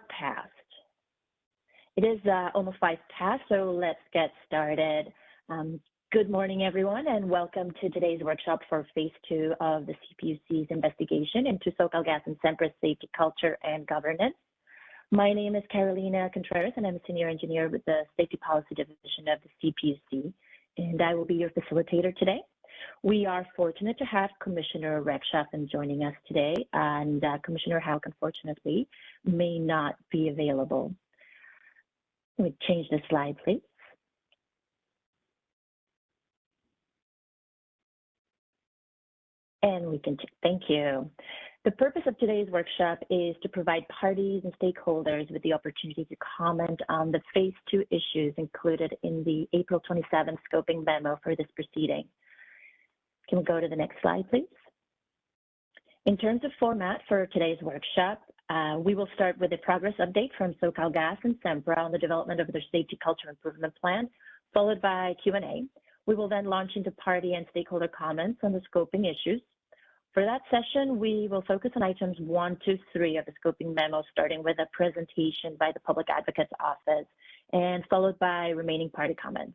past. It is almost 5 past, so let's get started. Good morning, everyone, and welcome to today's workshop for Phase 2 of the CPUC's investigation into SoCalGas and Sempra's safety culture and governance. My name is Carolina Contreras, and I'm a senior engineer with the Safety Policy Division of the CPUC, and I will be your facilitator today. We are fortunate to have Commissioner Rechtschaffen joining us today, and Commissioner Hauk, unfortunately, may not be available. Let me change the slide, please. And we can, thank you. The purpose of today's workshop is to provide parties and stakeholders with the opportunity to comment on the Phase 2 issues included in the April 27th scoping memo for this proceeding. Can we go to the next slide, please? In terms of format for today's workshop, we will start with a progress update from SoCalGas and Sempra on the development of their safety culture improvement plan, followed by Q&A. We will then launch into party and stakeholder comments on the scoping issues. For that session, we will focus on items 1, 2, 3 of the scoping memo, starting with a presentation by the Public Advocate's Office and followed by remaining party comments.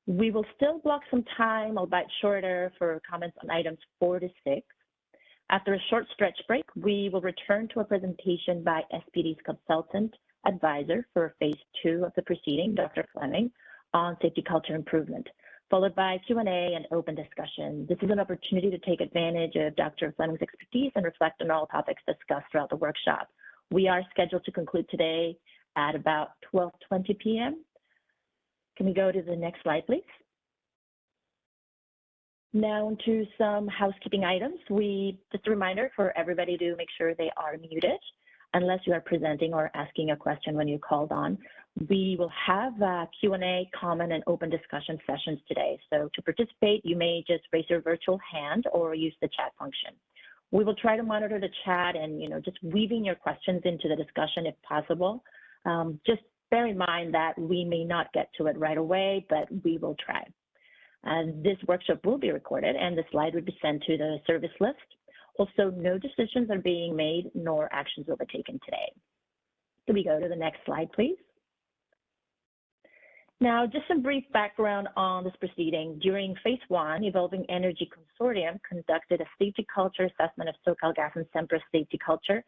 We will still block some time, albeit shorter, for comments on items 4 to 6. After a short stretch break, we will return to a presentation by SPD's consultant advisor for Phase 2 of the proceeding, Dr. Fleming, on safety culture improvement, followed by Q&A and open discussion. This is an opportunity to take advantage of Dr. Fleming's expertise and reflect on all topics discussed throughout the workshop. We are scheduled to conclude today at about 12:20 p.m. Can we go to the next slide, please? Now to some housekeeping items. Just a reminder for everybody to make sure they are muted unless you are presenting or asking a question when you called on. We will have Q&A, comment, and open discussion sessions today. So to participate, you may just raise your virtual hand or use the chat function. We will try to monitor the chat and just weaving your questions into the discussion if possible. Just bear in mind that we may not get to it right away, but we will try. This workshop will be recorded and the slide will be sent to the service list. Also, no decisions are being made nor actions will be taken today. Can we go to the next slide, please? Now, just some brief background on this proceeding. During Phase 1, Evolving Energy Consortium conducted a safety culture assessment of SoCalGas and Sempra's safety culture.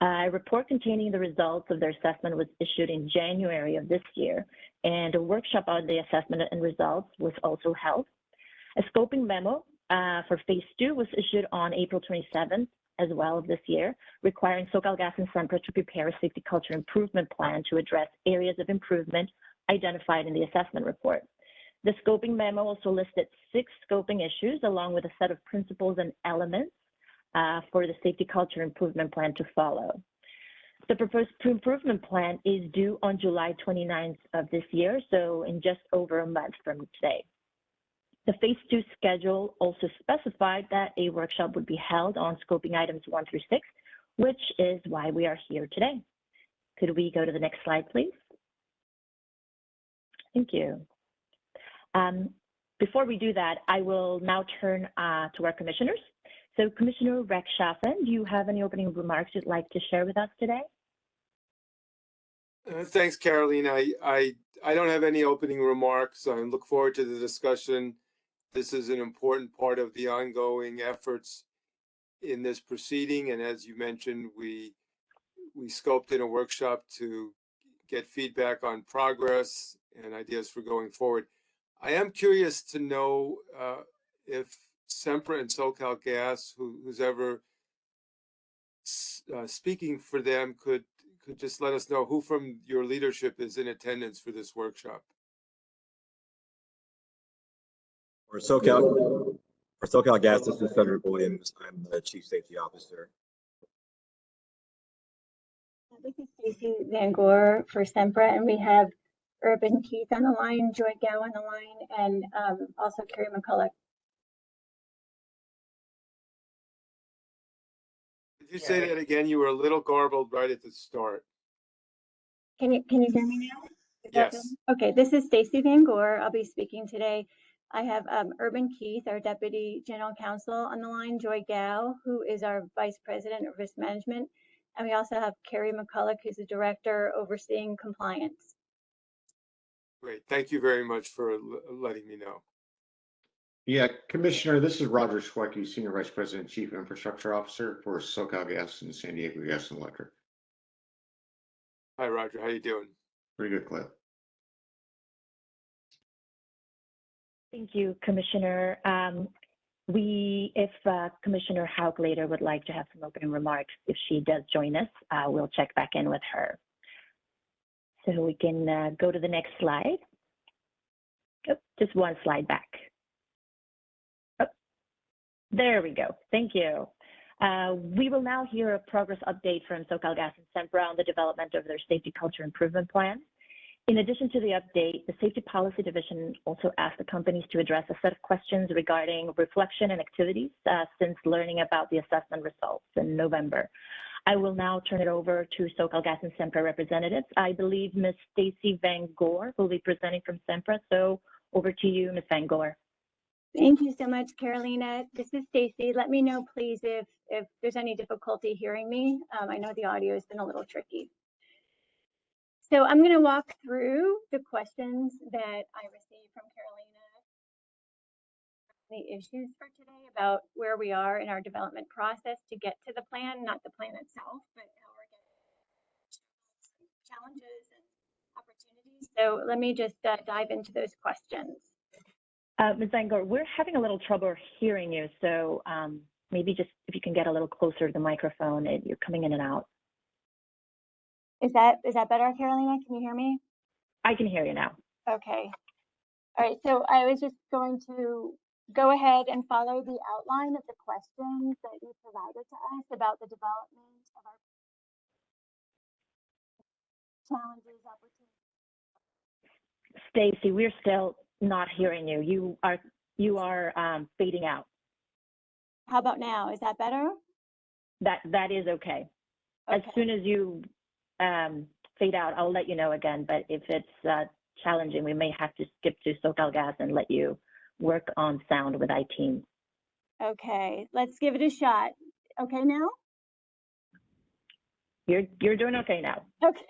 A report containing the results of their assessment was issued in January of this year, and a workshop on the assessment and results was also held. A scoping memo for Phase 2 was issued on April 27th as well of this year, requiring SoCalGas and Sempra to prepare a safety culture improvement plan to address areas of improvement identified in the assessment report. The scoping memo also listed 6 scoping issues along with a set of principles and elements for the safety culture improvement plan to follow. The proposed improvement plan is due on July 29th of this year, so in just over a month from today. The Phase 2 schedule also specified that a workshop would be held on scoping items 1 through 6, which is why we are here today. Could we go to the next slide, please? Thank you. Before we do that, I will now turn to our commissioners. So Commissioner Rechtschaffen, do you have any opening remarks you'd like to share with us today? Thanks, Carolina. I don't have any opening remarks. I look forward to the discussion. This is an important part of the ongoing efforts in this proceeding. And as you mentioned, we scoped in a workshop to get feedback on progress and ideas for going forward. I am curious to know if Sempra and SoCalGas, who's ever speaking for them, could just let us know who from your leadership is in attendance for this workshop. For SoCalGas, this is Senator Williams. I'm the Chief Safety Officer. This is Stacey Van Gore for Sempra, and we have Urban Keith on the line, Joy Gao on the line, and also Carrie McCulloch. Did you say that again? You were a little garbled right at the start. Can you hear me now? Yes. Okay, this is Stacey Van Gore. I'll be speaking today. I have Urban Keith, our Deputy General Counsel, on the line, Joy Gao, who is our Vice President of Risk Management, And we also have Carrie McCulloch, who's the director overseeing compliance. Great. Thank you very much for letting me know. Yeah, Commissioner, this is Roger Schweiki, Senior Vice President, Chief Infrastructure Officer for SoCalGas and San Diego Gas and Electric. Hi, Roger. How you doing? Pretty good, Cliff. Thank you, Commissioner. If Commissioner Hauk later would like to have some opening remarks, if she does join us, we'll check back in with her. So we can go to the next slide. Oh, just one slide back. Oh, there we go. Thank you. We will now hear a progress update from SoCalGas and Sempra on the development of their safety culture improvement plan. In addition to the update, the Safety Policy Division also asked the companies to address a set of questions regarding reflection and activities since learning about the assessment results in November. I will now turn it over to SoCalGas and Sempra representatives. I believe Ms. Stacy Van Gore will be presenting from Sempra, so over to you, Ms. Van Gore. Thank you so much, Carolina. This is Stacy. Let me know, please, if there's any difficulty hearing me. I know the audio has been a little tricky. So I'm going to walk through the questions that I received from Carolina, the issues for today about where we are in our development process to get to the plan, not the plan itself, but how we're getting challenges and opportunities. So let me just dive into those questions. Ms. Van Gore, we're having a little trouble hearing you, so maybe just if you can get a little closer to the microphone, you're coming in and out. Is that better, Carolina? Can you hear me? I can hear you now. Okay. All right. So I was just going to go ahead and follow the outline of the questions that you provided to us about the development of our challenges, opportunities. Stacy, we're still not hearing you. You are fading out. How about now? Is that better? That is okay. Okay. As soon as you fade out, I'll let you know again. But if it's challenging, we may have to skip to SoCalGas and let you work on sound with I-team. Okay, let's give it a shot. Okay now? You're doing okay now. Okay.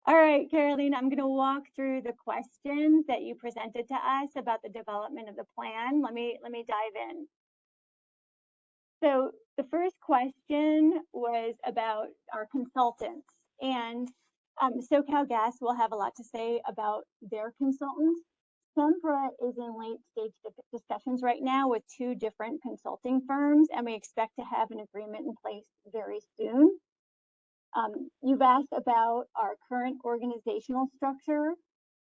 All right, Carolina, I'm going to walk through the questions that you presented to us about the development of the plan. Let me dive in. So the first question was about our consultants, and SoCalGas will have a lot to say about their consultants. Sempra is in late stage discussions right now with 2 different consulting firms, and we expect to have an agreement in place very soon. You've asked about our current organizational structure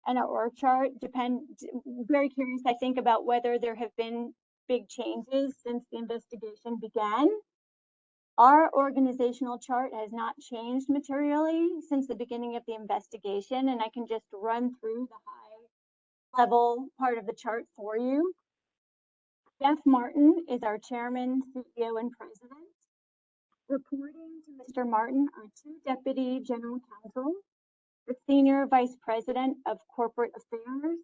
and our org chart. Very curious, I think, about whether there have been big changes since the investigation began. Our organizational chart has not changed materially since the beginning of the investigation, and I can just run through the high level part of the chart for you. Jeff Martin is our chairman, CEO, and president. Reporting to Mr. Martin are 2 deputy general counsel, the senior vice president of corporate affairs,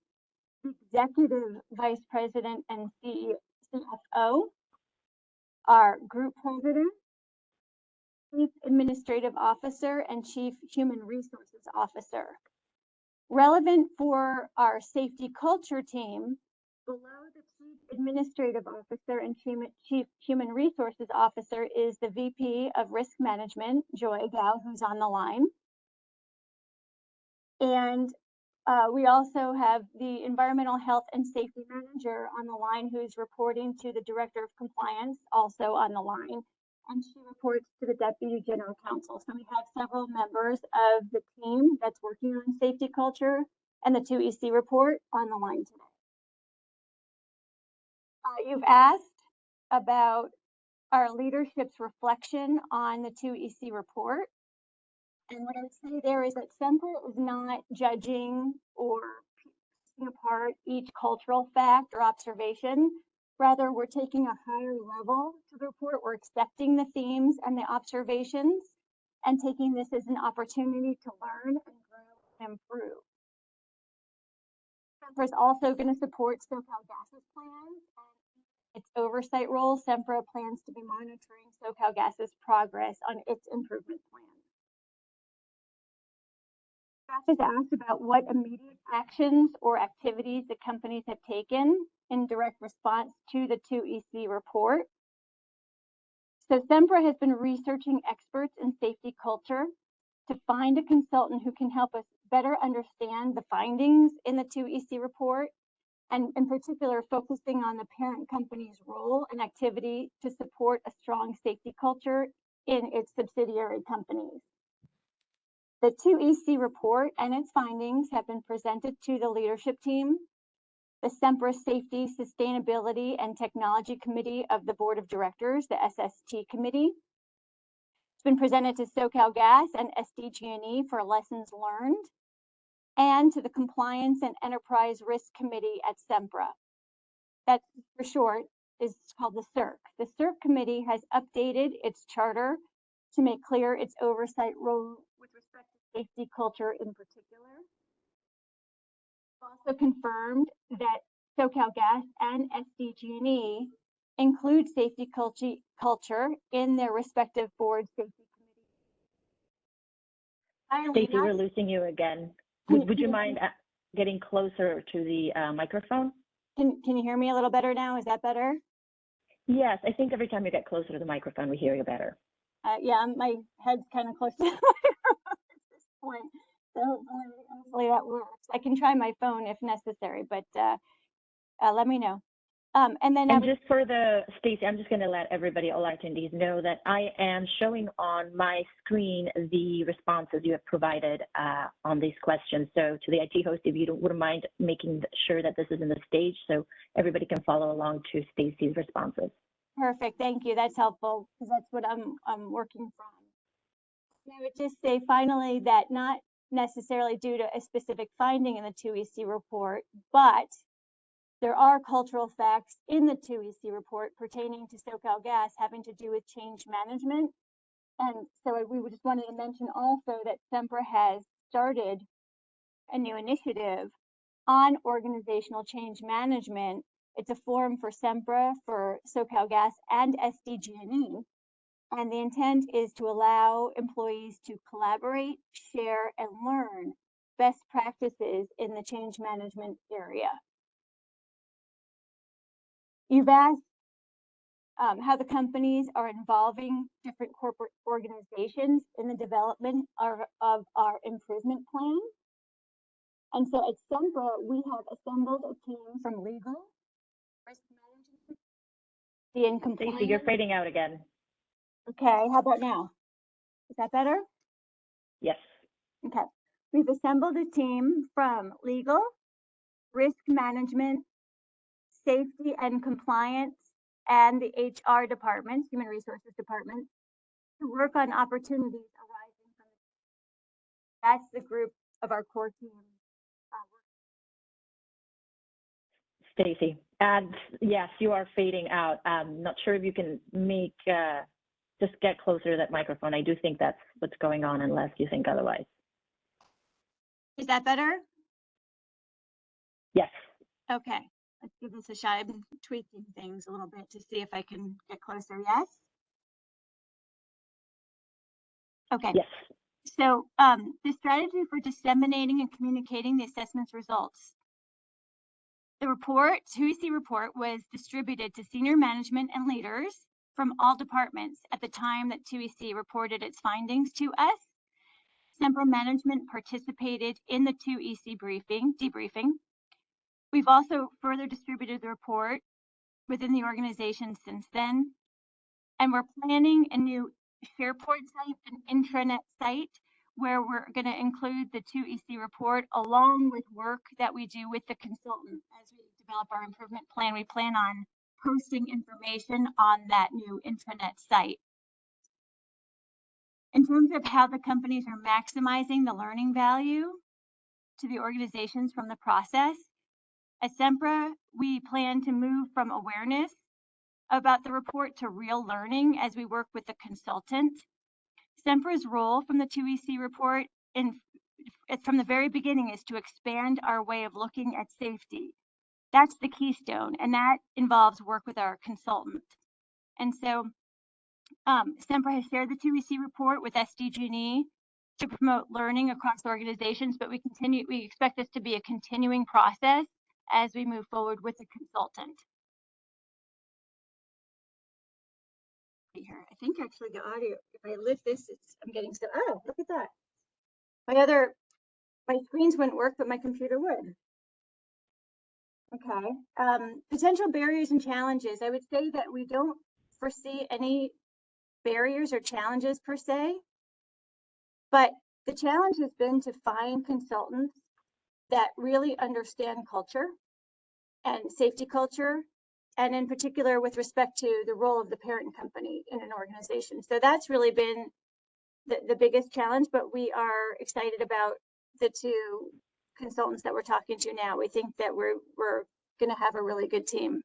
the executive vice president and CFO, our group president, chief administrative officer, and chief human resources officer. Relevant for our safety culture team, below the chief administrative officer and chief human resources officer is the VP of risk management, Joy Gao, who's on the line. And we also have the environmental health and safety manager on the line, who's reporting to the director of compliance, also on the line. And she reports to the deputy general counsel. So we have several members of the team that's working on safety culture and the 2EC report on the line today. You've asked about our leadership's reflection on the 2EC report. And what I would say there is that Sempra is not judging or picking apart each cultural fact or observation. Rather, we're taking a higher level to the report. We're accepting the themes and the observations and taking this as an opportunity to learn and grow and improve. Sempra is also going to support SoCalGas's plans and its oversight role, Sempra plans to be monitoring SoCalGas's progress on its improvement plan. Staff is asked about what immediate actions or activities the companies have taken in direct response to the 2EC report. So Sempra has been researching experts in safety culture to find a consultant who can help us better understand the findings in the 2EC report, and in particular focusing on the parent company's role and activity to support a strong safety culture in its subsidiary companies. The 2EC report and its findings have been presented to the leadership team, the Sempra Safety, Sustainability, and Technology Committee of the Board of Directors, the SST Committee. It's been presented to SoCalGas and SDG&E for lessons learned, and to the Compliance and Enterprise Risk Committee at Sempra. That, for short, is called the CERC. The CERC Committee has updated its charter to make clear its oversight role with respect to safety culture in particular. It's also confirmed that SoCalGas and SDG&E include safety culture in their respective board safety committees. Stacey, we're losing you again. Would you mind getting closer to the microphone? Can you hear me a little better now? Is that better? Yes, I think every time you get closer to the microphone, we hear you better. Yeah, my head's kind of close to the microphone at this point. So hopefully that works. I can try my phone if necessary, but let me know. And then just for the, Stacey, I'm just going to let everybody, all attendees, know that I am showing on my screen the responses you have provided on these questions. So to the IT host, if you wouldn't mind making sure that this is in the stage so everybody can follow along to Stacey's responses. Perfect, thank you. That's helpful because that's what I'm working from. I would just say finally that not necessarily due to a specific finding in the 2EC report, but there are cultural facts in the 2EC report pertaining to SoCalGas having to do with change management. And so we just wanted to mention also that Sempra has started a new initiative on organizational change management. It's a forum for Sempra, for SoCalGas, and SDG&E. And the intent is to allow employees to collaborate, share, and learn best practices in the change management area. You've asked how the companies are involving different corporate organizations in the development of our improvement plan. And so at Sempra, we have assembled a team from legal, risk management, and compliance. Stacey, you're fading out again. Okay, how about now? Is that better? Yes. Okay. We've assembled a team from legal, risk management, safety and compliance, and the HR department, human resources department, to work on opportunities arising from it. That's the group of our core team. Stacey, and yes, you are fading out. I'm not sure if you can make, just get closer to that microphone. I do think that's what's going on unless you think otherwise. Is that better? Yes. Okay, let's give this a shot. I've been tweaking things a little bit to see if I can get closer. Yes? Okay. Yes. So the strategy for disseminating and communicating the assessment's results. The report, 2EC report, was distributed to senior management and leaders from all departments at the time that 2EC reported its findings to us. Sempra management participated in the 2EC debriefing. We've also further distributed the report within the organization since then. And we're planning a new SharePoint site, an intranet site, where we're going to include the 2EC report along with work that we do with the consultant as we develop our improvement plan. We plan on posting information on that new intranet site. In terms of how the companies are maximizing the learning value to the organizations from the process, at Sempra, we plan to move from awareness about the report to real learning as we work with the consultant. Sempra's role from the 2EC report from the very beginning is to expand our way of looking at safety. That's the keystone, and that involves work with our consultant. And so Sempra has shared the 2EC report with SDG&E to promote learning across organizations, but we expect this to be a continuing process as we move forward with the consultant. Here, I think actually the audio, if I lift this, I'm getting so, oh, look at that. My screens wouldn't work, but my computer would. Okay, potential barriers and challenges. I would say that we don't foresee any barriers or challenges per se, but the challenge has been to find consultants that really understand culture and safety culture, and in particular with respect to the role of the parent company in an organization. So that's really been the biggest challenge, but we are excited about the two consultants that we're talking to now. We think that we're going to have a really good team.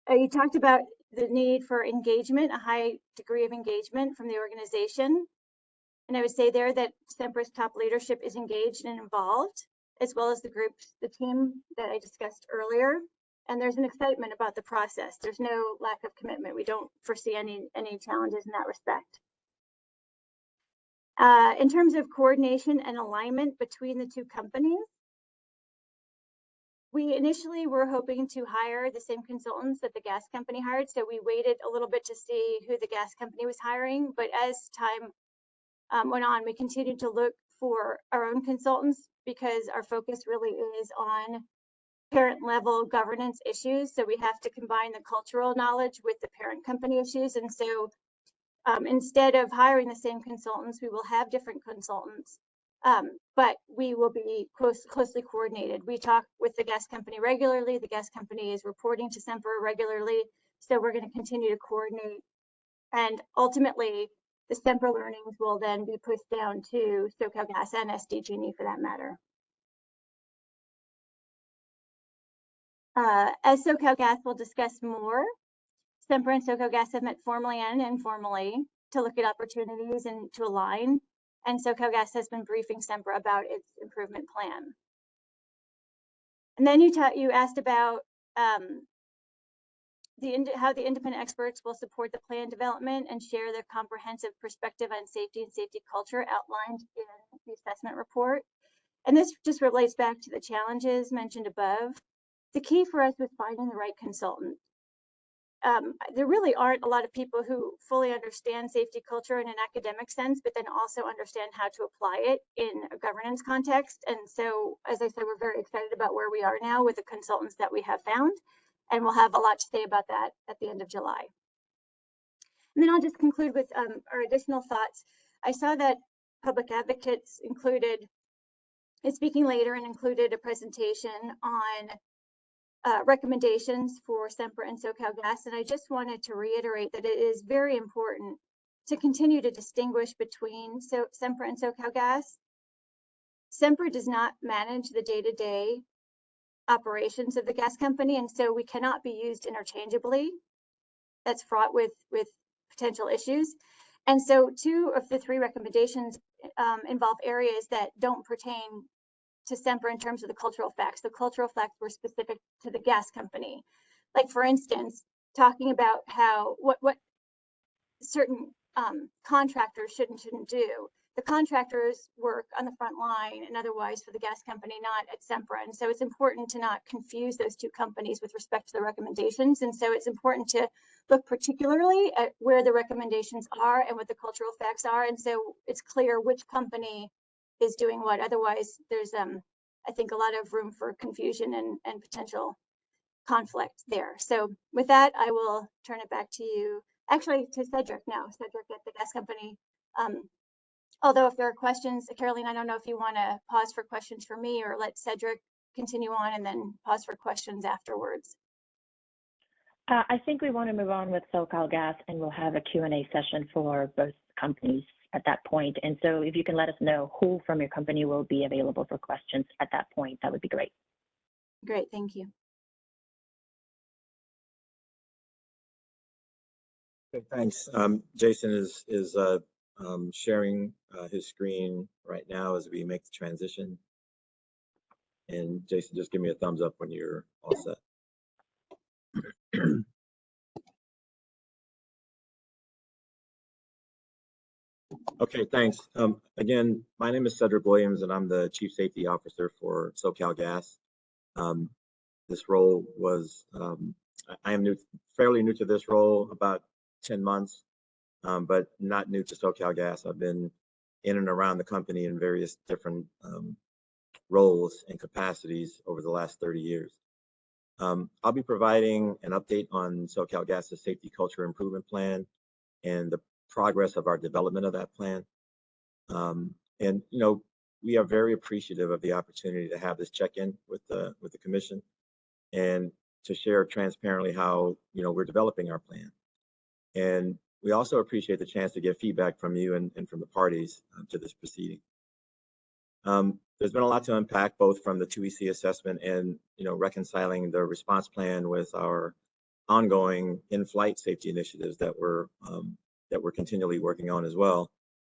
You talked about the need for engagement, a high degree of engagement from the organization. And I would say there that Sempra's top leadership is engaged and involved, as well as the team that I discussed earlier. And there's an excitement about the process. There's no lack of commitment. We don't foresee any challenges in that respect. In terms of coordination and alignment between the two companies, we initially were hoping to hire the same consultants that the gas company hired. So we waited a little bit to see who the gas company was hiring. But as time went on, we continued to look for our own consultants because our focus really is on parent level governance issues. So we have to combine the cultural knowledge with the parent company issues. And so instead of hiring the same consultants, we will have different consultants, but we will be closely coordinated. We talk with the gas company regularly. The gas company is reporting to Sempra regularly. So we're going to continue to coordinate. And ultimately, the Sempra learnings will then be pushed down to SoCalGas and SDG&E for that matter. As SoCalGas will discuss more, Sempra and SoCalGas have met formally and informally to look at opportunities and to align. And SoCalGas has been briefing Sempra about its improvement plan. And then you asked about how the independent experts will support the plan development and share their comprehensive perspective on safety and safety culture outlined in the assessment report. And this just relates back to the challenges mentioned above. The key for us was finding the right consultant. There really aren't a lot of people who fully understand safety culture in an academic sense, but then also understand how to apply it in a governance context. And so, as I said, we're very excited about where we are now with the consultants that we have found, and we'll have a lot to say about that at the end of July. And then I'll just conclude with our additional thoughts. I saw that public advocates is speaking later and included a presentation on recommendations for Sempra and SoCalGas, and I just wanted to reiterate that it is very important to continue to distinguish between Sempra and SoCalGas. Sempra does not manage the day-to-day operations of the gas company, and so we cannot be used interchangeably. That's fraught with potential issues. And so 2 of the 3 recommendations involve areas that don't pertain to Sempra in terms of the cultural facts. The cultural facts were specific to the gas company. Like, for instance, talking about what certain contractors shouldn't do. The contractors work on the front line and otherwise for the gas company, not at Sempra. And so it's important to not confuse those 2 companies with respect to the recommendations. And so it's important to look particularly at where the recommendations are and what the cultural facts are. And so it's clear which company is doing what. Otherwise, there's I think a lot of room for confusion and potential conflict there. So with that, I will turn it back to you, actually to Cedric now. Cedric at the gas company. Although if there are questions, Caroline, I don't know if you want to pause for questions for me or let Cedric continue on and then pause for questions afterwards. I think we want to move on with SoCalGas, and we'll have a Q&A session for both companies at that point. And so if you can let us know who from your company will be available for questions at that point, that would be great. Great, thank you. Okay, thanks. Jason is sharing his screen right now as we make the transition. And Jason, just give me a thumbs up when you're all set. Okay, thanks. Again, my name is Cedric Williams, and I'm the Chief Safety Officer for SoCalGas. This role was, I am fairly new to this role, about 10 months, but not new to SoCalGas. I've been in and around the company in various different roles and capacities over the last 30 years. I'll be providing an update on SoCalGas's Safety Culture Improvement Plan and the progress of our development of that plan. And we are very appreciative of the opportunity to have this check-in with the commission and to share transparently how we're developing our plan. And we also appreciate the chance to get feedback from you and from the parties to this proceeding. There's been a lot to unpack, both from the 2EC assessment and reconciling the response plan with our ongoing in-flight safety initiatives that we're continually working on as well.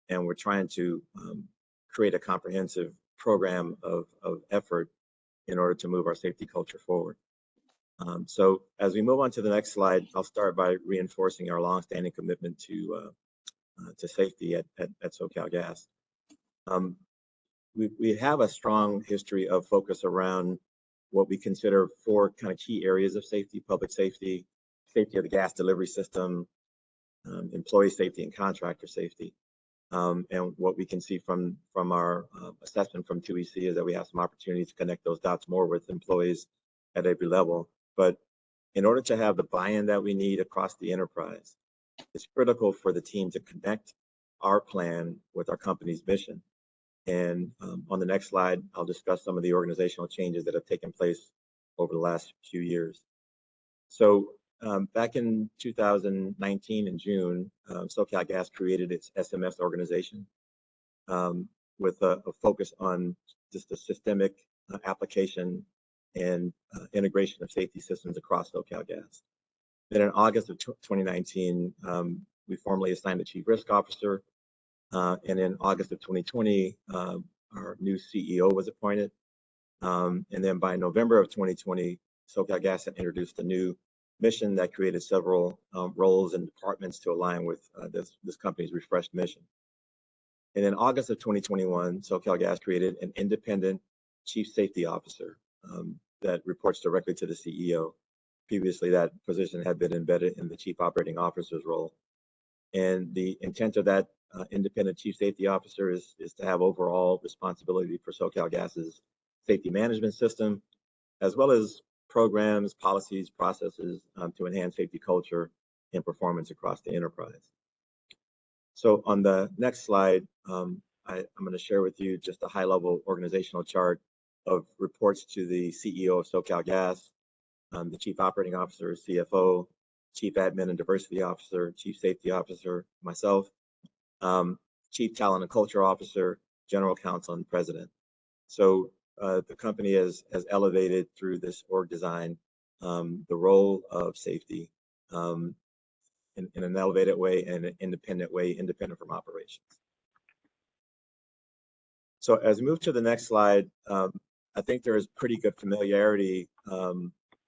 And we're trying to create a comprehensive program of effort in order to move our safety culture forward. So as we move on to the next slide, I'll start by reinforcing our longstanding commitment to safety at SoCalGas. We have a strong history of focus around what we consider 4 kind of key areas of safety: public safety, safety of the gas delivery system, employee safety, and contractor safety. And what we can see from our assessment from 2EC is that we have some opportunities to connect those dots more with employees at every level. But in order to have the buy-in that we need across the enterprise, it's critical for the team to connect our plan with our company's mission. And on the next slide, I'll discuss some of the organizational changes that have taken place over the last few years. So back in 2019 in June, SoCalGas created its SMS organization with a focus on just the systemic application and integration of safety systems across SoCalGas. Then in August of 2019, we formally assigned a Chief Risk Officer. And in August of 2020, our new CEO was appointed. And then by November of 2020, SoCalGas had introduced a new mission that created several roles and departments to align with this company's refreshed mission. And in August of 2021, SoCalGas created an independent Chief Safety Officer that reports directly to the CEO. Previously, that position had been embedded in the Chief Operating Officer's role. And the intent of that independent Chief Safety Officer is to have overall responsibility for SoCalGas's safety management system, as well as programs, policies, processes to enhance safety culture and performance across the enterprise. So on the next slide, I'm going to share with you just a high-level organizational chart of reports to the CEO of SoCalGas, the Chief Operating Officer, CFO, Chief Admin and Diversity Officer, Chief Safety Officer, myself, Chief Talent and Culture Officer, General Counsel, and President. So the company has elevated through this org design the role of safety in an elevated way and an independent way, independent from operations. So as we move to the next slide, I think there is pretty good familiarity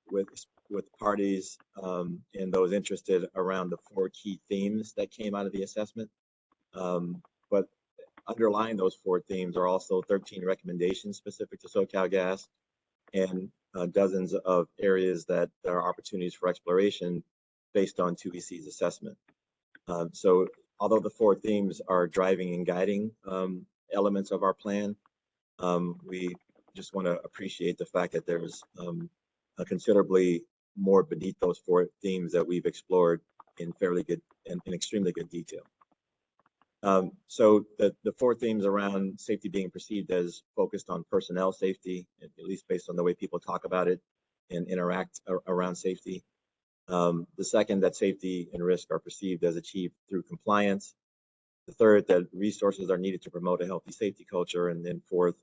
with parties and those interested around the 4 key themes that came out of the assessment. But underlying those 4 themes are also 13 recommendations specific to SoCalGas and dozens of areas that there are opportunities for exploration based on 2EC's assessment. So although the 4 themes are driving and guiding elements of our plan, we just want to appreciate the fact that there's considerably more beneath those 4 themes that we've explored in fairly good and in extremely good detail. So the 4 themes around safety being perceived as focused on personnel safety, at least based on the way people talk about it and interact around safety. The second, that safety and risk are perceived as achieved through compliance. The third, that resources are needed to promote a healthy safety culture. And then 4th,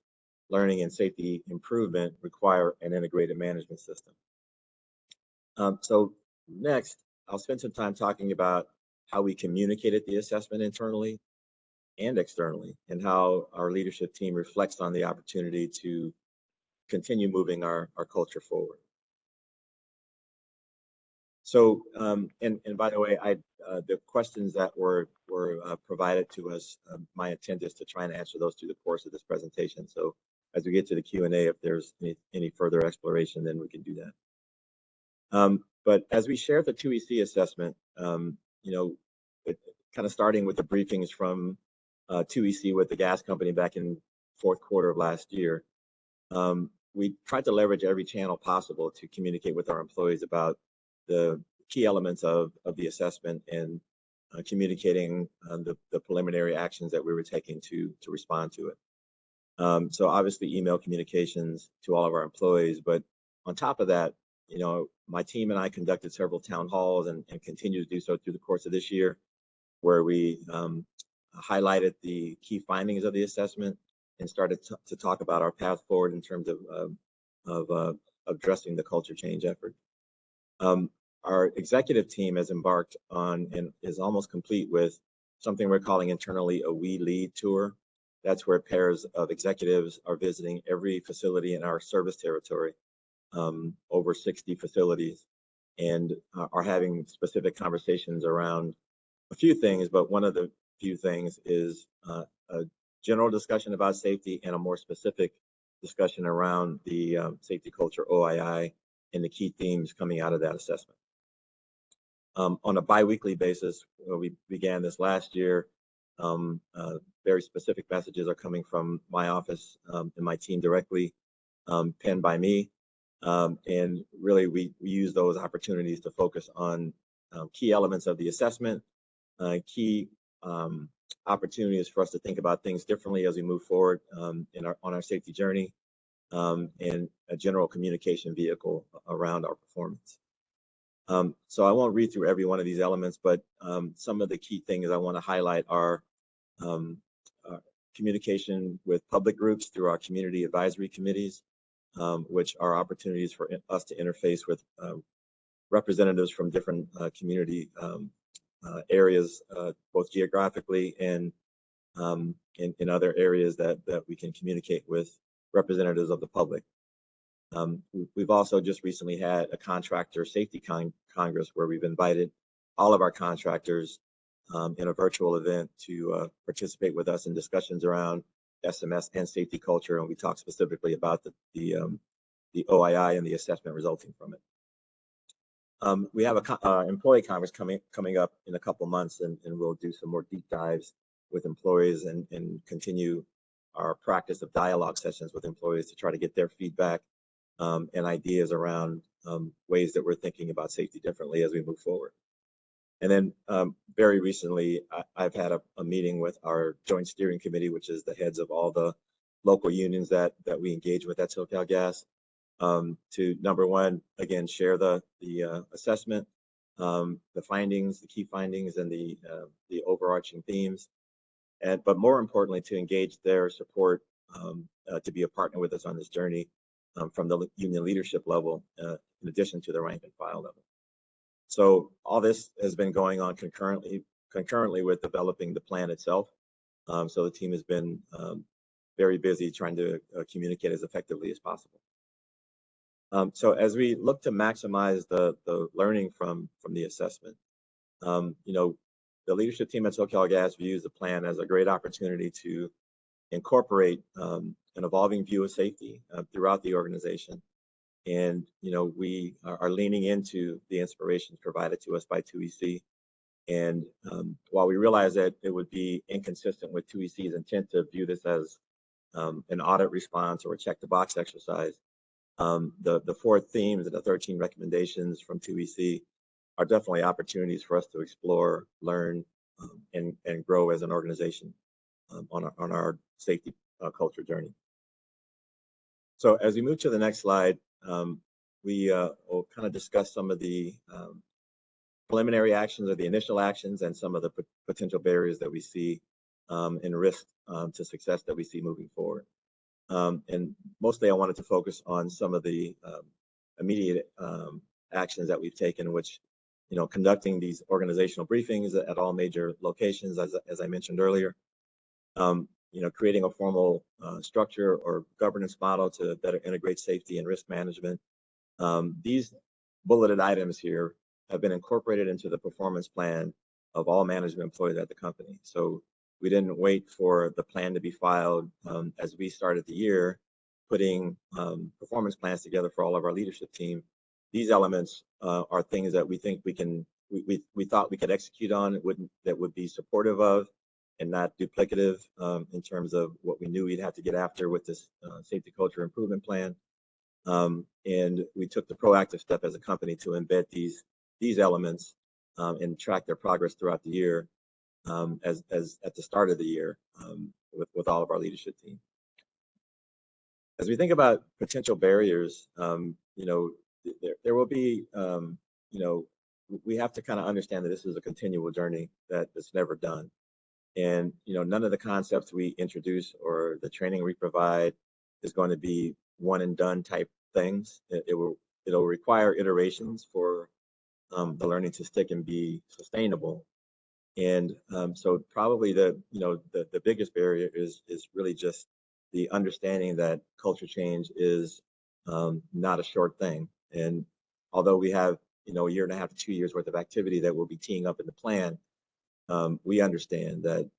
learning and safety improvement require an integrated management system. So next, I'll spend some time talking about how we communicated the assessment internally and externally, and how our leadership team reflects on the opportunity to continue moving our culture forward. So, and by the way, the questions that were provided to us, my intent is to try and answer those through the course of this presentation. So as we get to the Q&A, if there's any further exploration, then we can do that. But as we shared the 2EC assessment, kind of starting with the briefings from 2EC with the gas company back in fourth quarter of last year, we tried to leverage every channel possible to communicate with our employees about the key elements of the assessment and communicating the preliminary actions that we were taking to respond to it. So obviously email communications to all of our employees, but on top of that, my team and I conducted several town halls and continue to do so through the course of this year, where we highlighted the key findings of the assessment and started to talk about our path forward in terms of addressing the culture change effort. Our executive team has embarked on and is almost complete with something we're calling internally a We Lead tour. That's where pairs of executives are visiting every facility in our service territory, over 60 facilities, and are having specific conversations around a few things, but one of the few things is a general discussion about safety and a more specific discussion around the safety culture OII and the key themes coming out of that assessment. On a biweekly basis, we began this last year. Very specific messages are coming from my office and my team directly, penned by me. And really, we use those opportunities to focus on key elements of the assessment, key opportunities for us to think about things differently as we move forward on our safety journey, and a general communication vehicle around our performance. So I won't read through every one of these elements, but some of the key things I want to highlight are communication with public groups through our community advisory committees, which are opportunities for us to interface with representatives from different community areas, both geographically and in other areas that we can communicate with representatives of the public. We've also just recently had a contractor safety congress where we've invited all of our contractors in a virtual event to participate with us in discussions around SMS and safety culture, and we talked specifically about the OII and the assessment resulting from it. We have an employee conference coming up in a couple months, and we'll do some more deep dives with employees and continue our practice of dialogue sessions with employees to try to get their feedback and ideas around ways that we're thinking about safety differently as we move forward. And then very recently, I've had a meeting with our joint steering committee, which is the heads of all the local unions that we engage with at SoCalGas, to number one, again, share the assessment, the findings, the key findings, and the overarching themes, but more importantly, to engage their support to be a partner with us on this journey from the union leadership level, in addition to the rank and file level. So all this has been going on concurrently with developing the plan itself. So the team has been very busy trying to communicate as effectively as possible. So as we look to maximize the learning from the assessment, the leadership team at SoCalGas views the plan as a great opportunity to incorporate an evolving view of safety throughout the organization. And, we are leaning into the inspirations provided to us by 2EC. And while we realize that it would be inconsistent with 2EC's intent to view this as an audit response or a check the box exercise, the 4 themes and the 13 recommendations from 2EC are definitely opportunities for us to explore, learn, and grow as an organization on our safety culture journey. So as we move to the next slide, we will kind of discuss some of the preliminary actions or the initial actions and some of the potential barriers that we see and risk to success that we see moving forward. And mostly I wanted to focus on some of the immediate actions that we've taken, which, conducting these organizational briefings at all major locations, as I mentioned earlier, creating a formal structure or governance model to better integrate safety and risk management. These bulleted items here have been incorporated into the performance plan of all management employees at the company. So we didn't wait for the plan to be filed as we started the year, putting performance plans together for all of our leadership team. These elements are things that we think we thought we could execute on, that would be supportive of and not duplicative in terms of what we knew we'd have to get after with this safety culture improvement plan. And we took the proactive step as a company to embed these elements and track their progress throughout the year as at the start of the year with all of our leadership team. As we think about potential barriers, there will be, we have to kind of understand that this is a continual journey that's never done. And, none of the concepts we introduce or the training we provide is going to be one and done type things. It'll require iterations for the learning to stick and be sustainable. And so probably the biggest barrier is really just the understanding that culture change is not a short thing. And although we have, a year and a half to 2 years worth of activity that we'll be teeing up in the plan, we understand that,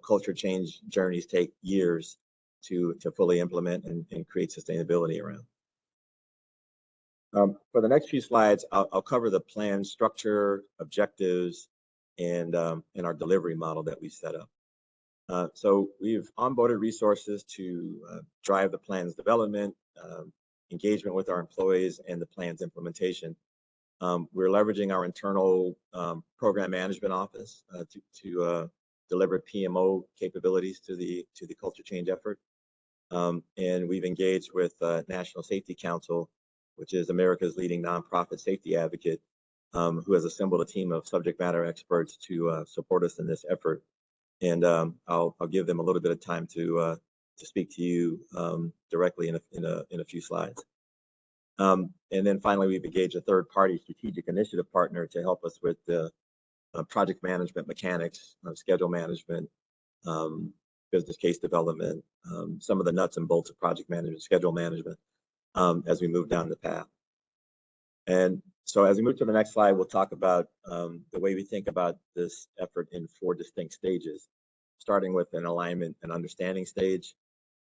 culture change journeys take years to fully implement and create sustainability around. For the next few slides, I'll cover the plan structure, objectives, and our delivery model that we've set up. So we've onboarded resources to drive the plan's development, engagement with our employees, and the plan's implementation. We're leveraging our internal program management office to deliver PMO capabilities to the culture change effort. And we've engaged with National Safety Council, which is America's leading nonprofit safety advocate, who has assembled a team of subject matter experts to support us in this effort. And I'll give them a little bit of time to speak to you directly in a few slides. And then finally, we've engaged a third-party strategic initiative partner to help us with the project management mechanics, schedule management, business case development, some of the nuts and bolts of project management, schedule management, as we move down the path. And so as we move to the next slide, we'll talk about the way we think about this effort in 4 distinct stages, starting with an alignment and understanding stage,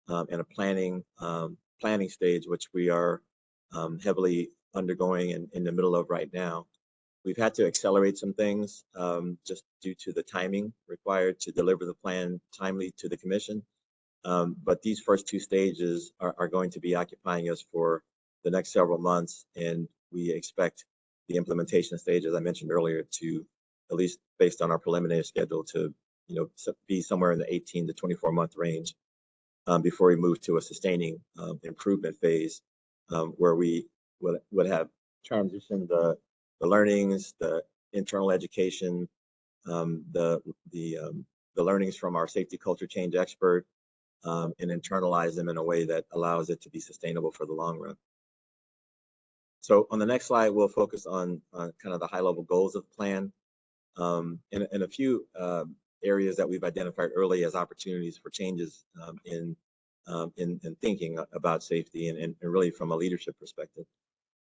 and a planning stage, which we are heavily undergoing and in the middle of right now. We've had to accelerate some things just due to the timing required to deliver the plan timely to the commission. But these first 2 stages are going to be occupying us for the next several months, and we expect the implementation stage, as I mentioned earlier, to, at least based on our preliminary schedule, to be somewhere in the 18 to 24 month range before we move to a sustaining improvement phase, where we would have transitioned the learnings, the internal education, the learnings from our safety culture change expert, and internalize them in a way that allows it to be sustainable for the long run. So on the next slide, we'll focus on kind of the high-level goals of the plan, and a few areas that we've identified early as opportunities for changes in thinking about safety and really from a leadership perspective.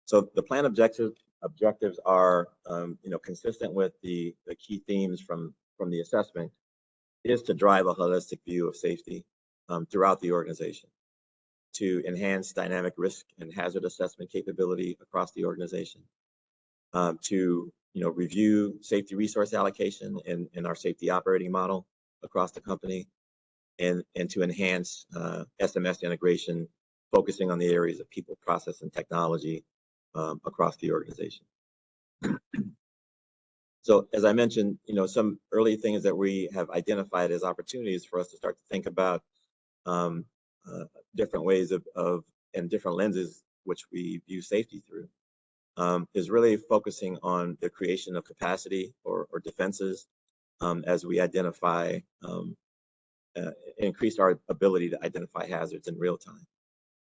So the plan objectives are consistent with the key themes from the assessment, is to drive a holistic view of safety throughout the organization, to enhance dynamic risk and hazard assessment capability across the organization, to review safety resource allocation in our safety operating model across the company, and to enhance SMS integration, focusing on the areas of people, process, and technology across the organization. So as I mentioned, some early things that we have identified as opportunities for us to start to think about different ways of and different lenses which we view safety through, is really focusing on the creation of capacity or defenses as we identify, increase our ability to identify hazards in real time,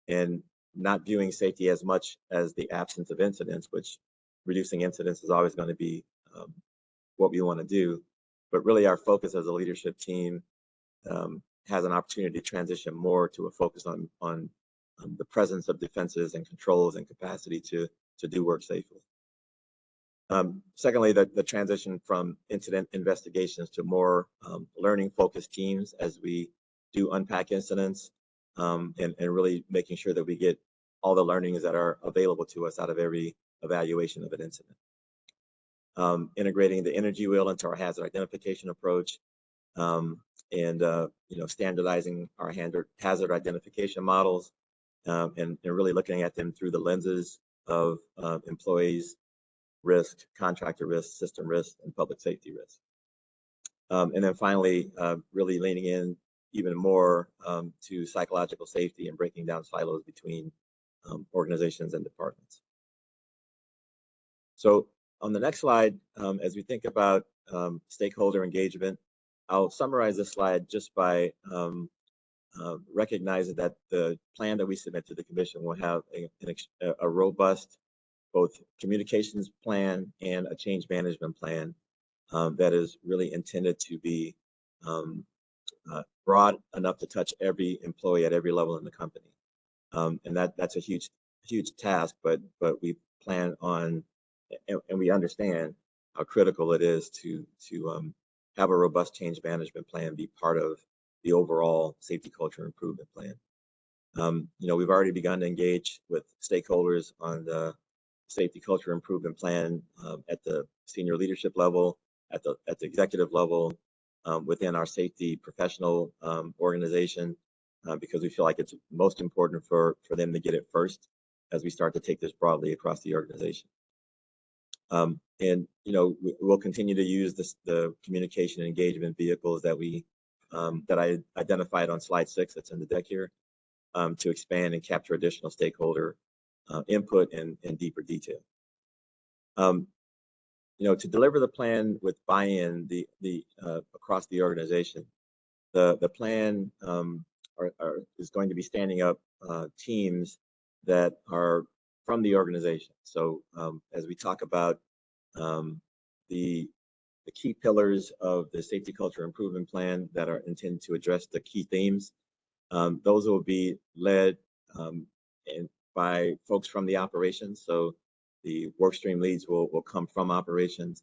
and not viewing safety as much as the absence of incidents, which reducing incidents is always going to be what we want to do. But really our focus as a leadership team has an opportunity to transition more to a focus on the presence of defenses and controls and capacity to do work safely. Secondly, the transition from incident investigations to more learning-focused teams as we do unpack incidents, and really making sure that we get all the learnings that are available to us out of every evaluation of an incident. Integrating the energy wheel into our hazard identification approach, and standardizing our hazard identification models, and really looking at them through the lenses of employees risk, contractor risk, system risk, and public safety risk. And then finally, really leaning in even more to psychological safety and breaking down silos between organizations and departments. So on the next slide, as we think about stakeholder engagement, I'll summarize this slide just by recognizing that the plan that we submit to the commission will have a robust both communications plan and a change management plan that is really intended to be broad enough to touch every employee at every level in the company. And that's a huge task, but we plan on, and we understand how critical it is to have a robust change management plan be part of the overall safety culture improvement plan. We've already begun to engage with stakeholders on the safety culture improvement plan at the senior leadership level, at the executive level, within our safety professional organization, because we feel like it's most important for them to get it first as we start to take this broadly across the organization. And we'll continue to use the communication and engagement vehicles that I identified on slide 6 that's in the deck here, to expand and capture additional stakeholder input and deeper detail. To deliver the plan with buy-in across the organization, the plan is going to be standing up teams that are from the organization. So as we talk about the key pillars of the safety culture improvement plan that are intended to address the key themes, those will be led by folks from the operations. So the work stream leads will come from operations.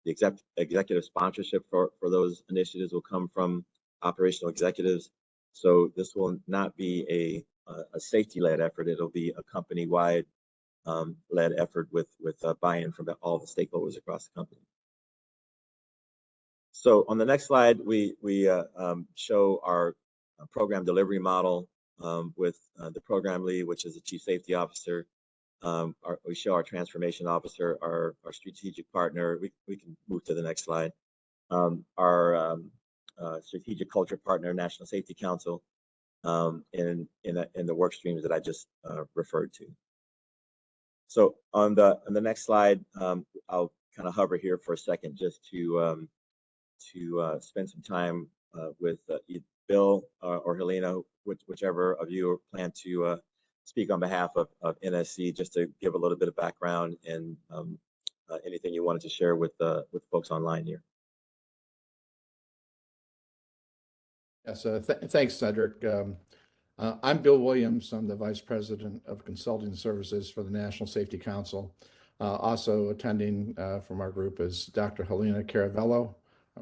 The executive sponsorship for those initiatives will come from operational executives. So this will not be a safety-led effort. It'll be a company-wide led effort with buy-in from all the stakeholders across the company. So on the next slide, we show our program delivery model with the program lead, which is the chief safety officer. We show our transformation officer, our strategic partner. We can move to the next slide. Our strategic culture partner, National Safety Council, in the work streams that I just referred to. So on the next slide, I'll kind of hover here for a second just to spend some time with Bill or Helena, whichever of you plan to speak on behalf of NSC, just to give a little bit of background and anything you wanted to share with folks online here. Yes, thanks, Cedric. I'm Bill Williams. I'm the Vice President of Consulting Services for the National Safety Council. Also attending from our group is Dr. Helena Caravello,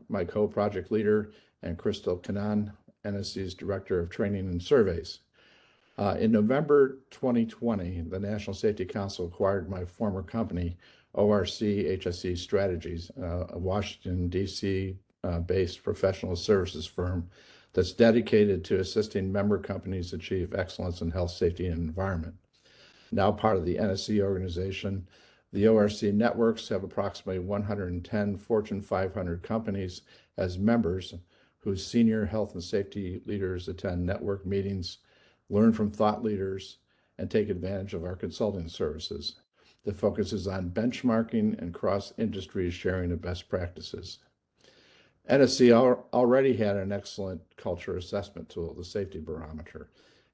my co-project leader, and Crystal Kanan, NSC's Director of Training and Surveys. In November 2020, the National Safety Council acquired my former company, ORC HSE Strategies, a Washington, D.C. based professional services firm that's dedicated to assisting member companies achieve excellence in health, safety, and environment. Now part of the NSC organization, the ORC networks have approximately 110 Fortune 500 companies as members whose senior health and safety leaders attend network meetings, learn from thought leaders, and take advantage of our consulting services. The focus is on benchmarking and cross-industry sharing of best practices. NSC already had an excellent culture assessment tool, the Safety Barometer,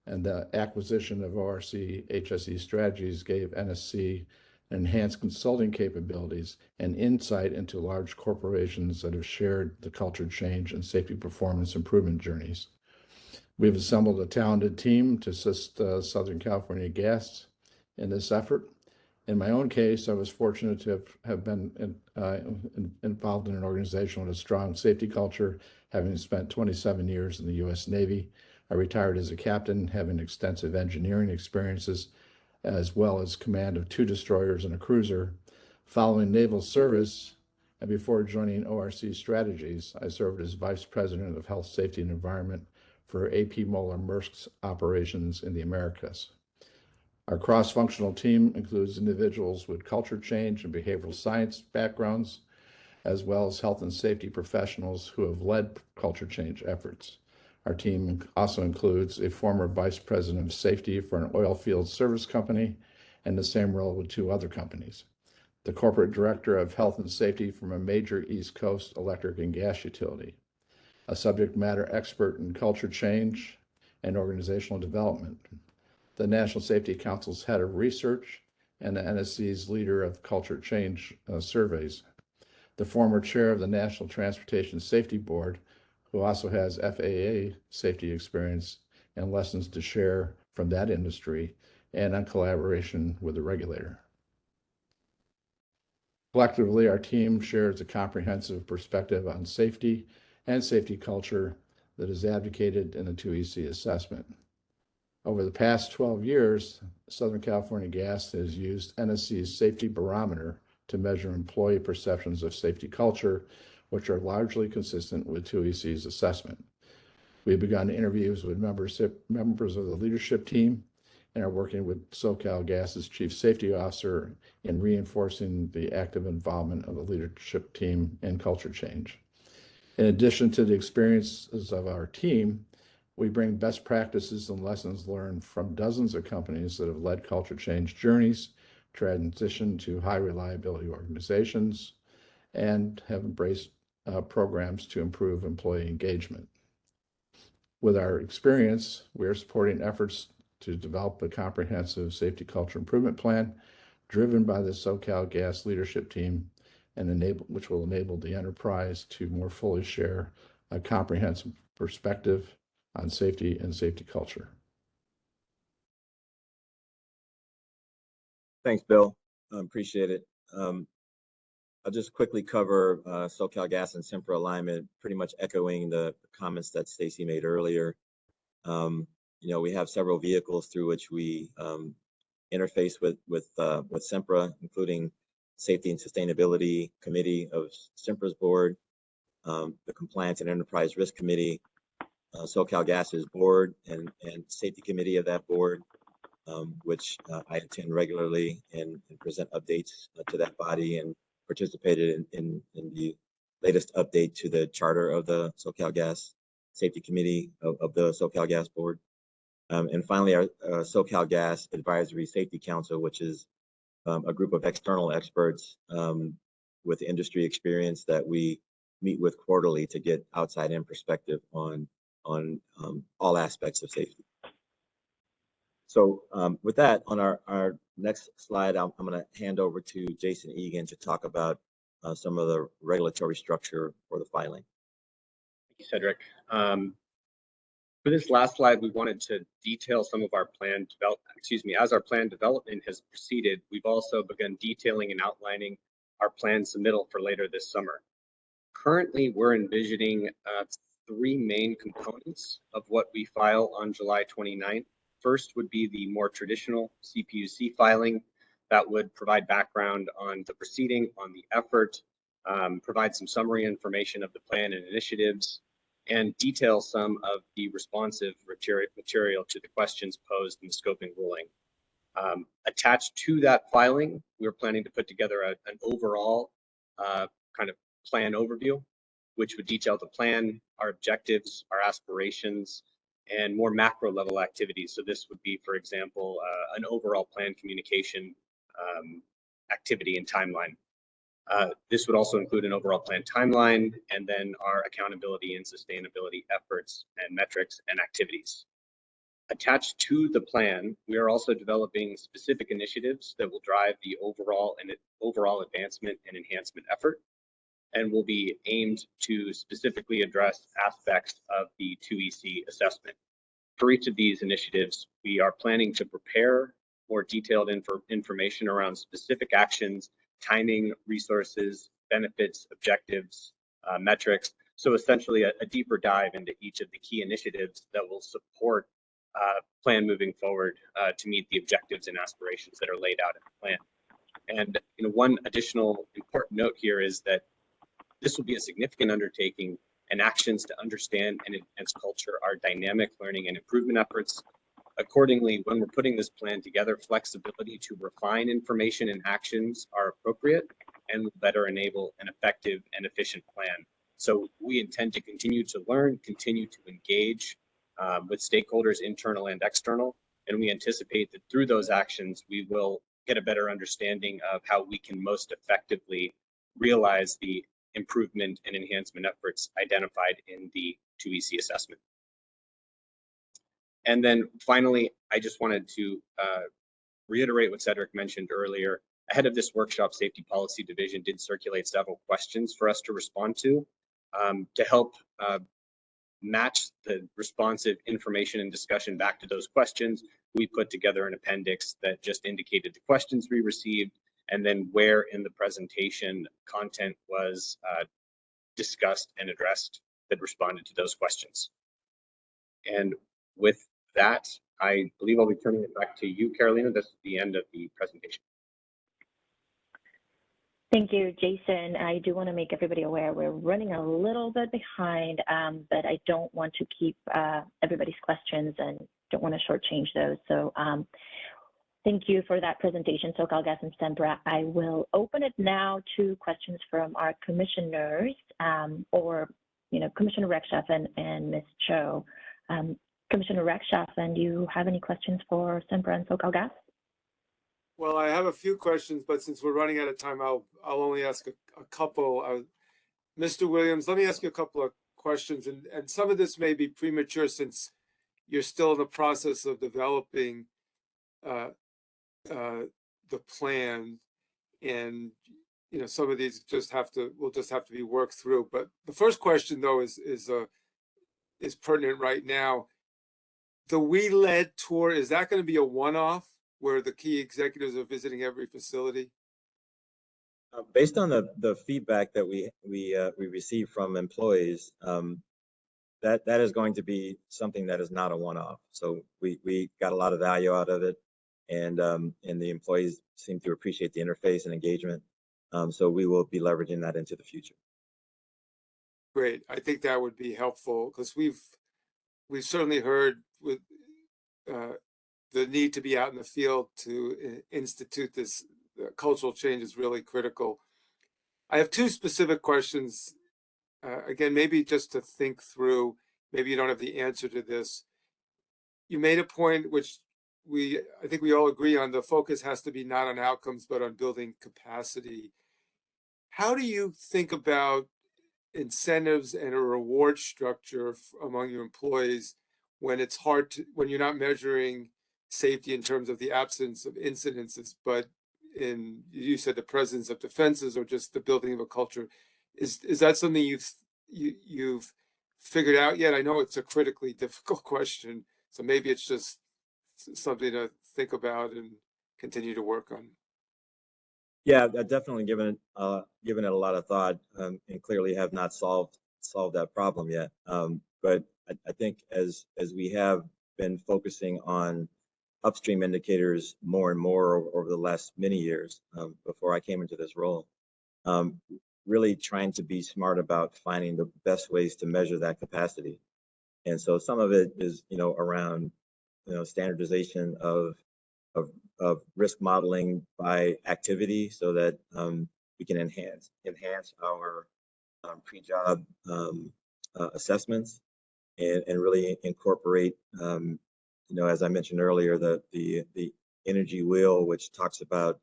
and the acquisition of ORC HSE Strategies gave NSC enhanced consulting capabilities and insight into large corporations that have shared the culture change and safety performance improvement journeys. We've assembled a talented team to assist Southern California Gas in this effort. In my own case, I was fortunate to have been involved in an organization with a strong safety culture, having spent 27 years in the U.S. Navy. I retired as a captain, having extensive engineering experiences, as well as command of 2 destroyers and a cruiser. Following naval service, and before joining ORC Strategies, I served as Vice President of Health, Safety, and Environment for AP Moller Maersk's operations in the Americas. Our cross-functional team includes individuals with culture change and behavioral science backgrounds, as well as health and safety professionals who have led culture change efforts. Our team also includes a former vice president of safety for an oil field service company and the same role with 2 other companies. The corporate director of health and safety from a major East Coast electric and gas utility, a subject matter expert in culture change and organizational development, the National Safety Council's head of research, and the NSC's leader of culture change surveys, the former chair of the National Transportation Safety Board, who also has FAA safety experience and lessons to share from that industry and on collaboration with the regulator. Collectively, our team shares a comprehensive perspective on safety and safety culture that is advocated in the 2EC assessment. Over the past 12 years, Southern California Gas has used NSC's safety barometer to measure employee perceptions of safety culture, which are largely consistent with 2EC's assessment. We've begun interviews with members of the leadership team and are working with SoCalGas's Chief Safety Officer in reinforcing the active involvement of the leadership team in culture change. In addition to the experiences of our team, we bring best practices and lessons learned from dozens of companies that have led culture change journeys, transitioned to high reliability organizations, and have embraced programs to improve employee engagement. With our experience, we are supporting efforts to develop a comprehensive safety culture improvement plan driven by the SoCalGas leadership team, and which will enable the enterprise to more fully share a comprehensive perspective on safety and safety culture. Thanks, Bill. Appreciate it. I'll just quickly cover SoCalGas and Sempra alignment, pretty much echoing the comments that Stacy made earlier. We have several vehicles through which we interface with Sempra, including Safety and Sustainability Committee of Sempra's board, the Compliance and Enterprise Risk Committee, SoCalGas's board and safety committee of that board, which I attend regularly and present updates to that body, and participated in the latest update to the charter of the SoCalGas Safety Committee of the SoCalGas board. And finally, our SoCalGas Advisory Safety Council, which is a group of external experts with industry experience that we meet with quarterly to get outside-in perspective on all aspects of safety. So with that, on our next slide, I'm going to hand over to Jason Egan to talk about some of the regulatory structure for the filing. Thank you, Cedric. For this last slide, we wanted to detail some of our plan as our plan development has proceeded, we've also begun detailing and outlining our plan submittal for later this summer. Currently, we're envisioning 3 main components of what we file on July 29th. First would be the more traditional CPUC filing that would provide background on the proceeding, on the effort, provide some summary information of the plan and initiatives, and detail some of the responsive material to the questions posed in the scoping ruling. Attached to that filing, we're planning to put together an overall kind of plan overview, which would detail the plan, our objectives, our aspirations, and more macro level activities. So this would be, for example, an overall plan communication activity and timeline. This would also include an overall plan timeline, and then our accountability and sustainability efforts and metrics and activities. Attached to the plan, we are also developing specific initiatives that will drive the overall advancement and enhancement effort, and will be aimed to specifically address aspects of the 2EC assessment. For each of these initiatives, we are planning to prepare more detailed information around specific actions, timing, resources, benefits, objectives, metrics. So essentially a deeper dive into each of the key initiatives that will support plan moving forward to meet the objectives and aspirations that are laid out in the plan. And one additional important note here is that this will be a significant undertaking, and actions to understand and enhance culture are dynamic learning and improvement efforts. Accordingly, when we're putting this plan together, flexibility to refine information and actions are appropriate and will better enable an effective and efficient plan. So we intend to continue to learn, continue to engage with stakeholders, internal and external, and we anticipate that through those actions, we will get a better understanding of how we can most effectively realize the improvement and enhancement efforts identified in the 2EC assessment. And then finally, I just wanted to reiterate what Cedric mentioned earlier. Ahead of this workshop, Safety Policy Division did circulate several questions for us to respond to help match the responsive information and discussion back to those questions. We put together an appendix that just indicated the questions we received and then where in the presentation content was discussed and addressed that responded to those questions. And with that, I believe I'll be turning it back to you, Carolina. That's the end of the presentation. Thank you, Jason. I do want to make everybody aware we're running a little bit behind, but I don't want to keep everybody's questions and don't want to shortchange those. So thank you for that presentation, SoCalGas and Sempra. I will open it now to questions from our commissioners or, Commissioner Rechtschaffen and Ms. Cho. Commissioner Rechtschaffen, do you have any questions for Sempra and SoCalGas? Well, I have a few questions, but since we're running out of time, I'll only ask a couple. Mr. Williams, let me ask you a couple of questions, and some of this may be premature since you're still in the process of developing the plan, and some of these will just have to be worked through. But the first question, though, is pertinent right now. The We-led tour, is that going to be a one-off, where the key executives are visiting every facility? Based on the feedback that we receive from employees, that is going to be something that is not a one-off. So we got a lot of value out of it, and the employees seem to appreciate the interface and engagement. So we will be leveraging that into the future. Great. I think that would be helpful because we've certainly heard with the need to be out in the field to institute this cultural change is really critical. I have two specific questions. Again, maybe just to think through, maybe you don't have the answer to this. You made a point which I think we all agree on. The focus has to be not on outcomes, but on building capacity. How do you think about incentives and a reward structure among your employees when it's hard to, when you're not measuring safety in terms of the absence of incidences, but you said the presence of defenses or just the building of a culture? Is that something you've figured out yet? I know it's a critically difficult question, so maybe it's just something to think about and continue to work on. Yeah, I've definitely given it a lot of thought, and clearly have not solved that problem yet. But I think as we have been focusing on upstream indicators more and more over the last many years, before I came into this role, really trying to be smart about finding the best ways to measure that capacity. And so some of it is, around, standardization of risk modeling by activity so that we can enhance our pre-job assessments and really incorporate, as I mentioned earlier, the energy wheel, which talks about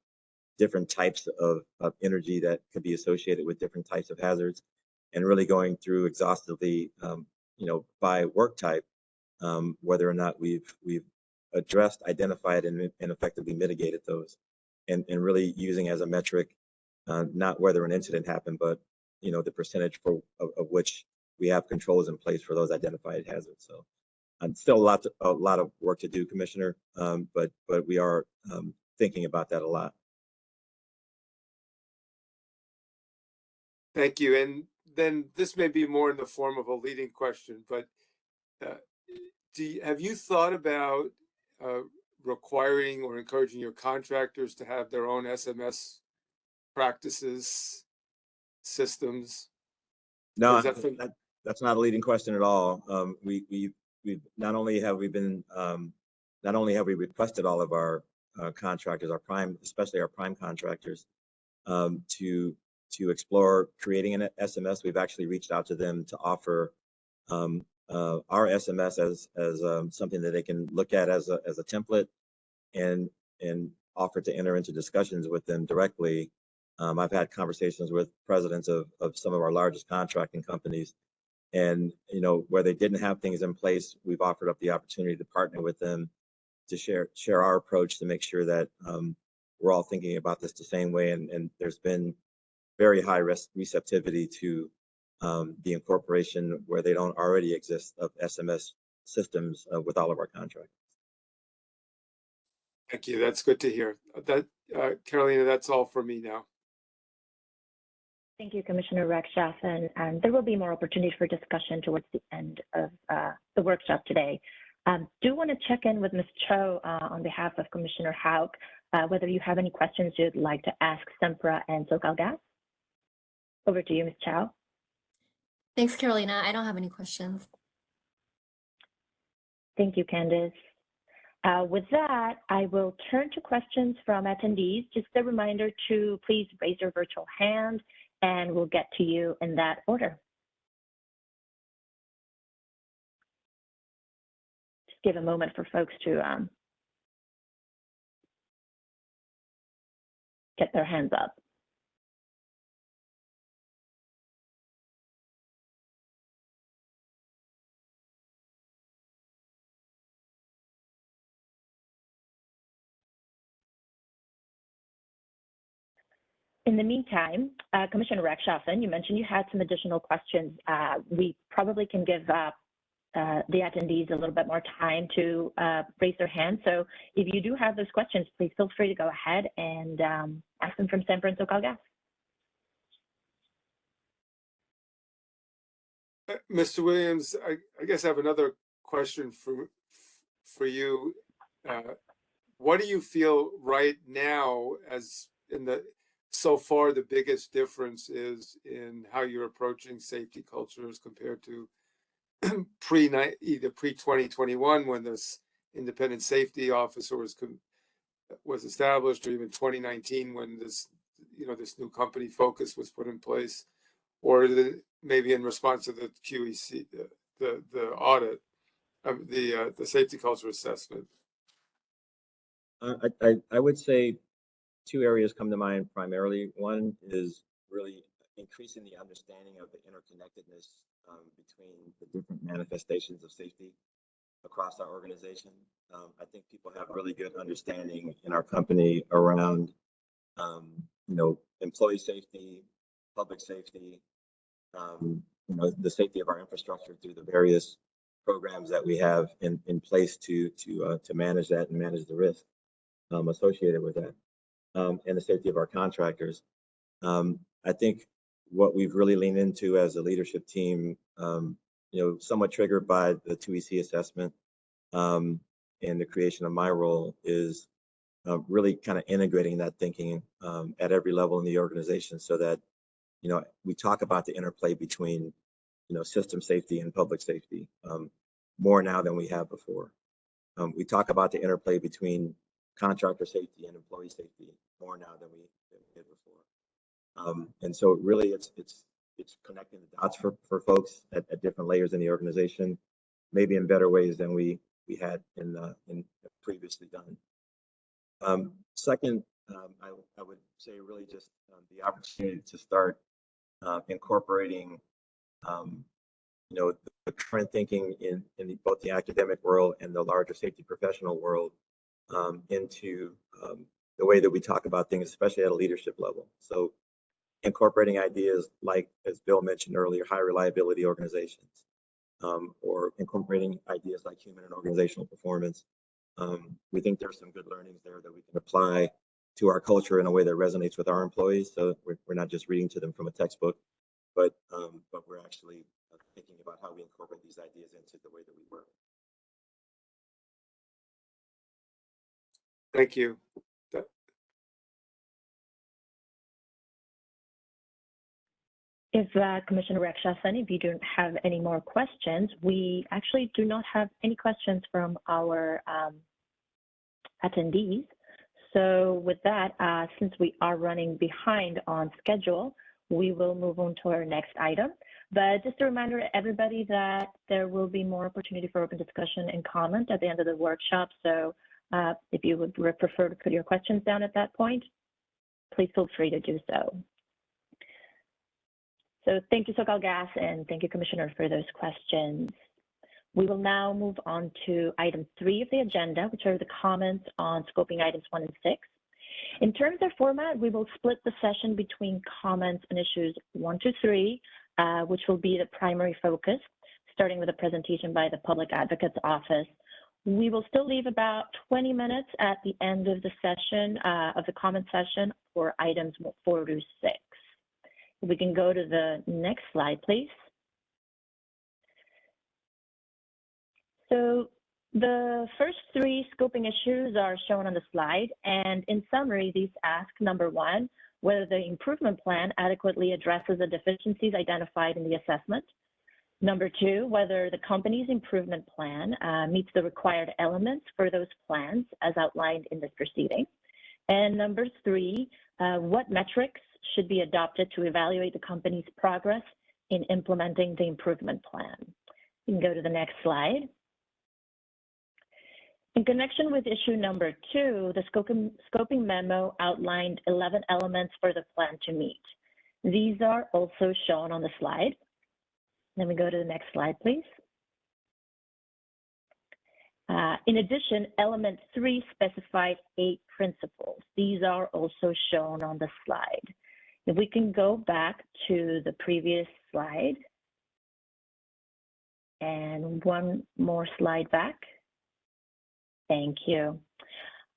different types of energy that could be associated with different types of hazards, and really going through exhaustively, by work type, whether or not we've addressed, identified, and effectively mitigated those, and really using as a metric, not whether an incident happened, but the percentage of which we have controls in place for those identified hazards. So And still a lot of work to do, Commissioner, but we are thinking about that a lot. Thank you. And then this may be more in the form of a leading question, but have you thought about requiring or encouraging your contractors to have their own SMS practices, systems? No, that's not a leading question at all. We've not only have we requested all of our contractors, especially our prime contractors, to explore creating an SMS. We've actually reached out to them to offer our SMS as something that they can look at as a template and offer to enter into discussions with them directly. I've had conversations with presidents of some of our largest contracting companies, and where they didn't have things in place, we've offered up the opportunity to partner with them to share our approach to make sure that we're all thinking about this the same way. And there's been very high receptivity to the incorporation where they don't already exist of SMS systems with all of our contracts. Thank you. That's good to hear. Carolina, that's all for me now. Thank you, Commissioner Rexroth, and there will be more opportunity for discussion towards the end of the workshop today. Do want to check in with Ms. Cho on behalf of Commissioner Houck, whether you have any questions you'd like to ask Sempra and SoCalGas. Over to you, Ms. Cho. Thanks, Carolina. I don't have any questions. Thank you, Candice. With that, I will turn to questions from attendees. Just a reminder to please raise your virtual hand and we'll get to you in that order. Just give a moment for folks to get their hands up. In the meantime, Commissioner Rexroth, you mentioned you had some additional questions. We probably can give the attendees a little bit more time to raise their hands. So if you do have those questions, please feel free to go ahead and ask them from Sempra and SoCalGas. Mr. Williams, I guess I have another question for you. What do you feel right now so far the biggest difference is in how you're approaching safety cultures compared to either pre-2021 when this independent safety officer was established, or even 2019 when this new company focus was put in place, or maybe in response to the QEC, the audit of the safety culture assessment? I would say two areas come to mind primarily. One is really increasing the understanding of the interconnectedness between the different manifestations of safety across our organization. I think people have really good understanding in our company around, employee safety, public safety, the safety of our infrastructure through the various programs that we have in place to manage that and manage the risk associated with that. And the safety of our contractors. I think what we've really leaned into as a leadership team, somewhat triggered by the 2EC assessment and the creation of my role, is really kind of integrating that thinking at every level in the organization, so that we talk about the interplay between system safety and public safety more now than we have before. We talk about the interplay between contractor safety and employee safety more now than we did before. And so really it's connecting the dots for folks at different layers in the organization, maybe in better ways than we had in previously done. Second, I would say really just the opportunity to start incorporating the current thinking in both the academic world and the larger safety professional world into the way that we talk about things, especially at a leadership level. So incorporating ideas like, as Bill mentioned earlier, high reliability organizations, or incorporating ideas like human and organizational performance. We think there's some good learnings there that we can apply to our culture in a way that resonates with our employees. So we're not just reading to them from a textbook, but we're actually thinking about how we incorporate these ideas into the way that we work. Thank you. If Commissioner Rakshasani, if you don't have any more questions, we actually do not have any questions from our attendees. So with that, since we are running behind on schedule, we will move on to our next item. But just a reminder to everybody that there will be more opportunity for open discussion and comment at the end of the workshop. So if you would prefer to put your questions down at that point, please feel free to do so. So thank you, SoCalGas, and thank you, Commissioner, for those questions. We will now move on to item 3 of the agenda, which are the comments on scoping items 1 and 6. In terms of format, we will split the session between comments on issues 1 to 3, which will be the primary focus, starting with a presentation by the Public Advocate's Office. We will still leave about 20 minutes at the end of the session, of the comment session, for items 4 to 6. We can go to the next slide, please. So the first 3 scoping issues are shown on the slide, and in summary, these ask, number 1, whether the improvement plan adequately addresses the deficiencies identified in the assessment. Number 2, whether the company's improvement plan meets the required elements for those plans as outlined in this proceeding. And number 3, what metrics should be adopted to evaluate the company's progress in implementing the improvement plan. You can go to the next slide. In connection with issue number 2, the scoping memo outlined 11 elements for the plan to meet. These are also shown on the slide. Let me go to the next slide, please. In addition, element 3 specified 8 principles. These are also shown on the slide. If we can go back to the previous slide and one more slide back. Thank you.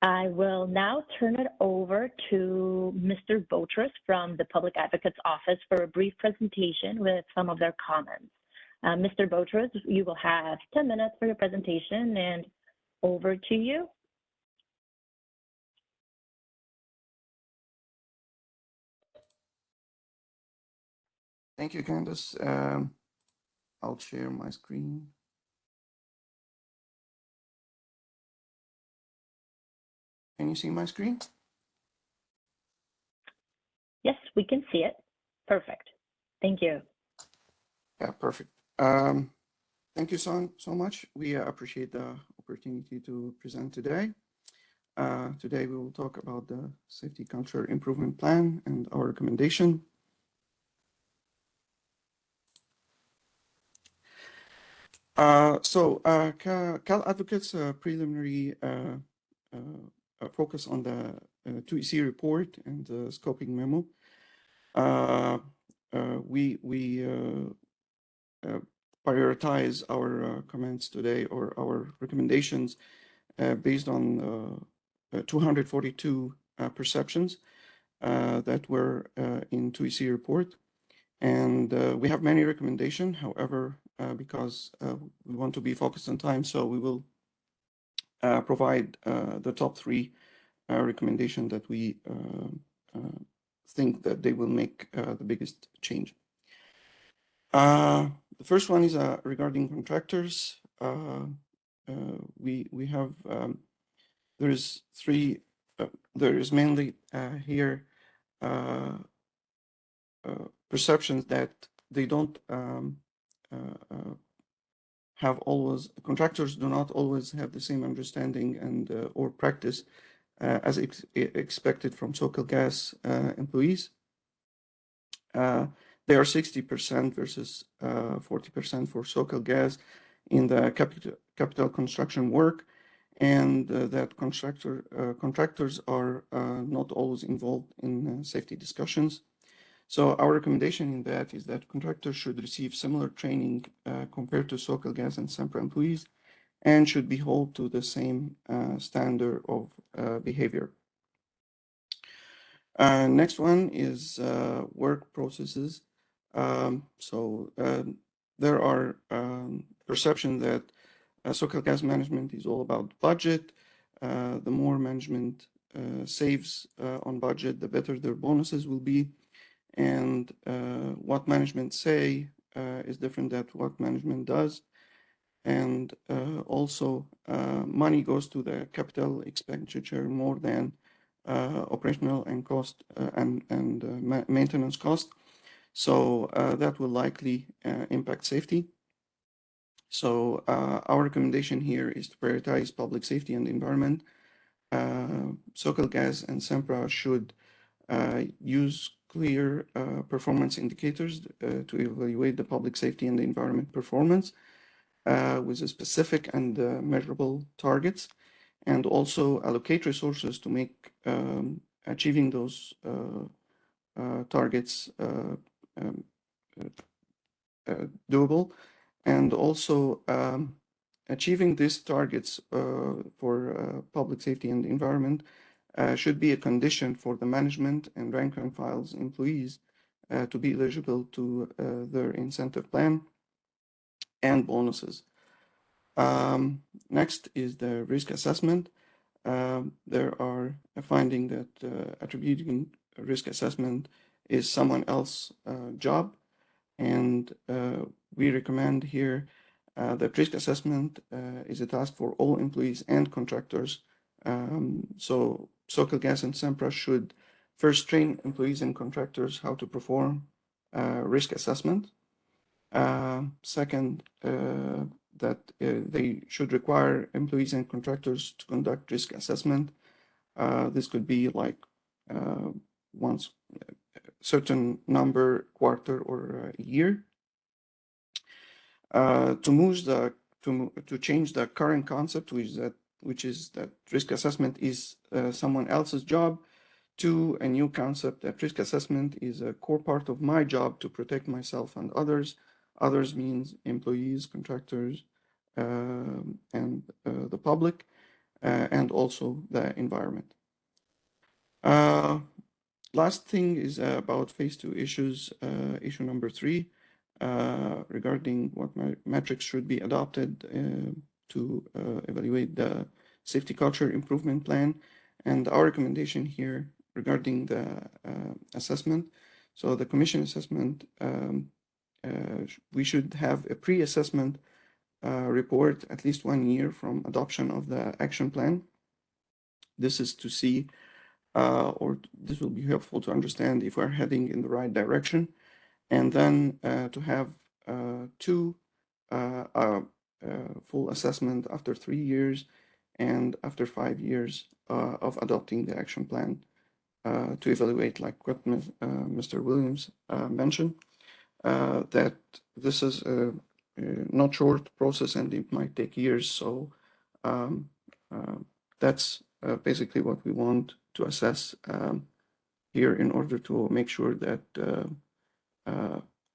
I will now turn it over to Mr. Botras from the Public Advocate's Office for a brief presentation with some of their comments. Mr. Botras, you will have 10 minutes for your presentation, and over to you. Thank you, Candace. I'll share my screen. Can you see my screen? Yes, we can see it. Perfect. Thank you. Yeah, perfect. Thank you so much. We appreciate the opportunity to present today. Today we will talk about the Safety Culture Improvement Plan and our recommendation. Cal Advocate's preliminary focus on the 2EC report and the scoping memo. We prioritize our comments today, or our recommendations, based on 242 perceptions that were in 2EC report. And we have many recommendations. However, because we want to be focused on time, so we will provide the top 3 recommendations that we think that they will make the biggest change. The first one is regarding contractors. We have there is mainly here perceptions that they don't have always, contractors do not always have the same understanding and or practice as expected from SoCalGas employees. They are 60% versus 40% for SoCalGas in the capital construction work, and that contractors are not always involved in safety discussions. So our recommendation in that is that contractors should receive similar training compared to SoCalGas and Sempra employees, and should be held to the same standard of behavior. Next one is work processes. There are perceptions that SoCalGas management is all about budget. The more management saves on budget, the better their bonuses will be. And what management say is different than what management does. And also money goes to the capital expenditure more than operational and cost and maintenance cost. So that will likely impact safety. So our recommendation here is to prioritize public safety and the environment. SoCalGas and Sempra should use clear performance indicators to evaluate the public safety and the environment performance with a specific and measurable targets, and also allocate resources to make achieving those targets doable, and also achieving these targets for public safety and the environment should be a condition for the management and rank and files employees to be eligible to their incentive plan and bonuses. Next is the risk assessment. There are a finding that attributing risk assessment is someone else's job, and we recommend here that risk assessment is a task for all employees and contractors. So SoCalGas and Sempra should first train employees and contractors how to perform risk assessment. Second, that they should require employees and contractors to conduct risk assessment. This could be like once a certain number, quarter, or a year. To change the current concept, which is that risk assessment is someone else's job, to a new concept that risk assessment is a core part of my job to protect myself and others. Others means employees, contractors, and the public, and also the environment. Last thing is about phase 2 issues, issue number 3, regarding what metrics should be adopted to evaluate the safety culture improvement plan, and our recommendation here regarding the assessment. So the commission assessment, we should have a pre-assessment report at least 1 year from adoption of the action plan. This is to see, or this will be helpful to understand if we're heading in the right direction, and then to have 2 full assessment after 3 years and after 5 years of adopting the action plan to evaluate, like what Mr. Williams mentioned, that this is a not short process and it might take years. So that's basically what we want to assess here in order to make sure that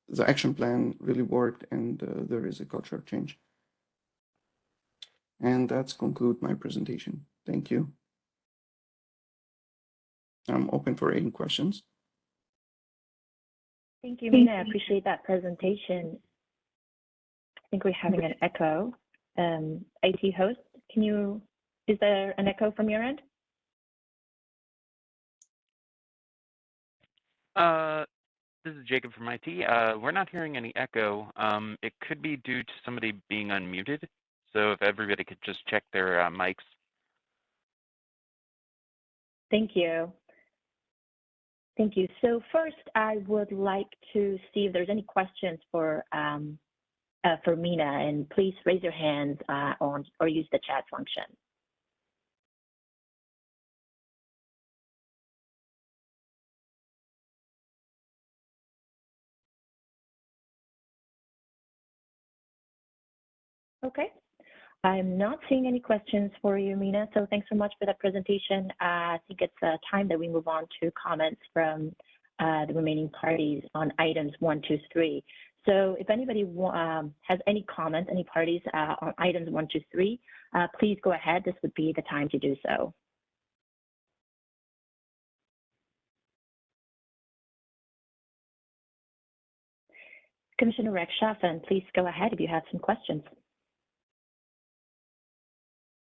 the action plan really worked and there is a culture change. And that's conclude my presentation. Thank you. I'm open for any questions. Thank you, Mina. I appreciate that presentation. I think we're having an echo. IT host, is there an echo from your end? This is Jacob from IT. We're not hearing any echo. It could be due to somebody being unmuted. So if everybody could just check their mics. Thank you. Thank you. So first, I would like to see if there's any questions for Mina, and please raise your hands or use the chat function. Okay. I'm not seeing any questions for you, Mina, so thanks so much for that presentation. I think it's time that we move on to comments from the remaining parties on items 1, 2, 3. So if anybody has any comments, any parties on items 1, 2, 3, please go ahead. This would be the time to do so. Commissioner Rechtschaffen, please go ahead if you have some questions.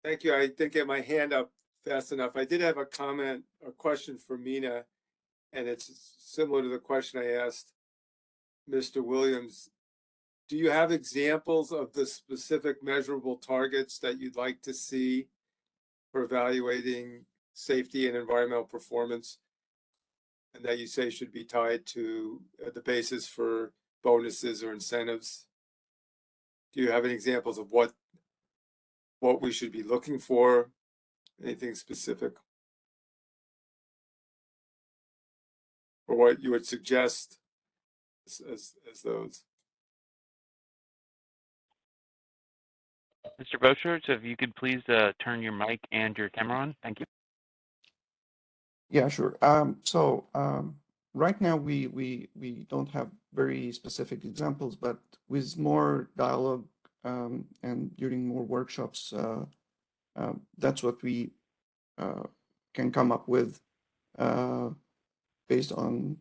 Thank you. I didn't get my hand up fast enough. I did have a comment or question for Mina, and it's similar to the question I asked Mr. Williams. Do you have examples of the specific measurable targets that you'd like to see for evaluating safety and environmental performance, and that you say should be tied to the basis for bonuses or incentives? Do you have any examples of what we should be looking for? Anything specific? Or what you would suggest as those? Mr. Boschert, if you could please turn your mic and your camera on. Thank you. Yeah, sure. Right now we don't have very specific examples, but with more dialogue and during more workshops, that's what we can come up with based on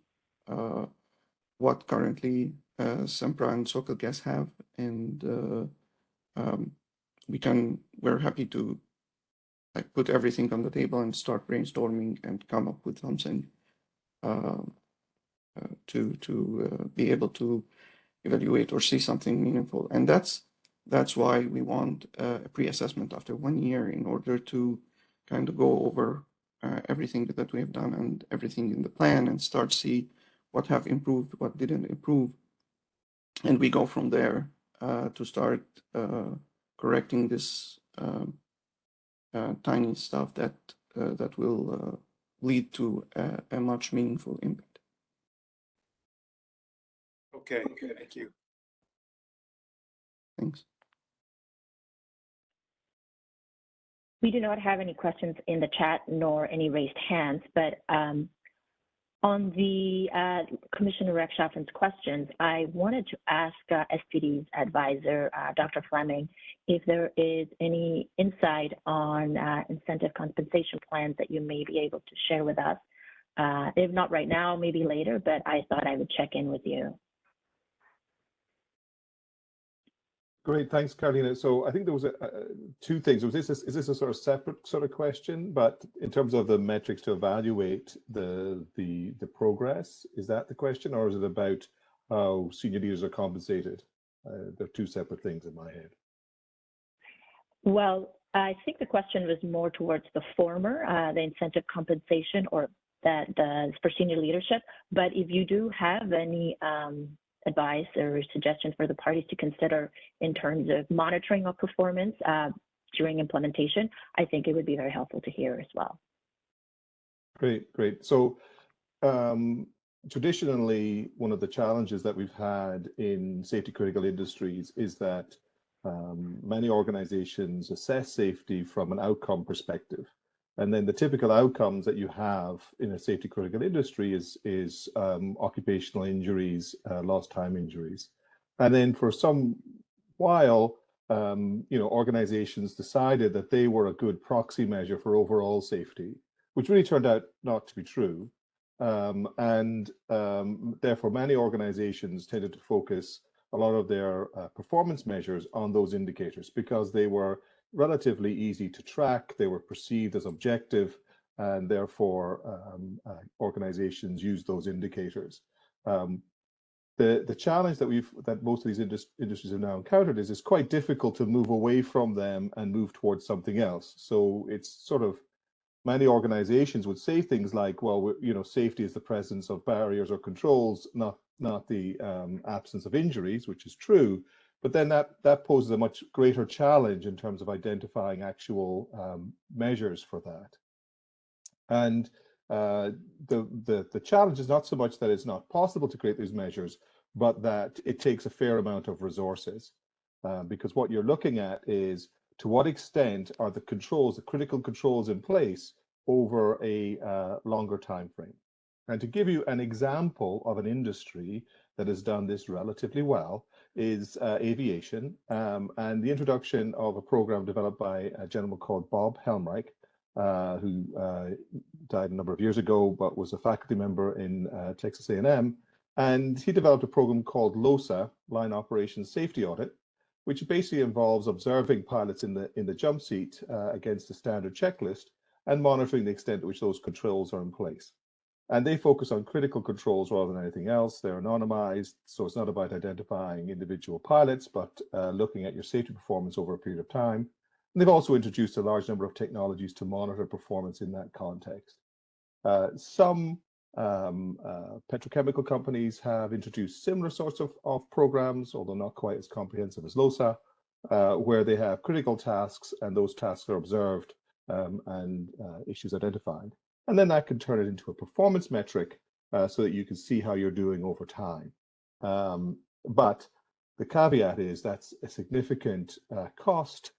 what currently Sempra and SoCalGas have, and we're happy to put everything on the table and start brainstorming and come up with something to be able to evaluate or see something meaningful. And that's why we want a pre-assessment after 1 year, in order to kind of go over everything that we have done and everything in the plan, and start see what have improved, what didn't improve, and we go from there to start correcting this tiny stuff that will lead to a much meaningful impact. Okay, thank you. Thanks. We do not have any questions in the chat nor any raised hands, but on the Commissioner Rechtschaffen's questions, I wanted to ask SPD's advisor, Dr. Fleming, if there is any insight on incentive compensation plans that you may be able to share with us. If not right now, maybe later, but I thought I would check in with you. Great, thanks, Carolina. So I think there was two things. Is this a sort of separate sort of question? But in terms of the metrics to evaluate the progress, is that the question, or is it about how senior leaders are compensated? They're two separate things in my head. Well, I think the question was more towards the former, the incentive compensation, or that for senior leadership. But if you do have any advice or suggestions for the parties to consider in terms of monitoring of performance during implementation, I think it would be very helpful to hear as well. Great. So traditionally, one of the challenges that we've had in safety critical industries is that many organizations assess safety from an outcome perspective. And then the typical outcomes that you have in a safety critical industry is occupational injuries, lost time injuries. And then for some while, organizations decided that they were a good proxy measure for overall safety, which really turned out not to be true. Therefore, many organizations tended to focus a lot of their performance measures on those indicators because they were relatively easy to track, they were perceived as objective, and therefore organizations use those indicators. The challenge that most of these industries have now encountered is it's quite difficult to move away from them and move towards something else. So it's sort of, many organizations would say things like, well, safety is the presence of barriers or controls, not the absence of injuries, which is true. But then that poses a much greater challenge in terms of identifying actual measures for that. And the challenge is not so much that it's not possible to create these measures, but that it takes a fair amount of resources. Because what you're looking at is, to what extent are the critical controls in place over a longer time frame? And to give you an example of an industry that has done this relatively well is aviation, and the introduction of a program developed by a gentleman called Bob Helmreich, who died a number of years ago, but was a faculty member in Texas A&M. And he developed a program called LOSA, Line Operations Safety Audit, which basically involves observing pilots in the jump seat against a standard checklist and monitoring the extent to which those controls are in place. And they focus on critical controls rather than anything else. They're anonymized, so it's not about identifying individual pilots, but looking at your safety performance over a period of time. And they've also introduced a large number of technologies to monitor performance in that context. Some petrochemical companies have introduced similar sorts of programs, although not quite as comprehensive as LOSA, where they have critical tasks and those tasks are observed and issues identified. And then that can turn it into a performance metric so that you can see how you're doing over time. But the caveat is that's a significant cost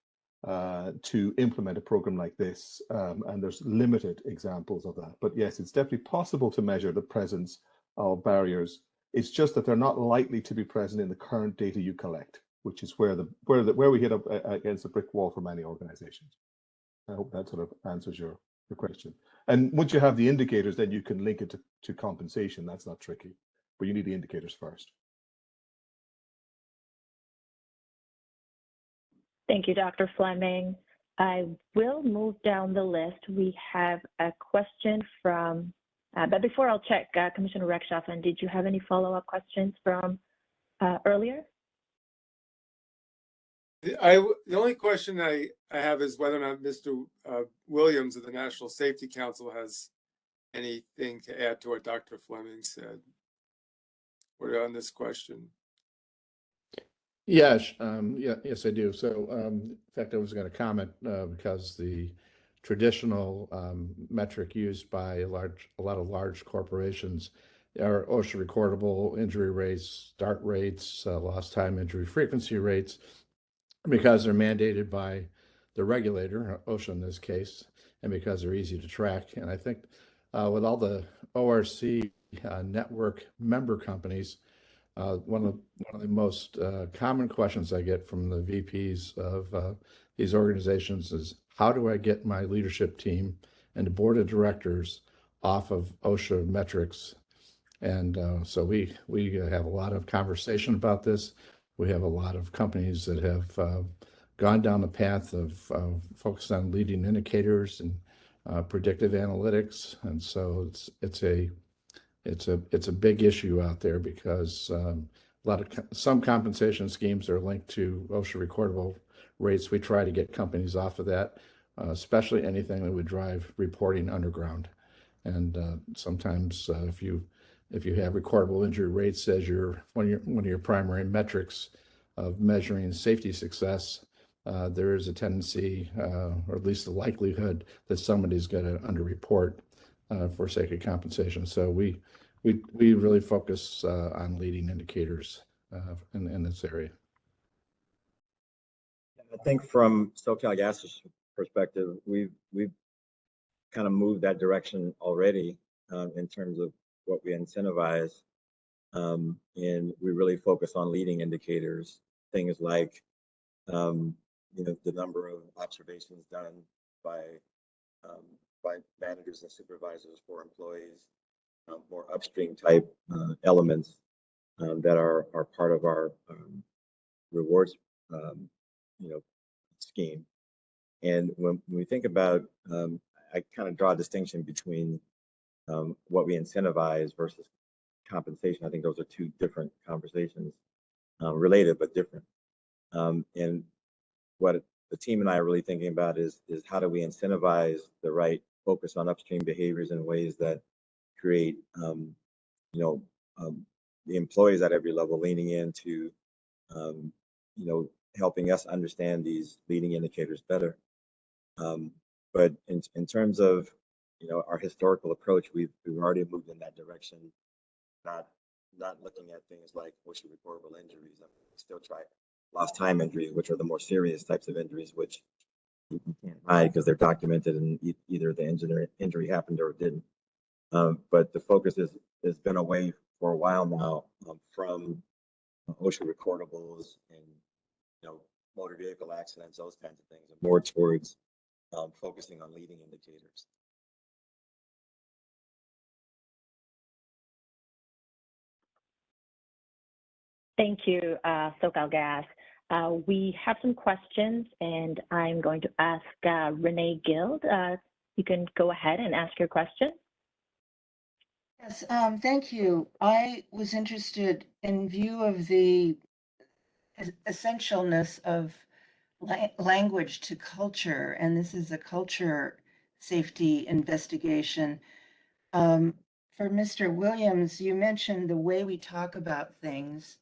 to implement a program like this, and there's limited examples of that. But yes, it's definitely possible to measure the presence of barriers. It's just that they're not likely to be present in the current data you collect, which is where we hit up against a brick wall for many organizations. I hope that sort of answers your question. And once you have the indicators, then you can link it to compensation. That's not tricky, but you need the indicators first. Thank you, Dr. Fleming. I will move down the list. We have a question from, but before I'll check, Commissioner Rechtschaffen, did you have any follow-up questions from earlier? The only question I have is whether or not Mr. Williams of the National Safety Council has anything to add to what Dr. Fleming said on this question. Yes, yes, I do. So, in fact, I was going to comment because the traditional metric used by a lot of large corporations are OSHA recordable injury rates, start rates, lost time injury frequency rates, because they're mandated by the regulator, OSHA in this case, and because they're easy to track. And I think with all the ORC network member companies, one of the most common questions I get from the VPs of these organizations is, how do I get my leadership team and the board of directors off of OSHA metrics? And so we have a lot of conversation about this. We have a lot of companies that have gone down the path of focus on leading indicators and predictive analytics, and so it's a big issue out there because some compensation schemes are linked to OSHA recordable rates. We try to get companies off of that, especially anything that would drive reporting underground. And sometimes if you have recordable injury rates as one of your primary metrics of measuring safety success, there is a tendency, or at least the likelihood, that somebody's going to underreport for sake of compensation. So we really focus on leading indicators in this area. I think from SoCalGas' perspective, we've kind of moved that direction already in terms of what we incentivize, and we really focus on leading indicators, things like the number of observations done by managers and supervisors for employees, more upstream type elements that are part of our rewards scheme. And when we think about, I kind of draw a distinction between what we incentivize versus compensation. I think those are two different conversations, related but different. And what the team and I are really thinking about is how do we incentivize the right focus on upstream behaviors in ways that create, the employees at every level leaning into, helping us understand these leading indicators better. But in terms of, our historical approach, we've already moved in that direction, not looking at things like OSHA reportable injuries. I mean, we still try lost time injuries, which are the more serious types of injuries, which you can't hide because they're documented and either the injury happened or it didn't. But the focus has been away for a while now from OSHA recordables and motor vehicle accidents, those kinds of things, and more towards focusing on leading indicators. Thank you, SoCalGas. We have some questions, and I'm going to ask Renee Guild. You can go ahead and ask your question. Yes, thank you. I was interested in view of the essentialness of language to culture, and this is a culture safety investigation. For Mr. Williams, you mentioned the way we talk about things,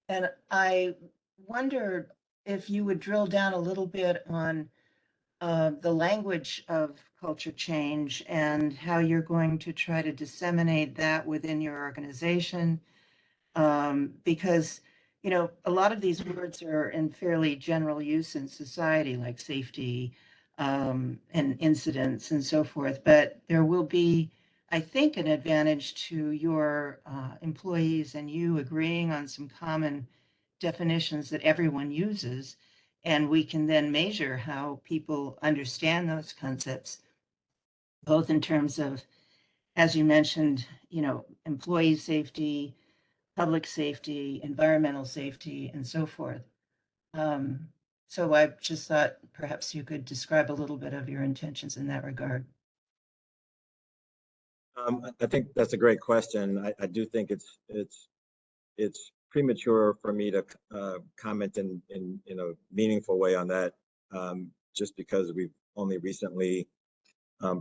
and I wondered if you would drill down a little bit on the language of culture change and how you're going to try to disseminate that within your organization. Because, a lot of these words are in fairly general use in society, like safety and incidents and so forth. But there will be, I think, an advantage to your employees and you agreeing on some common definitions that everyone uses. And we can then measure how people understand those concepts, both in terms of, as you mentioned, employee safety, public safety, environmental safety, and so forth. So I just thought perhaps you could describe a little bit of your intentions in that regard. I think that's a great question. I do think it's premature for me to comment in a meaningful way on that, just because we've only recently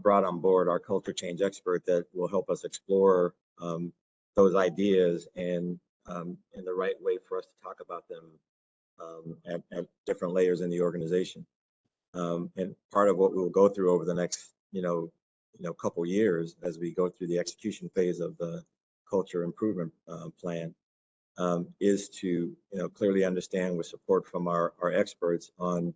brought on board our culture change expert that will help us explore those ideas and in the right way for us to talk about them at different layers in the organization. And part of what we will go through over the next couple years as we go through the execution phase of the culture improvement plan is to clearly understand with support from our experts on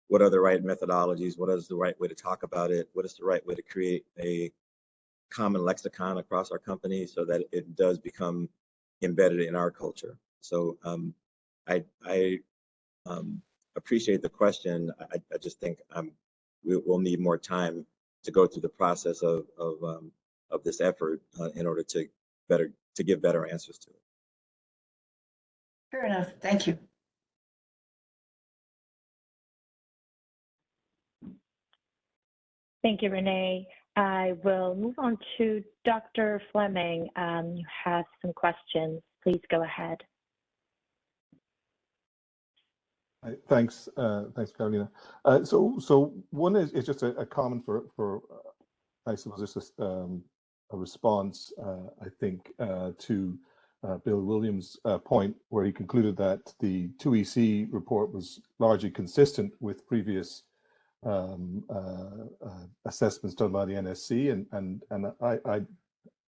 what are the right methodologies, what is the right way to talk about it, what is the right way to create a common lexicon across our company so that it does become embedded in our culture. So I appreciate the question. I just think we'll need more time to go through the process of this effort in order to give better answers to it. Fair enough. Thank you. Thank you, Renee. I will move on to Dr. Fleming. You have some questions. Please go ahead. Thanks, Carolina. So one is just a comment for I suppose just a response, I think, to Bill Williams' point where he concluded that the 2EC report was largely consistent with previous assessments done by the NSC, and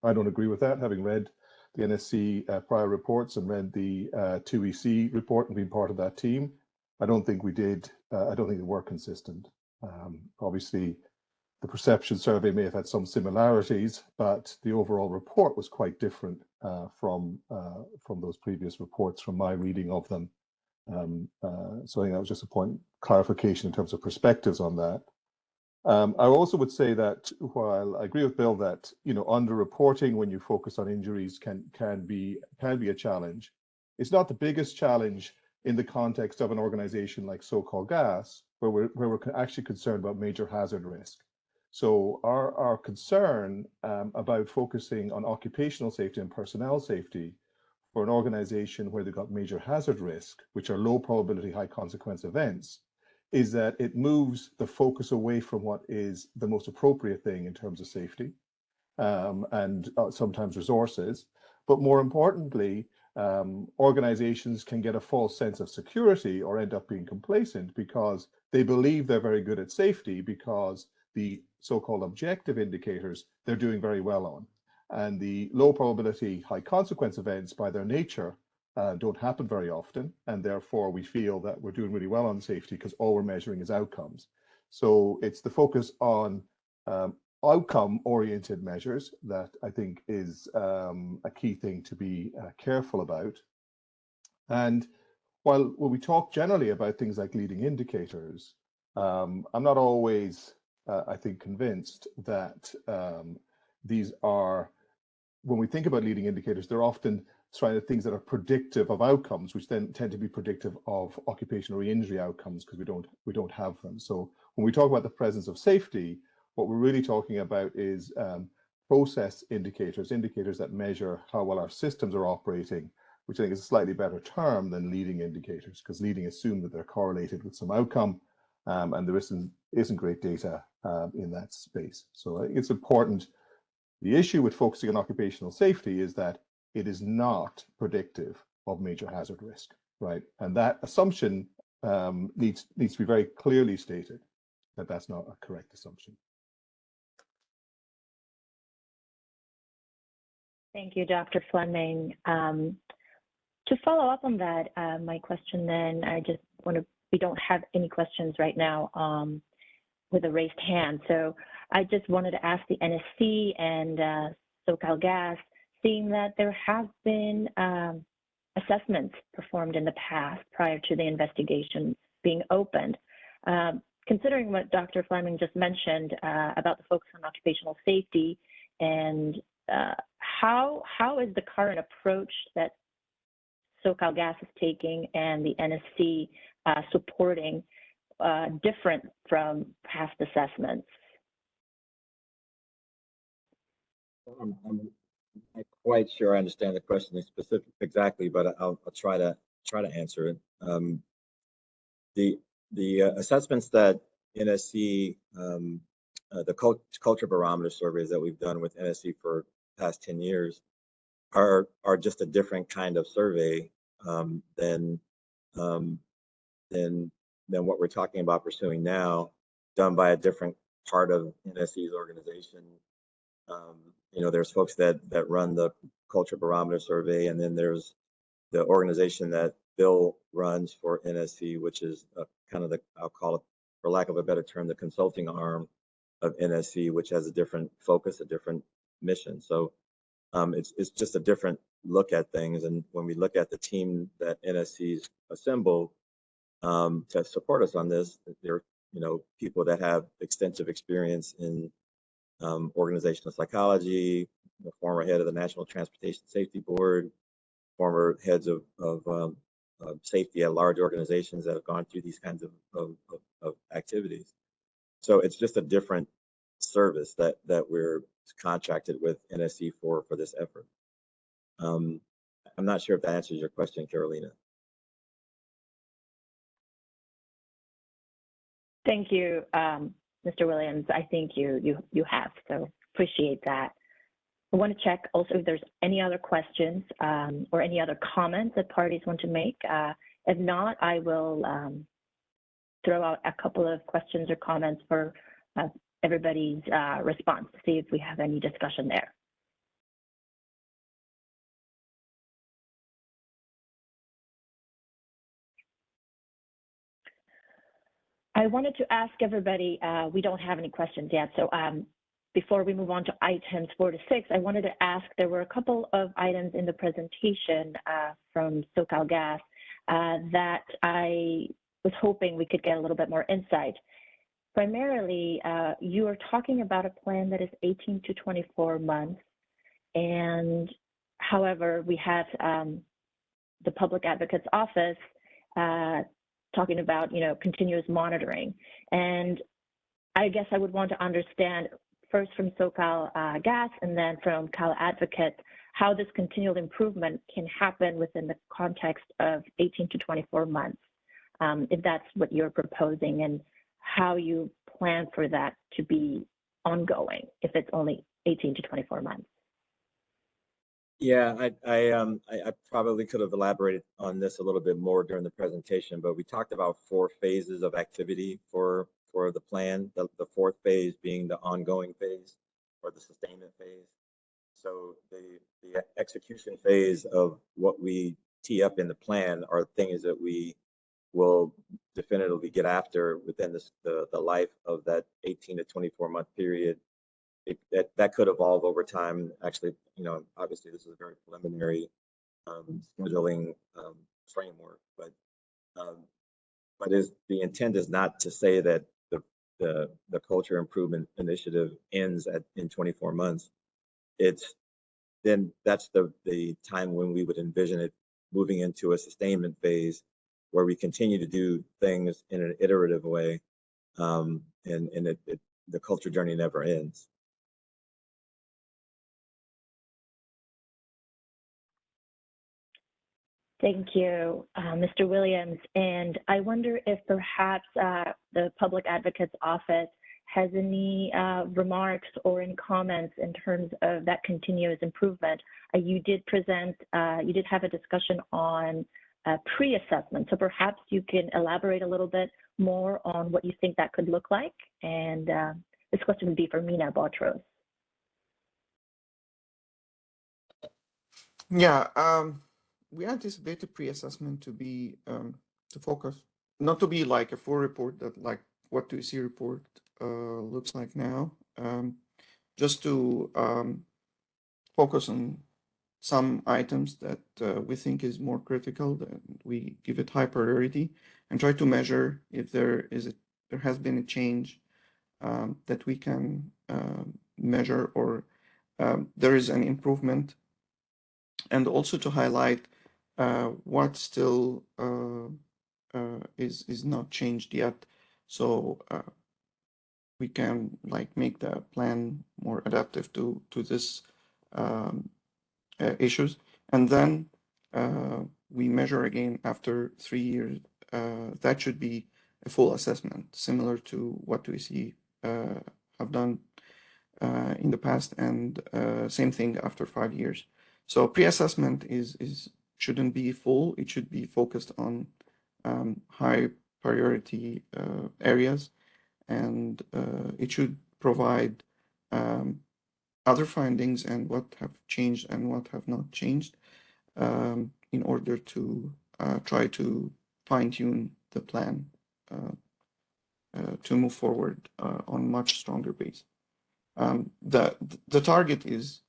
I don't agree with that, having read the NSC prior reports and read the 2EC report and been part of that team. I don't think we did. I don't think they were consistent. Obviously, the perception survey may have had some similarities, but the overall report was quite different from those previous reports, from my reading of them. So I think that was just a point clarification in terms of perspectives on that. I also would say that while I agree with Bill that underreporting when you focus on injuries can be a challenge, it's not the biggest challenge in the context of an organization like SoCalGas, where we're actually concerned about major hazard risk. So our concern about focusing on occupational safety and personnel safety for an organization where they've got major hazard risk, which are low probability, high consequence events, is that it moves the focus away from what is the most appropriate thing in terms of safety and sometimes resources. But more importantly, organizations can get a false sense of security or end up being complacent because they believe they're very good at safety because the so-called objective indicators they're doing very well on. And the low probability, high consequence events by their nature don't happen very often. And therefore we feel that we're doing really well on safety because all we're measuring is outcomes. So it's the focus on outcome-oriented measures that I think is a key thing to be careful about. And while we talk generally about things like leading indicators, I'm not always, I think, convinced that these are, when we think about leading indicators, they're often trying to things that are predictive of outcomes, which then tend to be predictive of occupational re-injury outcomes because we don't have them. So when we talk about the presence of safety, what we're really talking about is process indicators, indicators that measure how well our systems are operating, which I think is a slightly better term than leading indicators, because leading assume that they're correlated with some outcome, and there isn't great data in that space. So I think it's important. The issue with focusing on occupational safety is that it is not predictive of major hazard risk, right? And that assumption needs to be very clearly stated that that's not a correct assumption. Thank you, Dr. Fleming. To follow up on that, my question then, we don't have any questions right now with a raised hand. So I just wanted to ask the NSC and SoCalGas, seeing that there have been assessments performed in the past prior to the investigation being opened. Considering what Dr. Fleming just mentioned about the focus on occupational safety, and how is the current approach that SoCalGas is taking and the NSC supporting different from past assessments? I'm not quite sure I understand the question exactly, but I'll try to answer it. The assessments that NSC, the culture barometer surveys that we've done with NSC for the past 10 years are just a different kind of survey than what we're talking about pursuing now, done by a different part of NSC's organization. There's folks that run the culture barometer survey, and then there's the organization that Bill runs for NSC, which is kind of I'll call it, for lack of a better term, the consulting arm of NSC, which has a different focus, a different mission. So it's just a different look at things. And when we look at the team that NSC's assembled to support us on this, they're people that have extensive experience in organizational psychology, the former head of the National Transportation Safety Board, former heads of safety at large organizations that have gone through these kinds of activities. So it's just a different service that we're contracted with NSC for this effort. I'm not sure if that answers your question, Carolina. Thank you, Mr. Williams. I think you have, so appreciate that. I want to check also if there's any other questions or any other comments that parties want to make. If not, I will throw out a couple of questions or comments for everybody's response to see if we have any discussion there. I wanted to ask everybody, we don't have any questions yet, so before we move on to items 4 to 6, I wanted to ask, there were a couple of items in the presentation from SoCalGas that I was hoping we could get a little bit more insight. Primarily, you are talking about a plan that is 18 to 24 months, and however, we have the Public Advocate's Office talking about, continuous monitoring. And I guess I would want to understand first from SoCalGas and then from Cal Advocate, how this continual improvement can happen within the context of 18 to 24 months, if that's what you're proposing, and how you plan for that to be ongoing, if it's only 18 to 24 months. Yeah, I probably could have elaborated on this a little bit more during the presentation, but we talked about 4 phases of activity for the plan, the 4th phase being the ongoing phase or the sustainment phase. So the execution phase of what we tee up in the plan are things that we will definitively get after within the life of that 18 to 24 month period. that could evolve over time. Actually, obviously this is a very preliminary scheduling framework, but the intent is not to say that the culture improvement initiative ends in 24 months. That's the time when we would envision it moving into a sustainment phase where we continue to do things in an iterative way, and the culture journey never ends. Thank you, Mr. Williams. And I wonder if perhaps the Public Advocate's Office has any remarks or any comments in terms of that continuous improvement. You did have a discussion on pre-assessment. So perhaps you can elaborate a little bit more on what you think that could look like. And this question would be for Mina Botros. Yeah, we anticipate the pre-assessment to be to focus, not to be like a full report that like what do you see report looks like now, just to focus on some items that we think is more critical, that we give it high priority, and try to measure if there has been a change that we can measure, or there is an improvement, and also to highlight what still is not changed yet, so we can like make the plan more adaptive to this issues. And then we measure again after 3 years. That should be a full assessment, similar to what we see have done in the past, and same thing after 5 years. So pre-assessment shouldn't be full. It should be focused on high priority areas, and it should provide other findings and what have changed and what have not changed, in order to try to fine-tune the plan to move forward on much stronger base. The target is,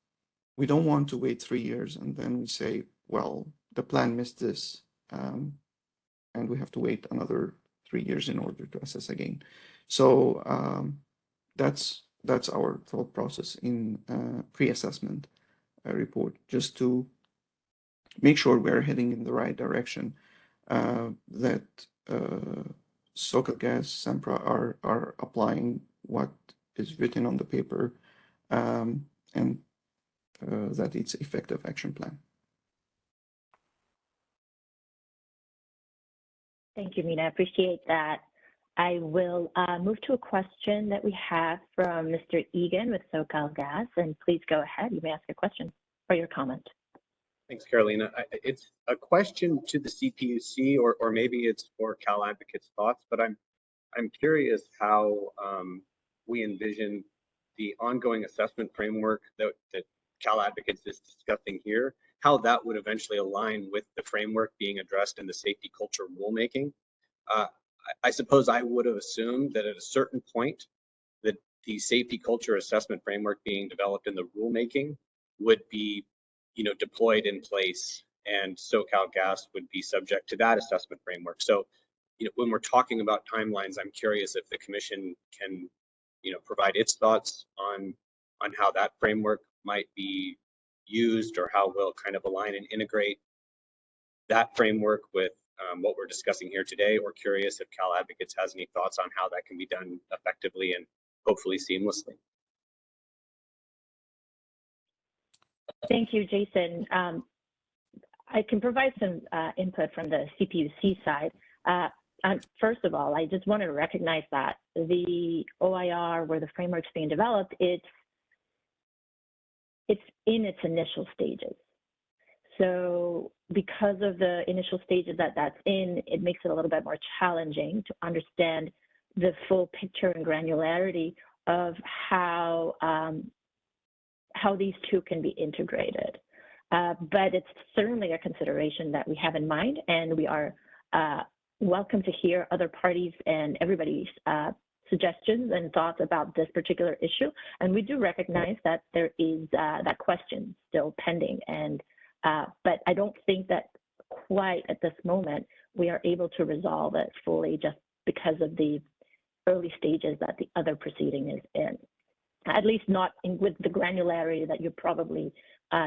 we don't want to wait 3 years and then we say, well, the plan missed this, and we have to wait another 3 years in order to assess again. So that's our thought process in pre-assessment report, just to make sure we're heading in the right direction, that SoCalGas, Sempra are applying what is written on the paper, and that it's effective action plan. Thank you, Mina. I appreciate that. I will move to a question that we have from Mr. Egan with SoCalGas, and please go ahead. You may ask a question or your comment. Thanks, Carolina. It's a question to the CPUC, or maybe it's for Cal Advocate's thoughts, but I'm curious how we envision the ongoing assessment framework that Cal Advocates is discussing here, how that would eventually align with the framework being addressed in the safety culture rulemaking. I suppose I would have assumed that at a certain point that the safety culture assessment framework being developed in the rulemaking would be, deployed in place, and SoCalGas would be subject to that assessment framework. So, when we're talking about timelines, I'm curious if the commission can, provide its thoughts on how that framework might be used, or how we'll kind of align and integrate that framework with what we're discussing here today, or curious if Cal Advocates has any thoughts on how that can be done effectively and hopefully seamlessly. Thank you, Jason. I can provide some input from the CPUC side. First of all, I just want to recognize that the OIR, where the framework's being developed, it's in its initial stages. So because of the initial stages that's in, it makes it a little bit more challenging to understand the full picture and granularity of how these two can be integrated. But it's certainly a consideration that we have in mind, and we are welcome to hear other parties and everybody's suggestions and thoughts about this particular issue. And we do recognize that there is that question still pending. And but I don't think that quite at this moment we are able to resolve it fully just because of the early stages that the other proceeding is in. At least not with the granularity that you're probably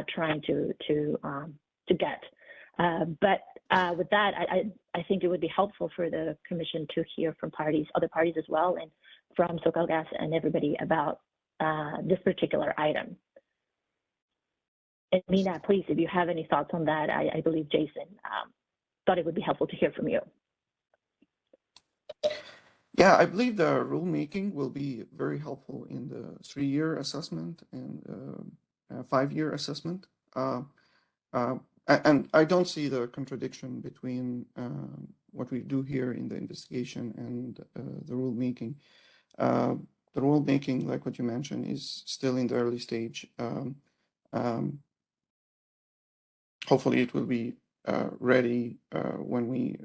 trying to get. But with that, I think it would be helpful for the commission to hear from other parties as well, and from SoCalGas and everybody about this particular item. And Mina, please, if you have any thoughts on that, I believe Jason thought it would be helpful to hear from you. Yeah, I believe the rulemaking will be very helpful in the 3-year assessment and 5-year assessment. And I don't see the contradiction between what we do here in the investigation and the rulemaking. The rulemaking, like what you mentioned, is still in the early stage. Hopefully it will be ready when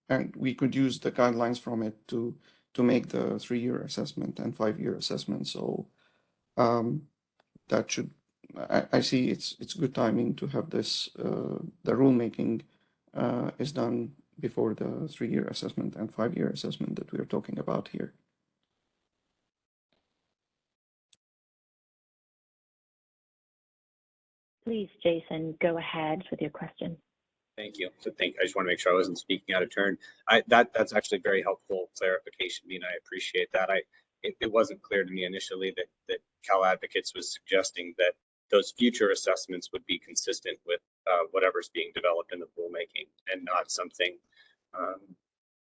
and we could use the guidelines from it to make the 3-year assessment and 5-year assessment. So that should, I see it's good timing to have this. The rulemaking is done before the 3-year assessment and 5-year assessment that we are talking about here. Please, Jason, go ahead with your question. Thank you. So I just want to make sure I wasn't speaking out of turn. That's actually very helpful clarification, Mina. I appreciate that. It wasn't clear to me initially that Cal Advocates was suggesting that those future assessments would be consistent with whatever's being developed in the rulemaking and not something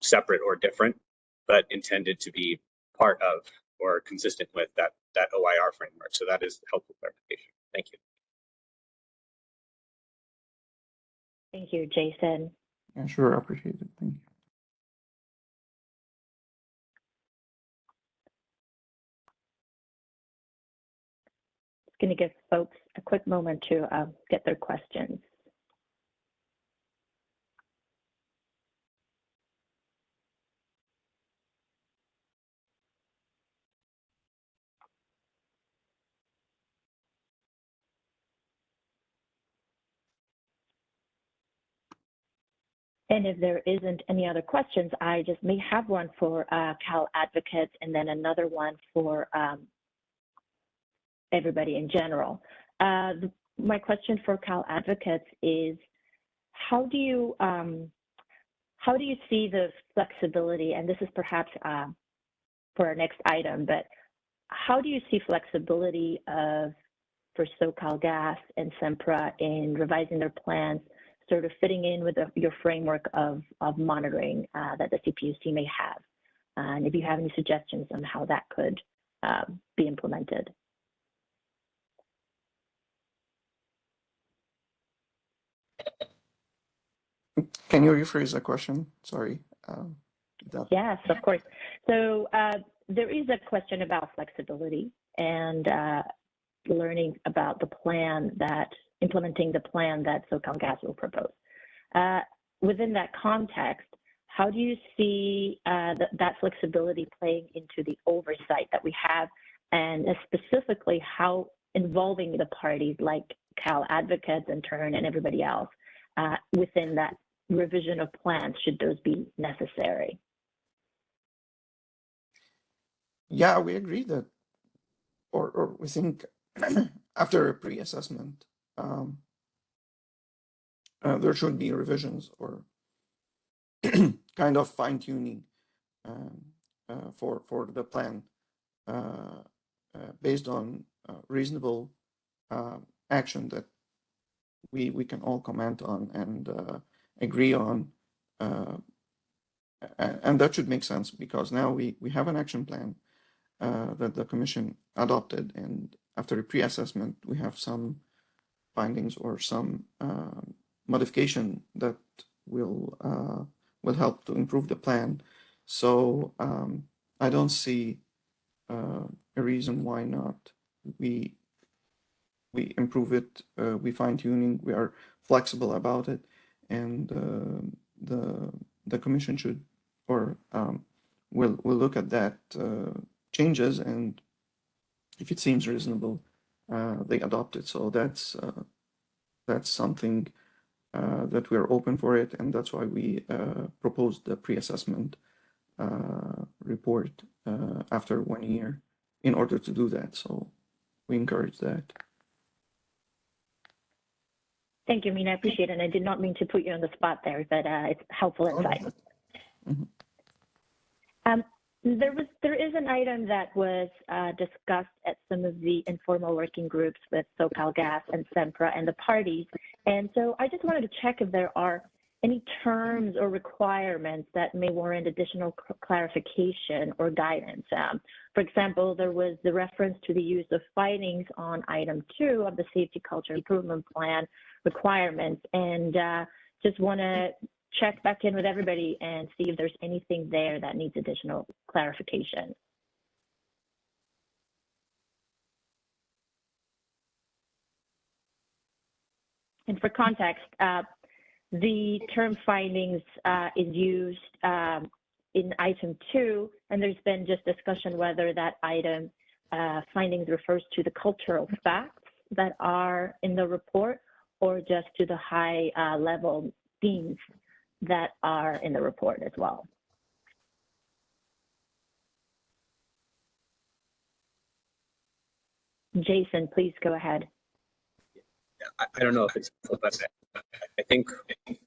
separate or different, but intended to be part of or consistent with that OIR framework. So that is helpful clarification. Thank you. Thank you, Jason. Yeah, sure, I appreciate it. Thank you. Just going to give folks a quick moment to get their questions. And if there isn't any other questions, I just may have one for Cal Advocates and then another one for everybody in general. My question for Cal Advocates is, how do you see the flexibility, and this is perhaps for our next item, but how do you see flexibility for SoCalGas and Sempra in revising their plans, sort of fitting in with your framework of monitoring that the CPUC may have? And if you have any suggestions on how that could be implemented. Can you rephrase the question? Sorry. Yes, of course. So there is a question about flexibility and learning about the plan implementing the plan that SoCalGas will propose. Within that context, how do you see that flexibility playing into the oversight that we have, and specifically how involving the parties like Cal Advocates in turn and everybody else within that revision of plans, should those be necessary? Yeah, we agree that, or we think after a pre-assessment, there should be revisions or kind of fine-tuning for the plan based on reasonable action that we can all comment on and agree on, and that should make sense, because now we have an action plan that the Commission adopted, and after a pre-assessment we have some findings or some modification that will help to improve the plan. So I don't see a reason why not. We improve it, we fine-tuning, we are flexible about it, and the Commission should, or we'll look at that changes, and if it seems reasonable, they adopt it. So that's something that we're open for it, and that's why we proposed the pre-assessment report after 1 year in order to do that. So we encourage that. Thank you, Mina. I appreciate it. And I did not mean to put you on the spot there, but it's helpful insight. There is an item that was discussed at some of the informal working groups with SoCalGas and Sempra and the parties. And so I just wanted to check if there are any terms or requirements that may warrant additional clarification or guidance. For example, there was the reference to the use of findings on item 2 of the Safety Culture Improvement Plan requirements, and just want to check back in with everybody and see if there's anything there that needs additional clarification. And for context, the term findings is used in item 2, and there's been just discussion whether that item findings refers to the cultural facts that are in the report or just to the high level themes that are in the report as well. Jason, please go ahead. I don't know if it's, but I think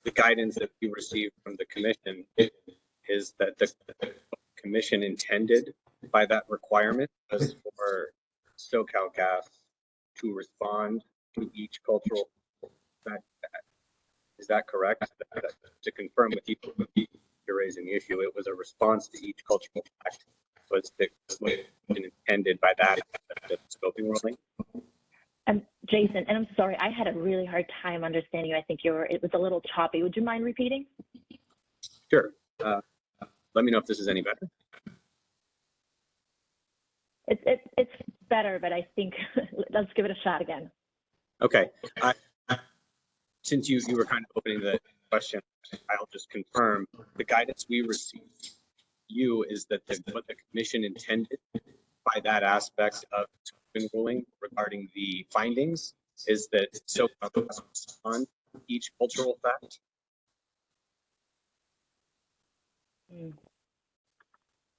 the guidance that we received from the commission is that the commission intended by that requirement was for SoCalGas to respond to each cultural fact. Is that correct? To confirm with you, you're raising the issue, it was a response to each cultural fact was intended by that the scoping ruling. Jason, and I'm sorry, I had a really hard time understanding you. I think it was a little choppy. Would you mind repeating? Sure. Let me know if this is any better. It's better, but I think let's give it a shot again. Okay. Since you were kind of opening the question, I'll just confirm the guidance we received is that what the commission intended by that aspect of the ruling regarding the findings is that SoCalGas respond each cultural fact.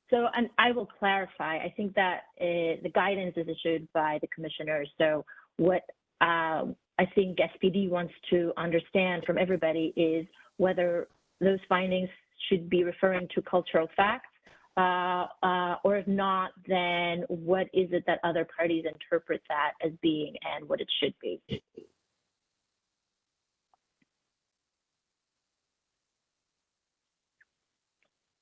So, and I will clarify, I think that the guidance is issued by the commissioners. So what I think SPD wants to understand from everybody is whether those findings should be referring to cultural facts, or if not, then what is it that other parties interpret that as being and what it should be?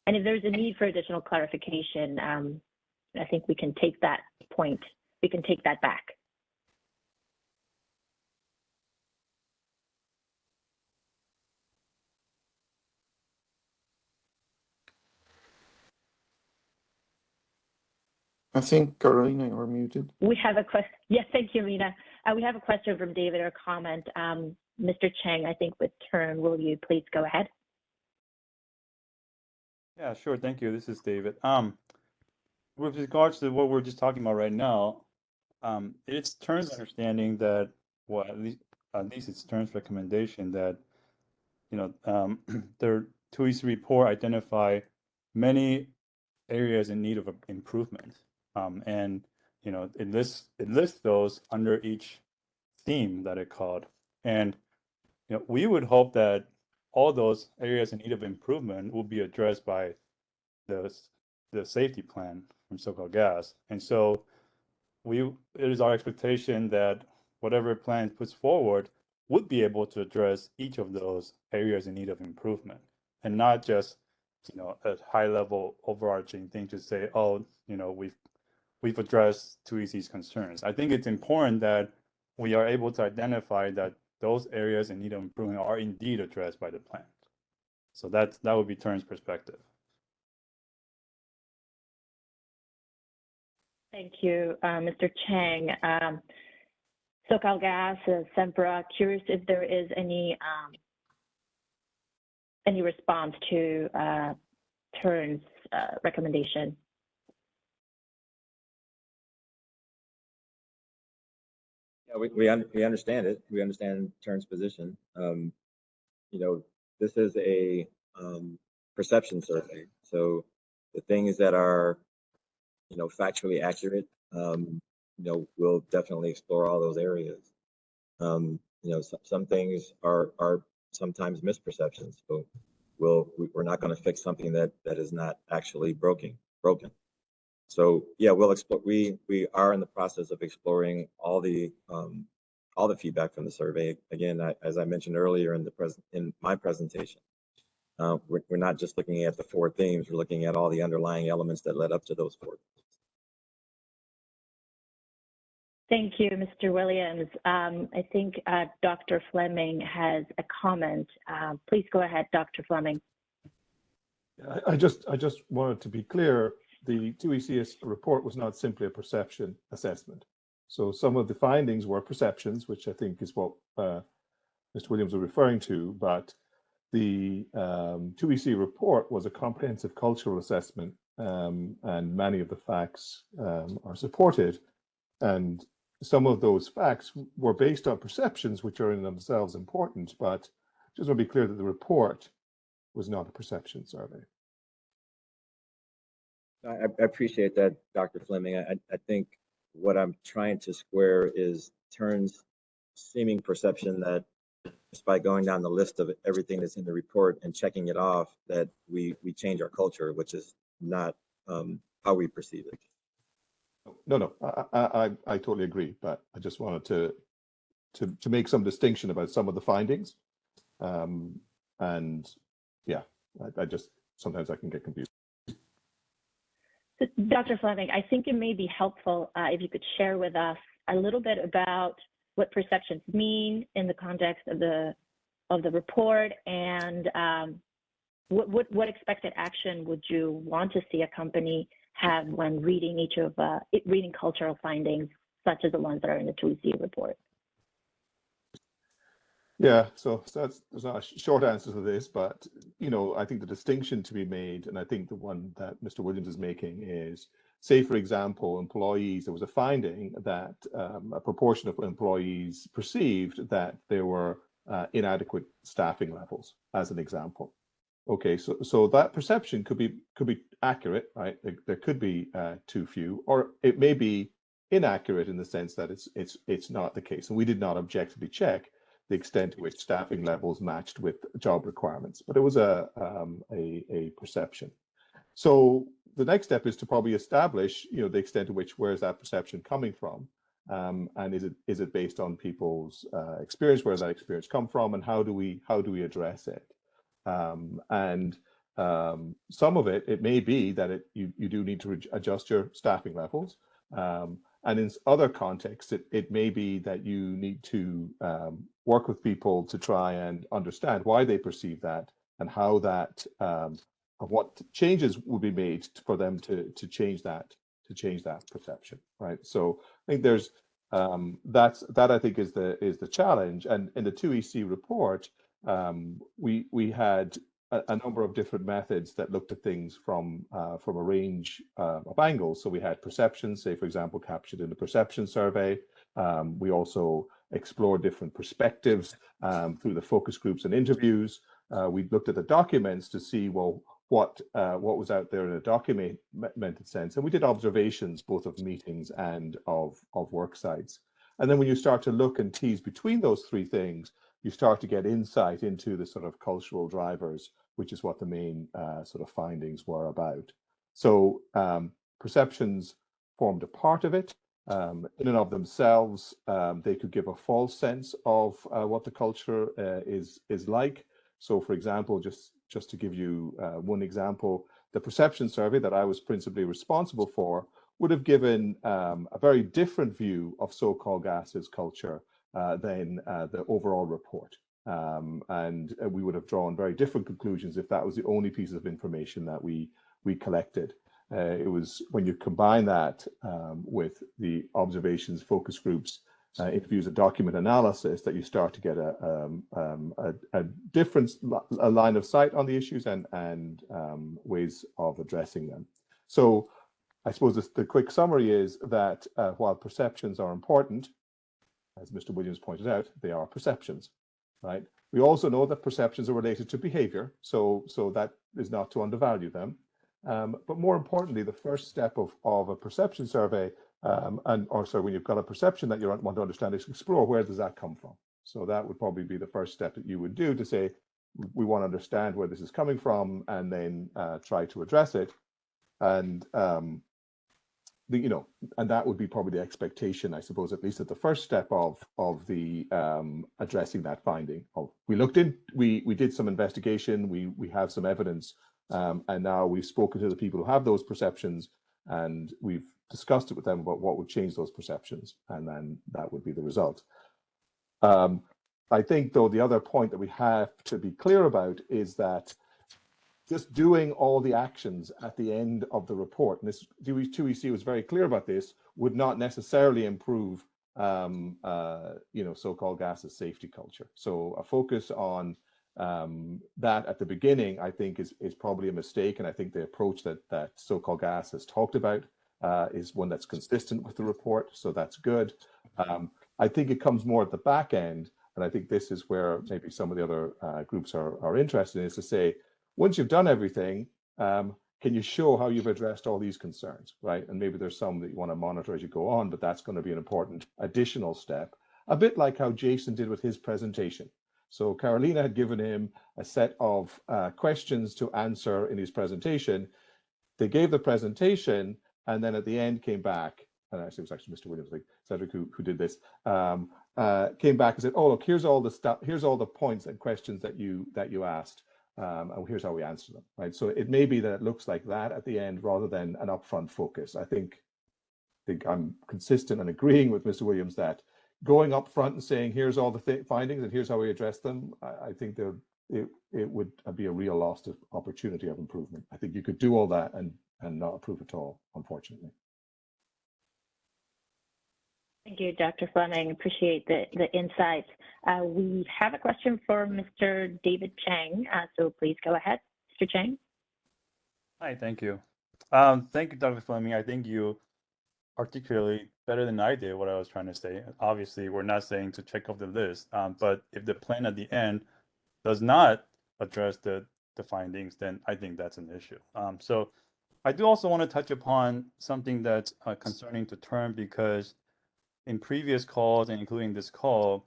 And if there's a need for additional clarification, I think we can take that point, we can take that back. I think, Carolina, you're muted. We have a question. Yes, thank you, Mina. We have a question from David or a comment. Mr. Chang, I think with turn, will you please go ahead? Yeah, sure. Thank you. This is David. With regards to what we're just talking about right now, it's Turn's understanding that, well, at least it's Turn's recommendation that, you know, their TUI's report identify many areas in need of improvement, and you know, it lists those under each theme that it called, and you know, we would hope that all those areas in need of improvement will be addressed by the safety plan from SoCalGas, and so it is our expectation that whatever plan puts forward would be able to address each of those areas in need of improvement, and not just, you know, a high level overarching thing to say, oh, you know, we've addressed TUI's concerns. I think it's important that we are able to identify that those areas in need of improvement are indeed addressed by the plan. So that would be Turn's perspective. Thank you, Mr. Chang. SoCalGas, Sempra, curious if there is any response to Turn's recommendation? Yeah, we understand it. We understand Turn's position. This is a perception survey. So the things that are, factually accurate, we'll definitely explore all those areas. Some things are sometimes misperceptions. So we're not going to fix something that is not actually broken. So yeah, we'll explore. We are in the process of exploring all the feedback from the survey. Again, as I mentioned earlier in my presentation, we're not just looking at the 4 themes. We're looking at all the underlying elements that led up to those 4 themes. Thank you, Mr. Williams. I think Dr. Fleming has a comment. Please go ahead, Dr. Fleming. I just wanted to be clear. The 2ECS report was not simply a perception assessment. So some of the findings were perceptions, which I think is what Mr. Williams was referring to, but the 2EC report was a comprehensive cultural assessment, and many of the facts are supported. And some of those facts were based on perceptions, which are in themselves important, but just want to be clear that the report was not a perception survey. I appreciate that, Dr. Fleming. I think what I'm trying to square is Turn's seeming perception that just by going down the list of everything that's in the report and checking it off, that we change our culture, which is not how we perceive it. No, I totally agree, but I just wanted to make some distinction about some of the findings. And yeah, I just, sometimes I can get confused. So, Dr. Fleming, I think it may be helpful if you could share with us a little bit about what perceptions mean in the context of the report, and what expected action would you want to see a company have when reading reading cultural findings such as the ones that are in the 2EC report? Yeah, so there's not a short answer to this, but I think the distinction to be made, and I think the one that Mr. Williams is making is, say for example, employees, there was a finding that a proportion of employees perceived that there were inadequate staffing levels, as an example. Okay, so that perception could be accurate, right? There could be too few, or it may be inaccurate in the sense that it's not the case, and we did not objectively check the extent to which staffing levels matched with job requirements, but it was a perception. So the next step is to probably establish, the extent to which, where is that perception coming from, and is it based on people's experience, where does that experience come from, and how do we address it? And some of it may be that you do need to adjust your staffing levels. And in other contexts, it may be that you need to work with people to try and understand why they perceive that, and how that, what changes will be made for them to change that perception, right? So I think there's that I think is the challenge. And in the 2EC report, we had a number of different methods that looked at things from a range of angles. So we had perceptions, say for example, captured in the perception survey. We also explored different perspectives through the focus groups and interviews. We looked at the documents to see, well, what was out there in a documented sense, and we did observations both of meetings and of work sites. And then when you start to look and tease between those 3 things, you start to get insight into the sort of cultural drivers, which is what the main sort of findings were about. So perceptions formed a part of it. In and of themselves, they could give a false sense of what the culture is like. So for example, just to give you one example, the perception survey that I was principally responsible for would have given a very different view of SoCalGas's culture than the overall report. And we would have drawn very different conclusions if that was the only piece of information that we collected. It was when you combine that with the observations, focus groups, interviews and document analysis, that you start to get a different line of sight on the issues and ways of addressing them. So I suppose the quick summary is that while perceptions are important, as Mr. Williams pointed out, they are perceptions, right? We also know that perceptions are related to behavior, so that is not to undervalue them. But more importantly, the first step of a perception survey, when you've got a perception that you want to understand, is explore where does that come from. So that would probably be the first step that you would do to say, we want to understand where this is coming from, and then try to address it. And and that would be probably the expectation, I suppose, at least at the first step of the addressing that finding. We did some investigation, we have some evidence, and now we've spoken to the people who have those perceptions, and we've discussed it with them about what would change those perceptions, and then that would be the result. I think, though, the other point that we have to be clear about is that just doing all the actions at the end of the report, and this 2EC was very clear about this, would not necessarily improve SoCalGas's safety culture. So a focus on that at the beginning, I think, is probably a mistake, and I think the approach that SoCalGas has talked about is one that's consistent with the report, so that's good. I think it comes more at the back end, and I think this is where maybe some of the other groups are interested in, is to say, once you've done everything, can you show how you've addressed all these concerns, right? And maybe there's some that you want to monitor as you go on, but that's going to be an important additional step, a bit like how Jason did with his presentation. So Carolina had given him a set of questions to answer in his presentation. They gave the presentation, and then at the end came back, and actually it was actually Mr. Williams, like Cedric, who did this, came back and said, oh, look, here's all the stuff, here's all the points and questions that you asked. And here's how we answer them, right? So it may be that it looks like that at the end rather than an upfront focus. I think I'm consistent and agreeing with Mr. Williams that going up front and saying, here's all the findings and here's how we address them, I think it would be a real lost of opportunity of improvement. I think you could do all that and not improve at all, unfortunately. Thank you, Dr. Fleming. Appreciate the insights. We have a question for Mr. David Chang, so please go ahead, Mr. Chang. Hi, thank you. Thank you, Dr. Fleming. I think you articulated better than I did what I was trying to say. Obviously, we're not saying to check off the list, but if the plan at the end does not address the findings, then I think that's an issue. So I do also want to touch upon something that's concerning to Term, because in previous calls and including this call,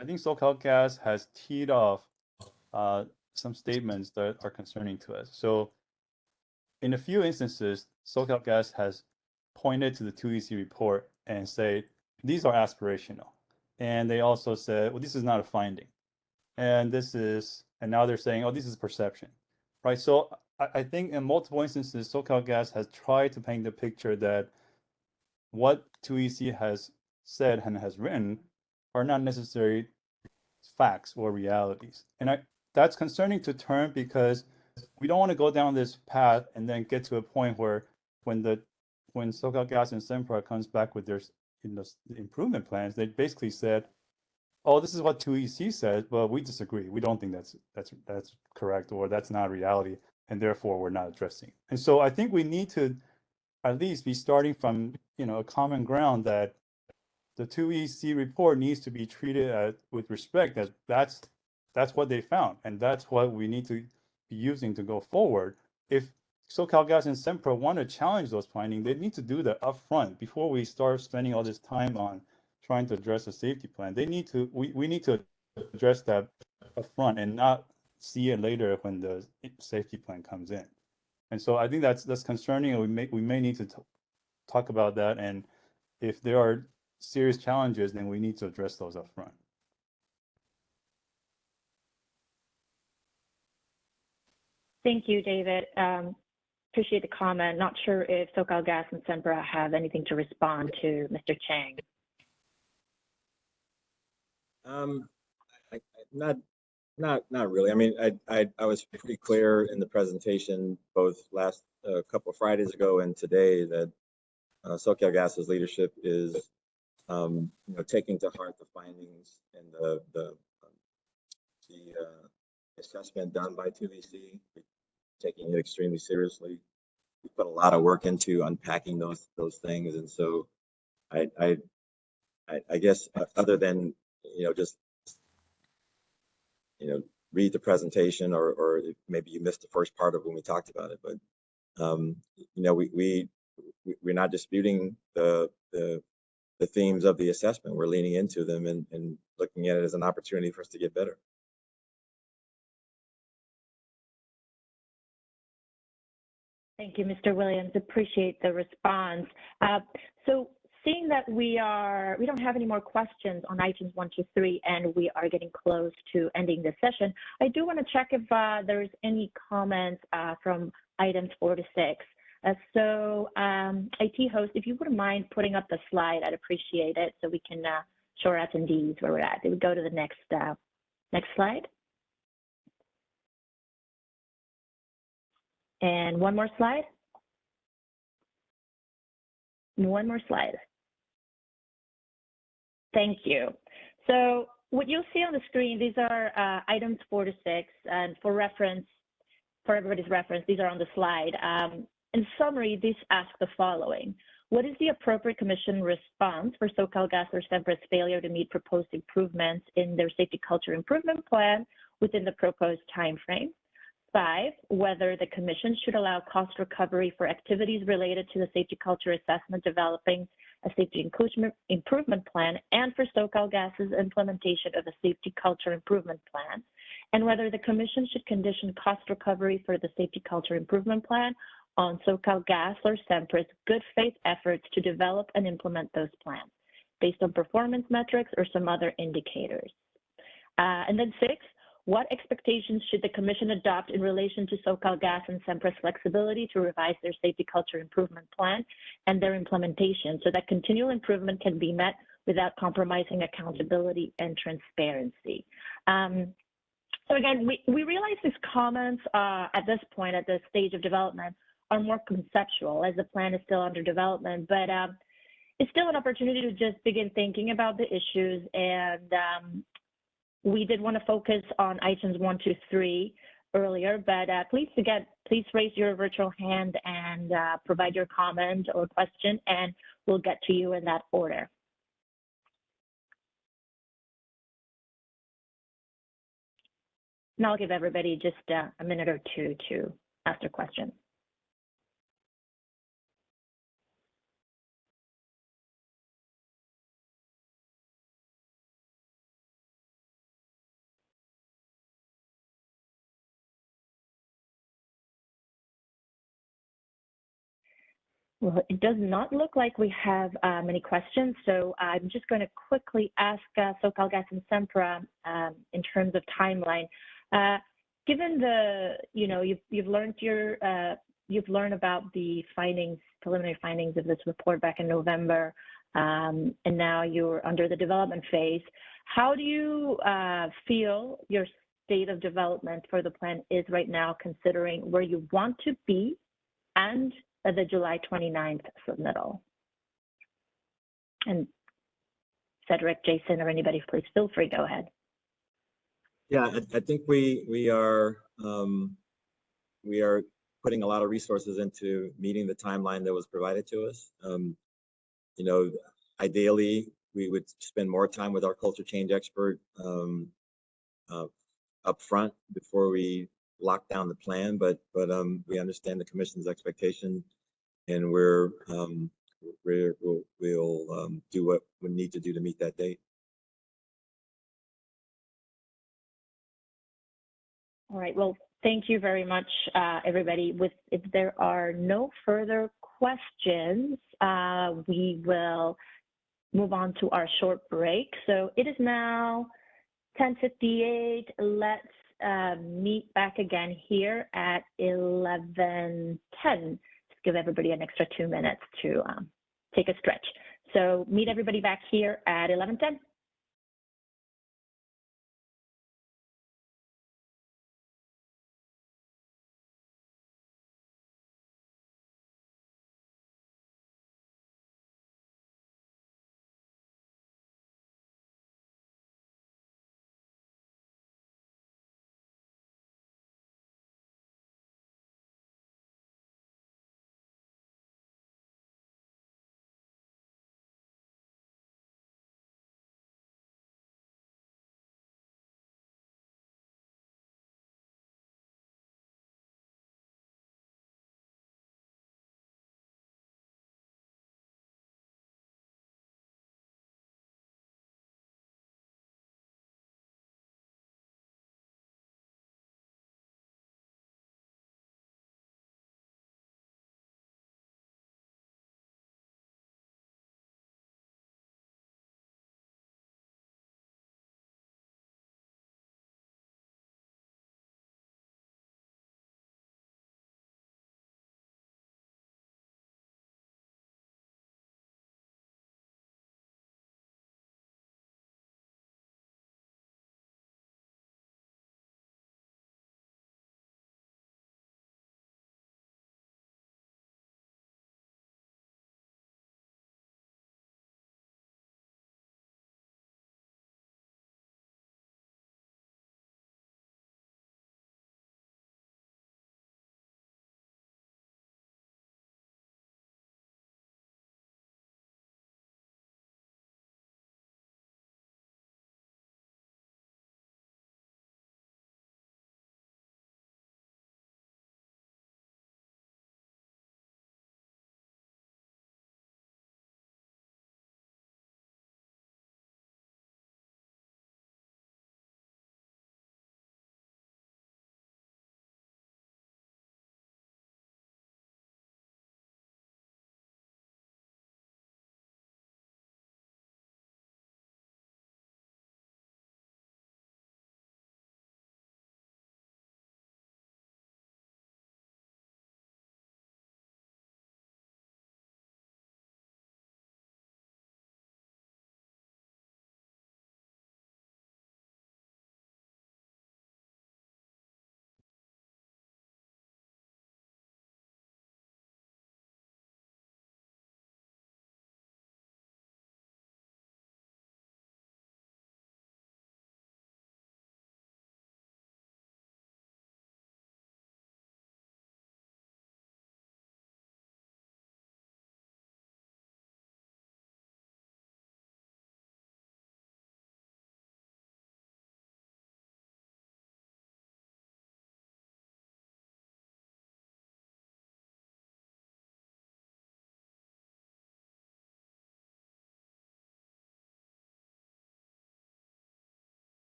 I think SoCalGas has teed off some statements that are concerning to us. So in a few instances, SoCalGas has pointed to the 2EC report and say, these are aspirational. And they also said, well, this is not a finding. And now they're saying, oh, this is perception, right? So I think in multiple instances, SoCalGas has tried to paint the picture that what 2EC has said and has written are not necessarily facts or realities. And that's concerning to Term, because we don't want to go down this path and then get to a point where when SoCalGas and Sempra comes back with their improvement plans, they basically said, oh, this is what 2EC says, but we disagree. We don't think that's correct, or that's not reality, and therefore we're not addressing. And so I think we need to at least be starting from a common ground that the 2EC report needs to be treated with respect. That's what they found, and that's what we need to be using to go forward. If SoCalGas and Sempra want to challenge those findings, they need to do that upfront before we start spending all this time on trying to address a safety plan. We need to address that upfront and not see it later when the safety plan comes in. And so I think that's concerning, and we may need to talk about that. And if there are serious challenges, then we need to address those up front. Thank you, David. Appreciate the comment. Not sure if SoCalGas and Sempra have anything to respond to Mr. Chang. Not really. I mean, I was pretty clear in the presentation, both last couple of Fridays ago and today, that SoCalGas's leadership is taking to heart the findings and the assessment done by 2VC, taking it extremely seriously. We put a lot of work into unpacking those things, and so I guess other than just read the presentation, or maybe you missed the first part of when we talked about it, but we're not disputing the themes of the assessment. We're leaning into them and looking at it as an opportunity for us to get better. Thank you, Mr. Williams. Appreciate the response. So seeing that we don't have any more questions on items 1 to 3, and we are getting close to ending this session, I do want to check if there's any comments from items 4 to 6. So IT host, if you wouldn't mind putting up the slide, I'd appreciate it, so we can show our attendees where we're at. We go to the next slide. And one more slide. One more slide. Thank you. So what you'll see on the screen, these are items 4 to 6, and for reference, for everybody's reference, these are on the slide. In summary, these ask the following. What is the appropriate commission response for SoCalGas or Sempra's failure to meet proposed improvements in their safety culture improvement plan within the proposed timeframe? 5, whether the commission should allow cost recovery for activities related to the safety culture assessment developing a safety improvement plan and for SoCalGas's implementation of a safety culture improvement plan, and whether the commission should condition cost recovery for the safety culture improvement plan on SoCalGas or Sempra's good faith efforts to develop and implement those plans based on performance metrics or some other indicators. And then 6, what expectations should the commission adopt in relation to SoCalGas and Sempra's flexibility to revise their safety culture improvement plan and their implementation so that continual improvement can be met without compromising accountability and transparency? So again, we realize these comments at this point, at this stage of development, are more conceptual as the plan is still under development, but it's still an opportunity to just begin thinking about the issues. And we did want to focus on items 1 to 3 earlier, but please raise your virtual hand and provide your comment or question, and we'll get to you in that order. And I'll give everybody just a minute or two to ask their question. Well, it does not look like we have many questions, so I'm just going to quickly ask SoCalGas and Sempra in terms of timeline. Given the, you've learned about the findings, preliminary findings of this report back in November, and now you're under the development phase. How do you feel your state of development for the plan is right now, considering where you want to be and the July 29th submittal? And Cedric, Jason, or anybody, please feel free, go ahead. Yeah, I think we are putting a lot of resources into meeting the timeline that was provided to us. Ideally, we would spend more time with our culture change expert up front before we lock down the plan, but we understand the commission's expectation, and we'll do what we need to do to meet that date. All right, well, thank you very much, everybody. If there are no further questions, we will move on to our short break. So it is now 10:58. Let's meet back again here at 11:10. Just give everybody an extra 2 minutes to take a stretch. So meet everybody back here at 11:10.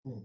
Hmm.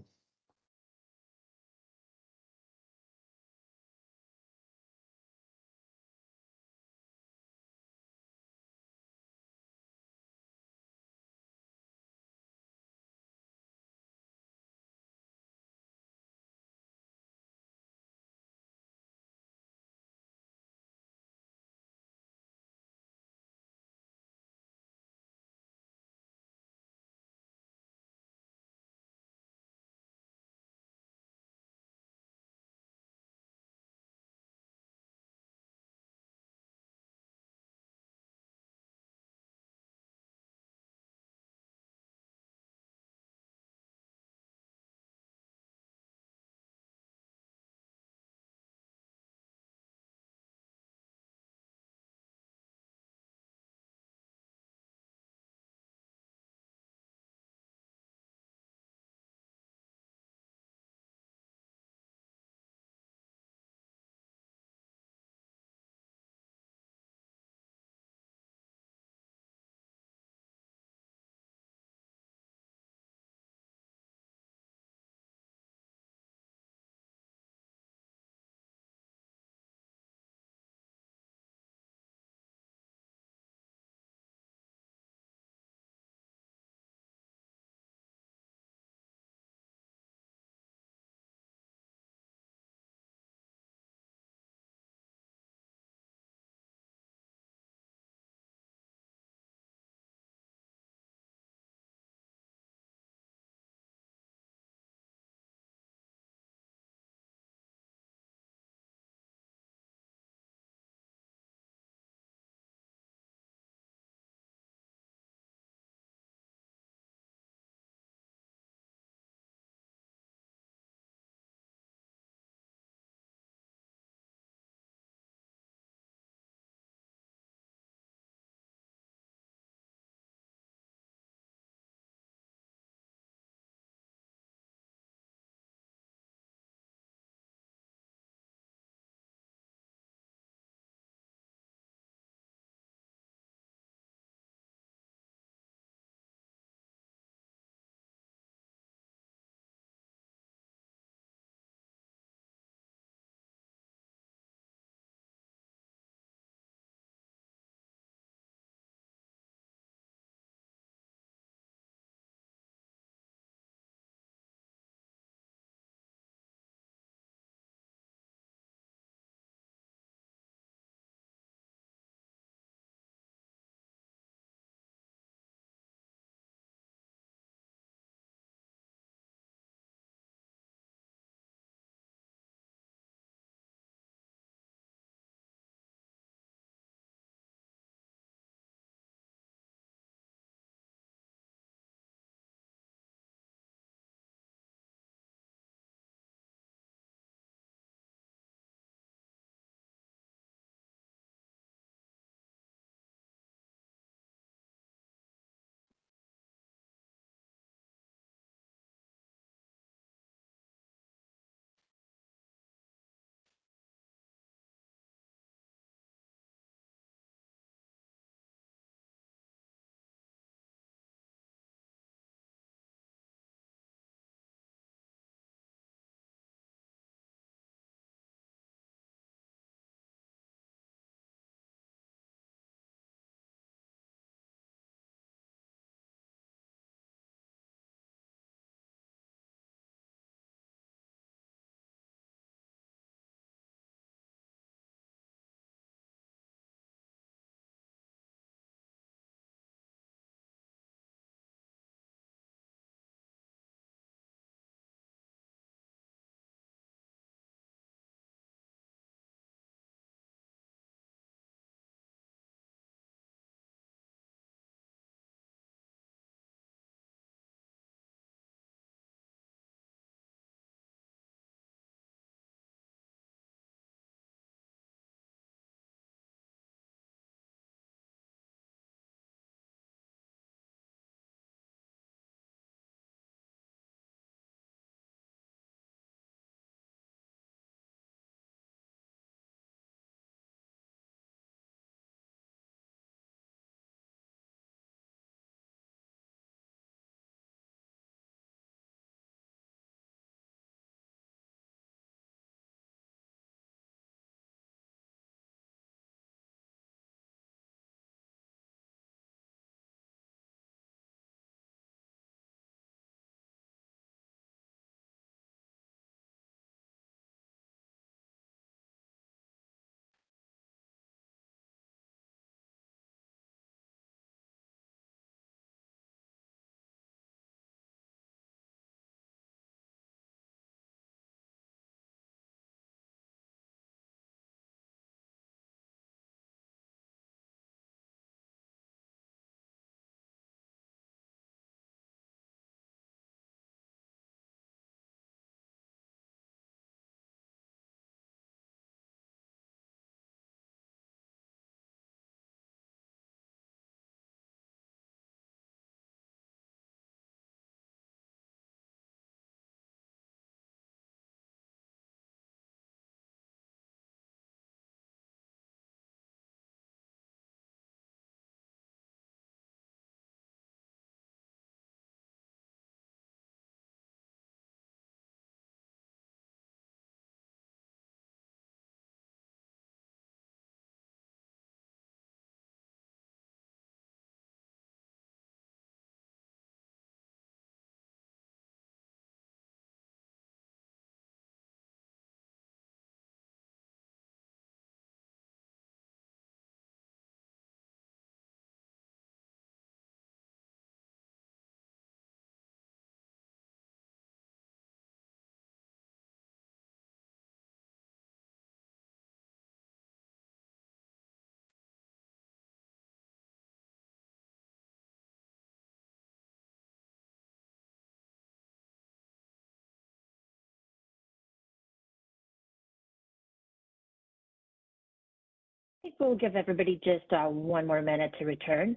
think we'll give everybody just one more minute to return.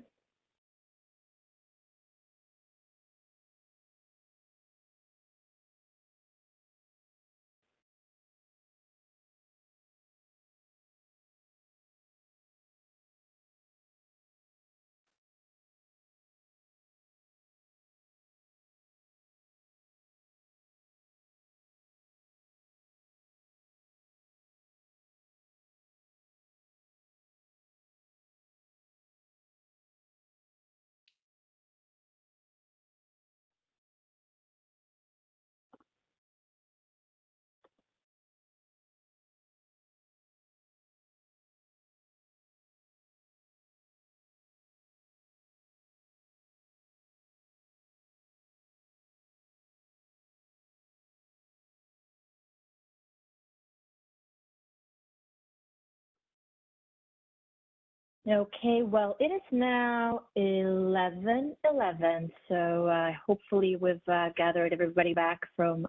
Okay, well, it is now 11:11, so hopefully we've gathered everybody back from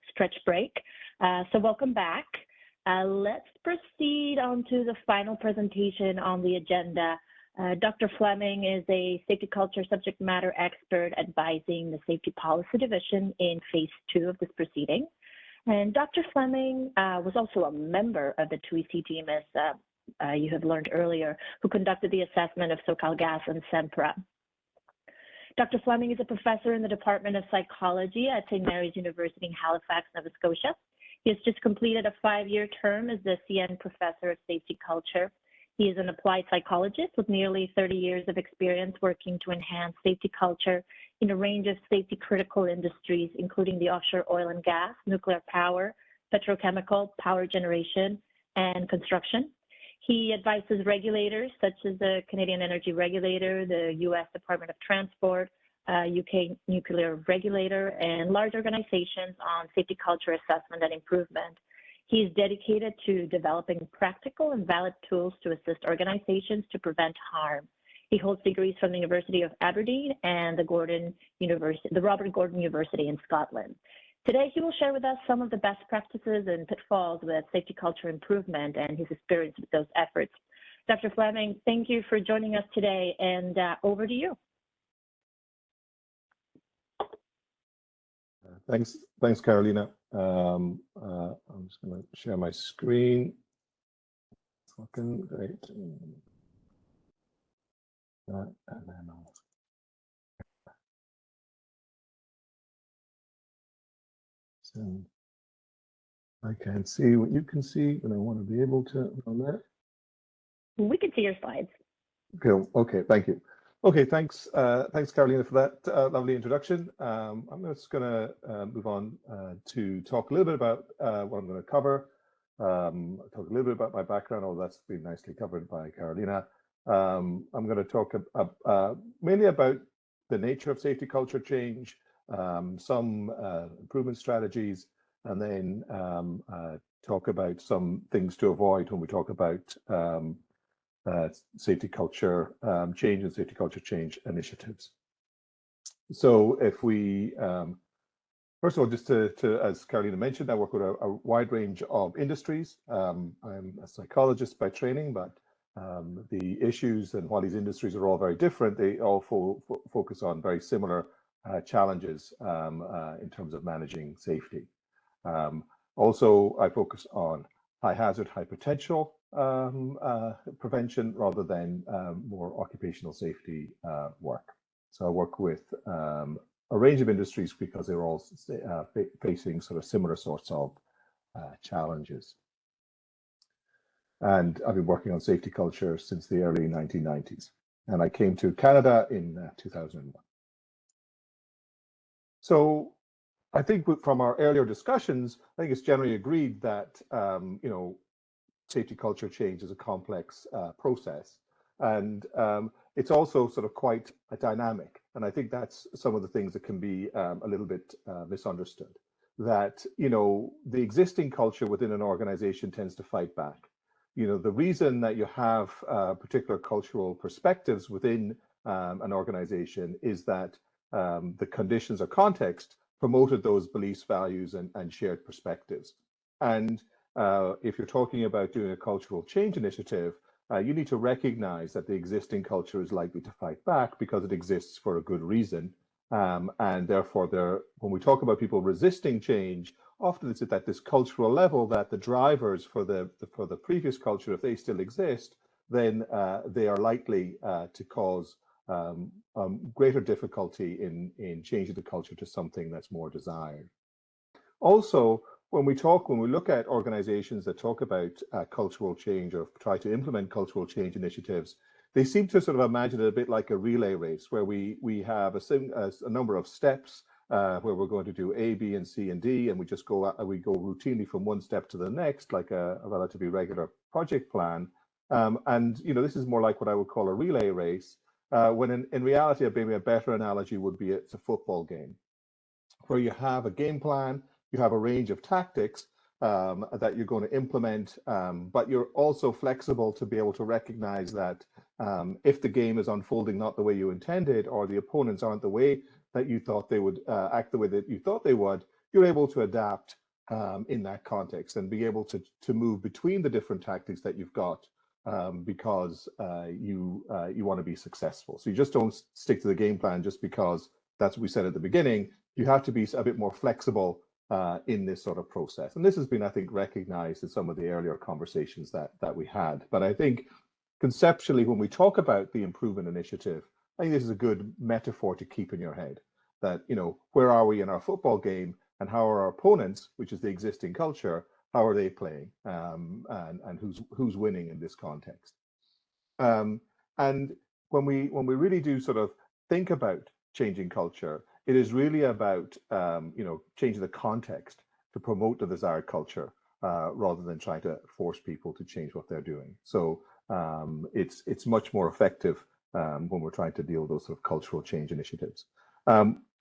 stretch break. So welcome back. Let's proceed on to the final presentation on the agenda. Dr. Fleming is a safety culture subject matter expert advising the Safety Policy Division in Phase 2 of this proceeding. And Dr. Fleming was also a member of the TUIC team, as you have learned earlier, who conducted the assessment of SoCalGas and Sempra. Dr. Fleming is a professor in the Department of Psychology at St. Mary's University in Halifax, Nova Scotia. He has just completed a 5-year term as the CN Professor of Safety Culture. He is an applied psychologist with nearly 30 years of experience working to enhance safety culture in a range of safety critical industries, including the offshore oil and gas, nuclear power, petrochemical, power generation, and construction. He advises regulators such as the Canadian Energy Regulator, the U.S. Department of Transport, UK Nuclear Regulator, and large organizations on safety culture assessment and improvement. He is dedicated to developing practical and valid tools to assist organizations to prevent harm. He holds degrees from the University of Aberdeen and the Robert Gordon University in Scotland. Today, he will share with us some of the best practices and pitfalls with safety culture improvement and his experience with those efforts. Dr. Fleming, thank you for joining us today, and over to you. Thanks, Carolina. I'm just going to share my screen. Great. And then I'll... So I can't see what you can see, but I want to be able to on that. We can see your slides. Okay, thank you. Okay, thanks Carolina for that lovely introduction. I'm just going to move on to talk a little bit about what I'm going to cover. Talk a little bit about my background, although that's been nicely covered by Carolina. I'm going to talk mainly about the nature of safety culture change, some improvement strategies, and then talk about some things to avoid when we talk about safety culture change and safety culture change initiatives. So if we, first of all, just to as Carolina mentioned, I work with a wide range of industries. I'm a psychologist by training, but the issues, and while these industries are all very different, they all focus on very similar challenges in terms of managing safety. Also, I focus on high hazard, high potential prevention rather than more occupational safety work. So I work with a range of industries because they're all facing sort of similar sorts of challenges. And I've been working on safety culture since the early 1990s. And I came to Canada in 2001. So I think from our earlier discussions, I think it's generally agreed that, you know, safety culture change is a complex process. And it's also sort of quite dynamic. And I think that's some of the things that can be a little bit misunderstood. That, you know, the existing culture within an organization tends to fight back. You know, the reason that you have particular cultural perspectives within an organization is that the conditions or context promoted those beliefs, values, and shared perspectives. And if you're talking about doing a cultural change initiative, you need to recognize that the existing culture is likely to fight back because it exists for a good reason. And therefore, when we talk about people resisting change, often it's at this cultural level that the drivers for the previous culture, if they still exist, then they are likely to cause greater difficulty in changing the culture to something that's more desired. Also, when we look at organizations that talk about cultural change or try to implement cultural change initiatives, they seem to sort of imagine it a bit like a relay race where we have a number of steps where we're going to do A, B, and C, and D, and we go routinely from one step to the next, like a relatively regular project plan. And this is more like what I would call a relay race, when in reality, maybe a better analogy would be it's a football game, where you have a game plan, you have a range of tactics that you're going to implement, but you're also flexible to be able to recognize that if the game is unfolding not the way you intended, or the opponents aren't the way that you thought they would act the way that you thought they would, you're able to adapt in that context and be able to move between the different tactics that you've got because you want to be successful. So you just don't stick to the game plan just because that's what we said at the beginning. You have to be a bit more flexible in this sort of process. And this has been, I think, recognized in some of the earlier conversations that we had. But I think conceptually, when we talk about the improvement initiative, I think this is a good metaphor to keep in your head that, where are we in our football game and how are our opponents, which is the existing culture, how are they playing and who's winning in this context? And when we really do sort of think about changing culture, it is really about changing the context to promote the desired culture rather than trying to force people to change what they're doing. So it's much more effective when we're trying to deal with those sort of cultural change initiatives.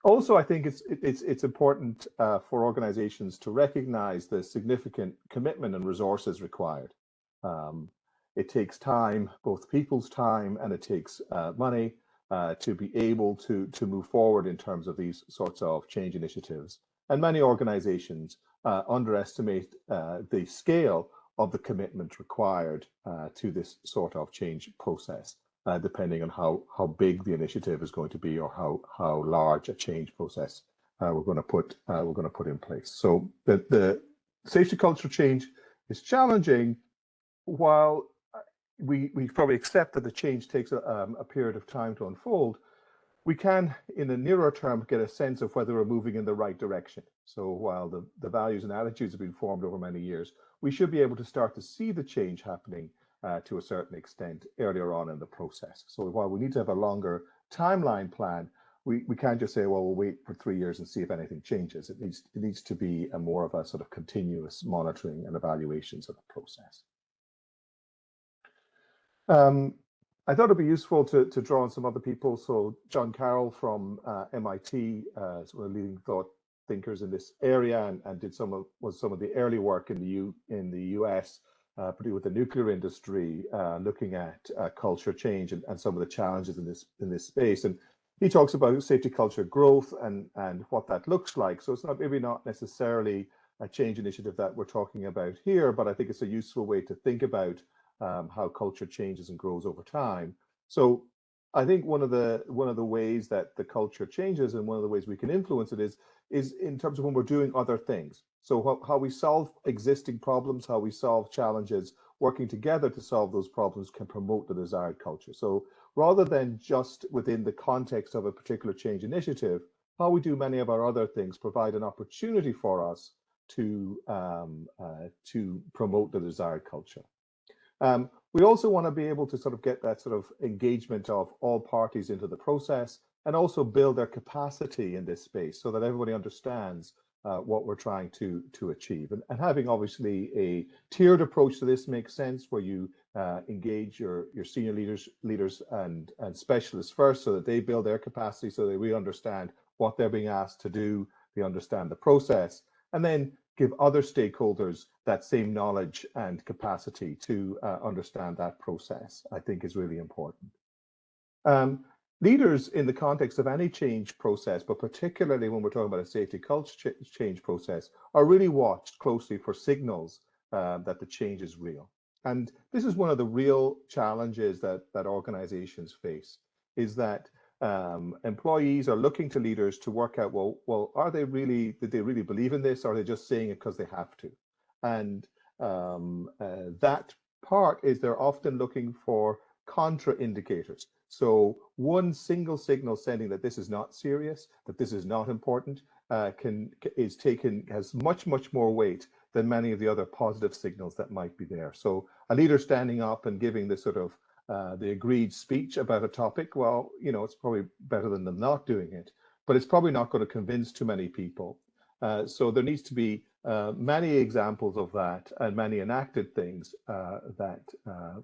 Also, I think it's important for organizations to recognize the significant commitment and resources required. It takes time, both people's time, and it takes money to be able to move forward in terms of these sorts of change initiatives. And many organizations underestimate the scale of the commitment required to this sort of change process, depending on how big the initiative is going to be or how large a change process we're going to put in place. So the safety culture change is challenging, while we probably accept that the change takes a period of time to unfold. We can, in the nearer term, get a sense of whether we're moving in the right direction. So while the values and attitudes have been formed over many years, we should be able to start to see the change happening to a certain extent earlier on in the process. So while we need to have a longer timeline plan, we can't just say, well, we'll wait for 3 years and see if anything changes. It needs to be a more of a sort of continuous monitoring and evaluations of the process. I thought it'd be useful to draw on some other people. So John Carroll from MIT, is one of the leading thought thinkers in this area, and did some of the early work in the US, particularly with the nuclear industry, looking at culture change and some of the challenges in this space. And he talks about safety culture growth and what that looks like. So it's maybe not necessarily a change initiative that we're talking about here, but I think it's a useful way to think about how culture changes and grows over time. So I think one of the ways that the culture changes and one of the ways we can influence it is in terms of when we're doing other things. So how we solve existing problems, how we solve challenges, working together to solve those problems can promote the desired culture. So rather than just within the context of a particular change initiative, how we do many of our other things provide an opportunity for us to promote the desired culture. We also want to be able to sort of get that sort of engagement of all parties into the process and also build their capacity in this space so that everybody understands what we're trying to achieve. And having obviously a tiered approach to this makes sense, where you engage your senior leaders and specialists first so that they build their capacity so that we understand what they're being asked to do, they understand the process, and then give other stakeholders that same knowledge and capacity to understand that process, I think is really important. Leaders in the context of any change process, but particularly when we're talking about a safety culture change process, are really watched closely for signals that the change is real. And this is one of the real challenges that organizations face, is that employees are looking to leaders to work out, well, did they really believe in this, or are they just saying it because they have to? And that part is they're often looking for contraindicators. So one single signal sending that this is not serious, that this is not important, has much more weight than many of the other positive signals that might be there. So a leader standing up and giving this sort of the agreed speech about a topic, well, it's probably better than them not doing it, but it's probably not going to convince too many people. So there needs to be many examples of that and many enacted things that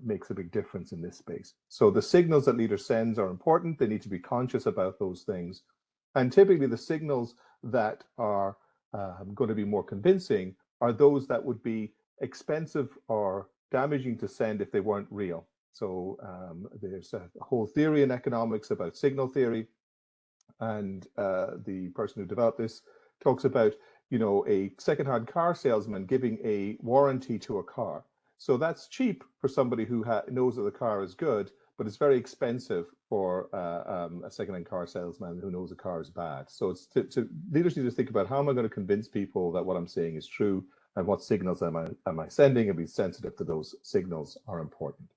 makes a big difference in this space. So the signals that leader sends are important. They need to be conscious about those things. And typically the signals that are going to be more convincing are those that would be expensive or damaging to send if they weren't real. So there's a whole theory in economics about signal theory, and the person who developed this talks about, a second-hand car salesman giving a warranty to a car. So that's cheap for somebody who knows that the car is good, but it's very expensive for a second-hand car salesman who knows the car is bad. So it's leaders need to think about, how am I going to convince people that what I'm saying is true, and what signals am I sending, and be sensitive to those signals are important.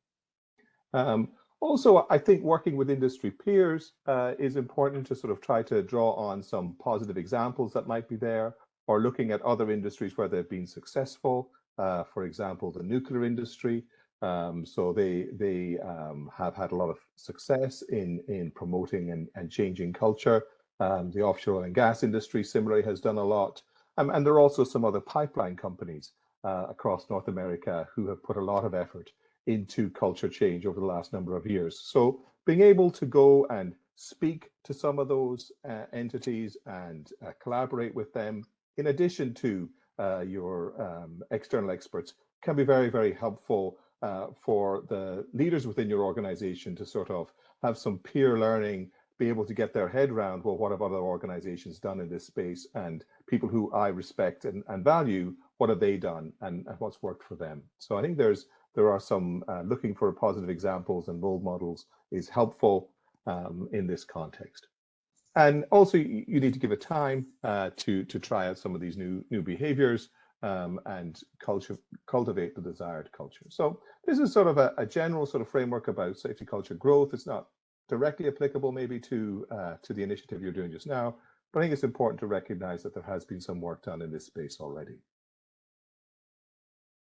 Also, I think working with industry peers is important to sort of try to draw on some positive examples that might be there, or looking at other industries where they've been successful. For example, the nuclear industry. So they have had a lot of success in promoting and changing culture. The offshore oil and gas industry similarly has done a lot. And there are also some other pipeline companies across North America who have put a lot of effort into culture change over the last number of years. So being able to go and speak to some of those entities and collaborate with them, in addition to your external experts, can be very, very helpful for the leaders within your organization to sort of have some peer learning, be able to get their head around, well, what have other organizations done in this space, and people who I respect and value, what have they done and what's worked for them. So I think there are some looking for positive examples and role models is helpful in this context. And also you need to give it time to try out some of these new behaviors and cultivate the desired culture. So this is sort of a general sort of framework about safety culture growth. It's not directly applicable maybe to the initiative you're doing just now, but I think it's important to recognize that there has been some work done in this space already.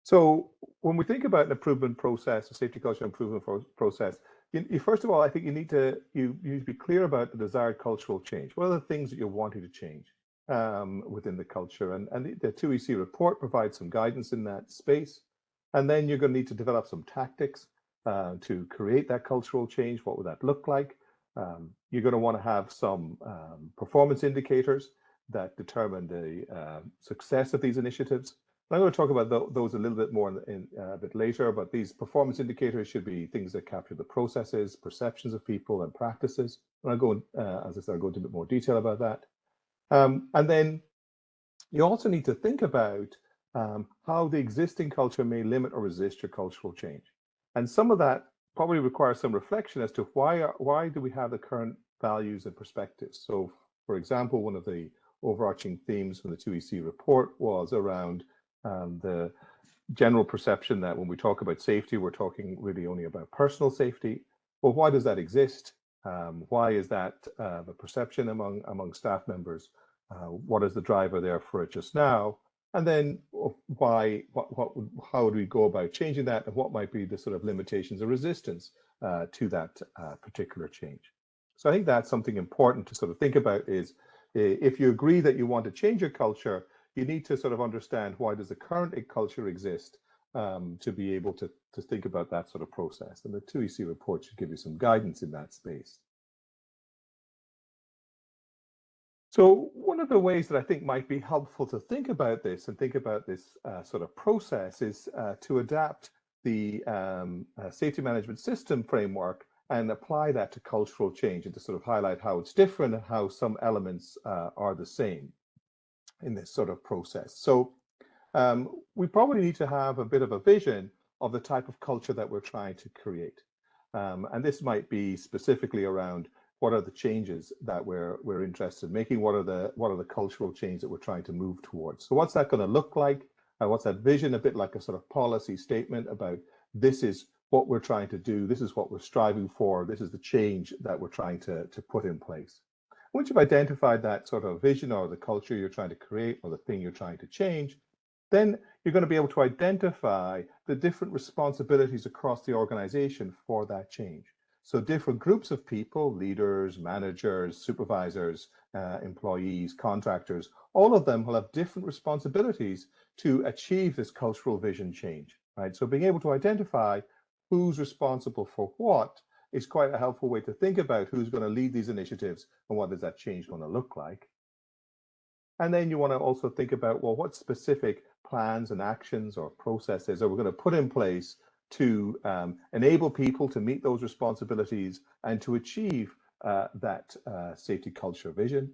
So when we think about an improvement process, a safety culture improvement process, you first of all, I think you need to be clear about the desired cultural change. What are the things that you're wanting to change within the culture? And the 2EC report provides some guidance in that space. And then you're going to need to develop some tactics to create that cultural change. What would that look like? You're going to want to have some performance indicators that determine the success of these initiatives. I'm going to talk about those a little bit more a bit later, but these performance indicators should be things that capture the processes, perceptions of people, and practices. And I'll go, as I said, I'll go into a bit more detail about that. And then you also need to think about how the existing culture may limit or resist your cultural change. And some of that probably requires some reflection as to why do we have the current values and perspectives. So, for example, one of the overarching themes from the 2EC report was around the general perception that when we talk about safety, we're talking really only about personal safety. Well, why does that exist? Why is that the perception among staff members? What is the driver there for it just now? And then how would we go about changing that, and what might be the sort of limitations or resistance to that particular change? So I think that's something important to sort of think about is, if you agree that you want to change your culture, you need to sort of understand, why does the current culture exist, to be able to think about that sort of process. And the 2EC report should give you some guidance in that space. So one of the ways that I think might be helpful to think about this and think about this sort of process is to adapt the safety management system framework and apply that to cultural change, and to sort of highlight how it's different and how some elements are the same in this sort of process. So we probably need to have a bit of a vision of the type of culture that we're trying to create. And this might be specifically around what are the changes that we're interested in making, what are the cultural changes that we're trying to move towards. So what's that going to look like? What's that vision? A bit like a sort of policy statement about this is what we're trying to do, this is what we're striving for, this is the change that we're trying to put in place. Once you've identified that sort of vision or the culture you're trying to create or the thing you're trying to change, then you're going to be able to identify the different responsibilities across the organization for that change. So different groups of people, leaders, managers, supervisors, employees, contractors, all of them will have different responsibilities to achieve this cultural vision change, right? So being able to identify who's responsible for what is quite a helpful way to think about who's going to lead these initiatives and what is that change going to look like. And then you want to also think about, well, what specific plans and actions or processes are we going to put in place to enable people to meet those responsibilities and to achieve that safety culture vision.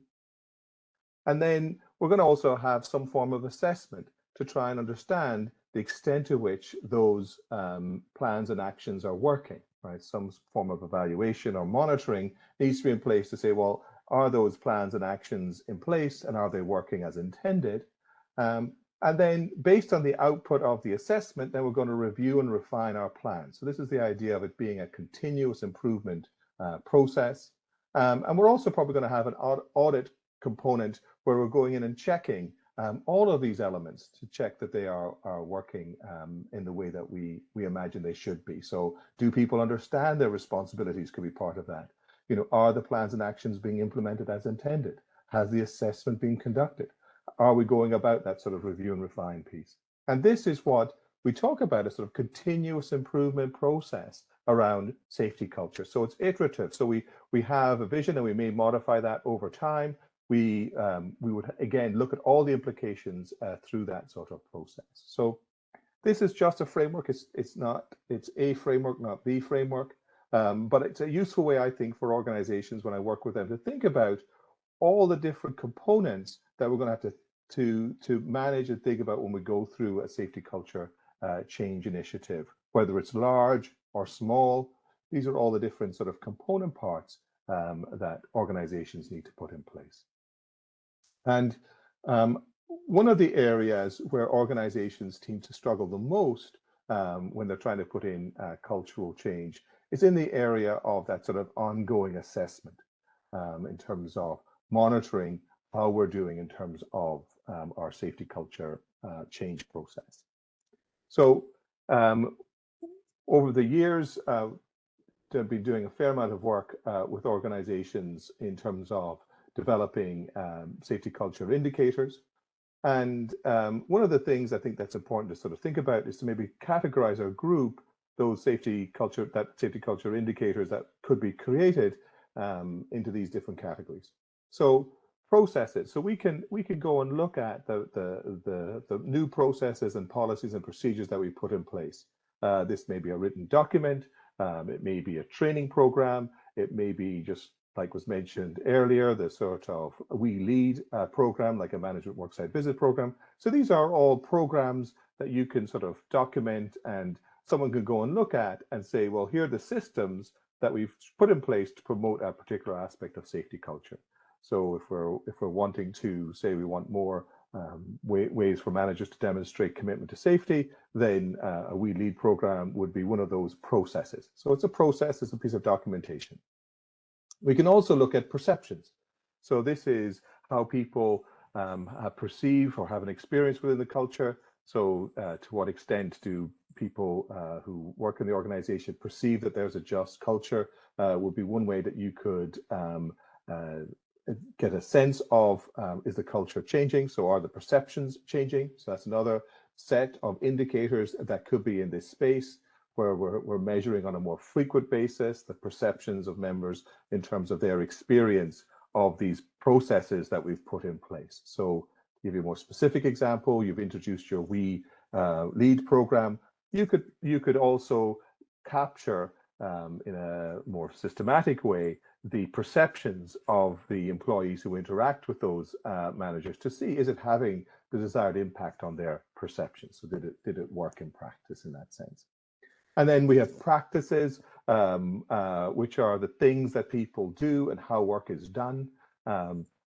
And then we're going to also have some form of assessment to try and understand the extent to which those plans and actions are working, right? Some form of evaluation or monitoring needs to be in place to say, well, are those plans and actions in place and are they working as intended? And then based on the output of the assessment, then we're going to review and refine our plan. So this is the idea of it being a continuous improvement process. And we're also probably going to have an audit component where we're going in and checking all of these elements to check that they are working in the way that we imagine they should be. So do people understand their responsibilities could be part of that. You know, are the plans and actions being implemented as intended? Has the assessment been conducted? Are we going about that sort of review and refine piece? And this is what we talk about, a sort of continuous improvement process around safety culture. So it's iterative. So we have a vision and we may modify that over time. We would, again, look at all the implications through that sort of process. So this is just a framework. It's a framework, not the framework. But it's a useful way, I think, for organizations when I work with them to think about all the different components that we're going to have to manage and think about when we go through a safety culture change initiative, whether it's large or small. These are all the different sort of component parts that organizations need to put in place. And one of the areas where organizations seem to struggle the most when they're trying to put in cultural change is in the area of that sort of ongoing assessment in terms of monitoring how we're doing in terms of our safety culture change process. So over the years, I've been doing a fair amount of work with organizations in terms of developing safety culture indicators. And one of the things I think that's important to sort of think about is to maybe categorize or group those safety culture indicators that could be created into these different categories. So processes. So we can go and look at the new processes and policies and procedures that we put in place. This may be a written document. It may be a training program. It may be just, like was mentioned earlier, the sort of We Lead program, like a management worksite visit program. So these are all programs that you can sort of document, and someone can go and look at and say, well, here are the systems that we've put in place to promote a particular aspect of safety culture. So if we're wanting to say we want more ways for managers to demonstrate commitment to safety, then a We Lead program would be one of those processes. So it's a process, it's a piece of documentation. We can also look at perceptions. So this is how people perceive or have an experience within the culture. So to what extent do people who work in the organization perceive that there's a just culture would be one way that you could get a sense of, is the culture changing? So are the perceptions changing? So that's another set of indicators that could be in this space where we're measuring on a more frequent basis the perceptions of members in terms of their experience of these processes that we've put in place. So to give you a more specific example, you've introduced your We Lead program. You could also capture in a more systematic way the perceptions of the employees who interact with those managers to see, is it having the desired impact on their perception. So did it work in practice in that sense? And then we have practices, which are the things that people do and how work is done.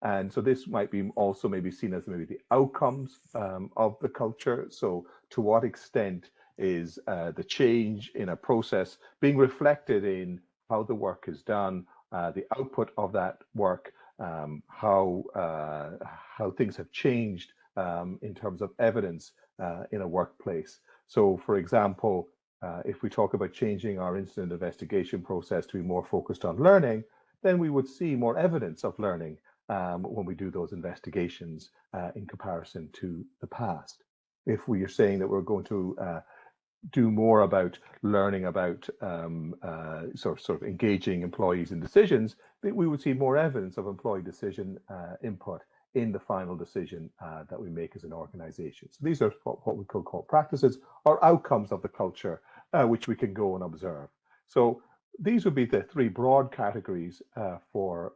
And so this might be also maybe seen as maybe the outcomes of the culture. So to what extent is the change in a process being reflected in how the work is done, the output of that work, how things have changed in terms of evidence in a workplace. So for example, if we talk about changing our incident investigation process to be more focused on learning, then we would see more evidence of learning when we do those investigations in comparison to the past. If we are saying that we're going to do more about learning about sort of engaging employees in decisions, we would see more evidence of employee decision input in the final decision that we make as an organization. So these are what we could call practices or outcomes of the culture, which we can go and observe. So these would be the three broad categories for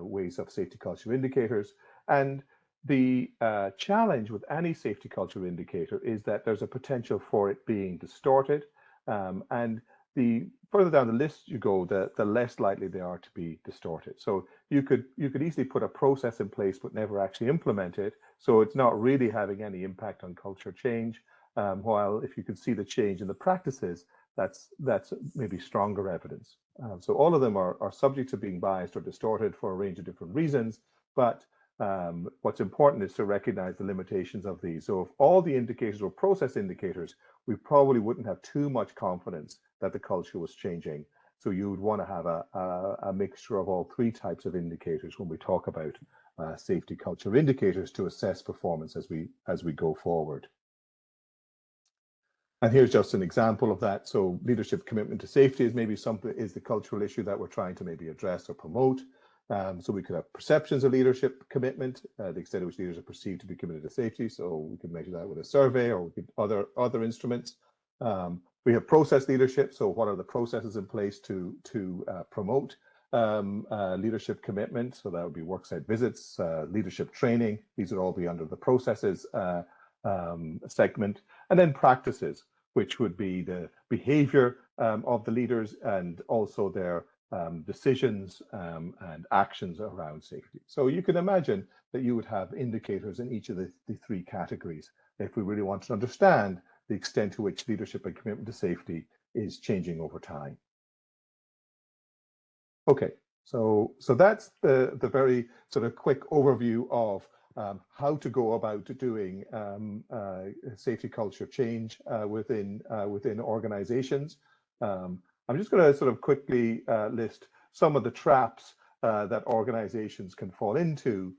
ways of safety culture indicators. And the challenge with any safety culture indicator is that there's a potential for it being distorted. And the further down the list you go, the less likely they are to be distorted. So you could easily put a process in place but never actually implement it. So it's not really having any impact on culture change. While if you can see the change in the practices, that's maybe stronger evidence. So all of them are subject to being biased or distorted for a range of different reasons. But what's important is to recognize the limitations of these. So if all the indicators were process indicators, we probably wouldn't have too much confidence that the culture was changing. So you would want to have a mixture of all three types of indicators when we talk about safety culture indicators to assess performance as we go forward. And here's just an example of that. So leadership commitment to safety is maybe is the cultural issue that we're trying to maybe address or promote. So we could have perceptions of leadership commitment, the extent to which leaders are perceived to be committed to safety. So we could measure that with a survey or with other instruments. We have process leadership. So what are the processes in place to promote leadership commitment? So that would be worksite visits, leadership training. These would all be under the processes segment. And then practices, which would be the behavior of the leaders and also their decisions and actions around safety. So you can imagine that you would have indicators in each of the three categories if we really want to understand the extent to which leadership and commitment to safety is changing over time. Okay, so that's the very sort of quick overview of how to go about doing safety culture change within organizations. I'm just going to sort of quickly list some of the traps that organizations can fall into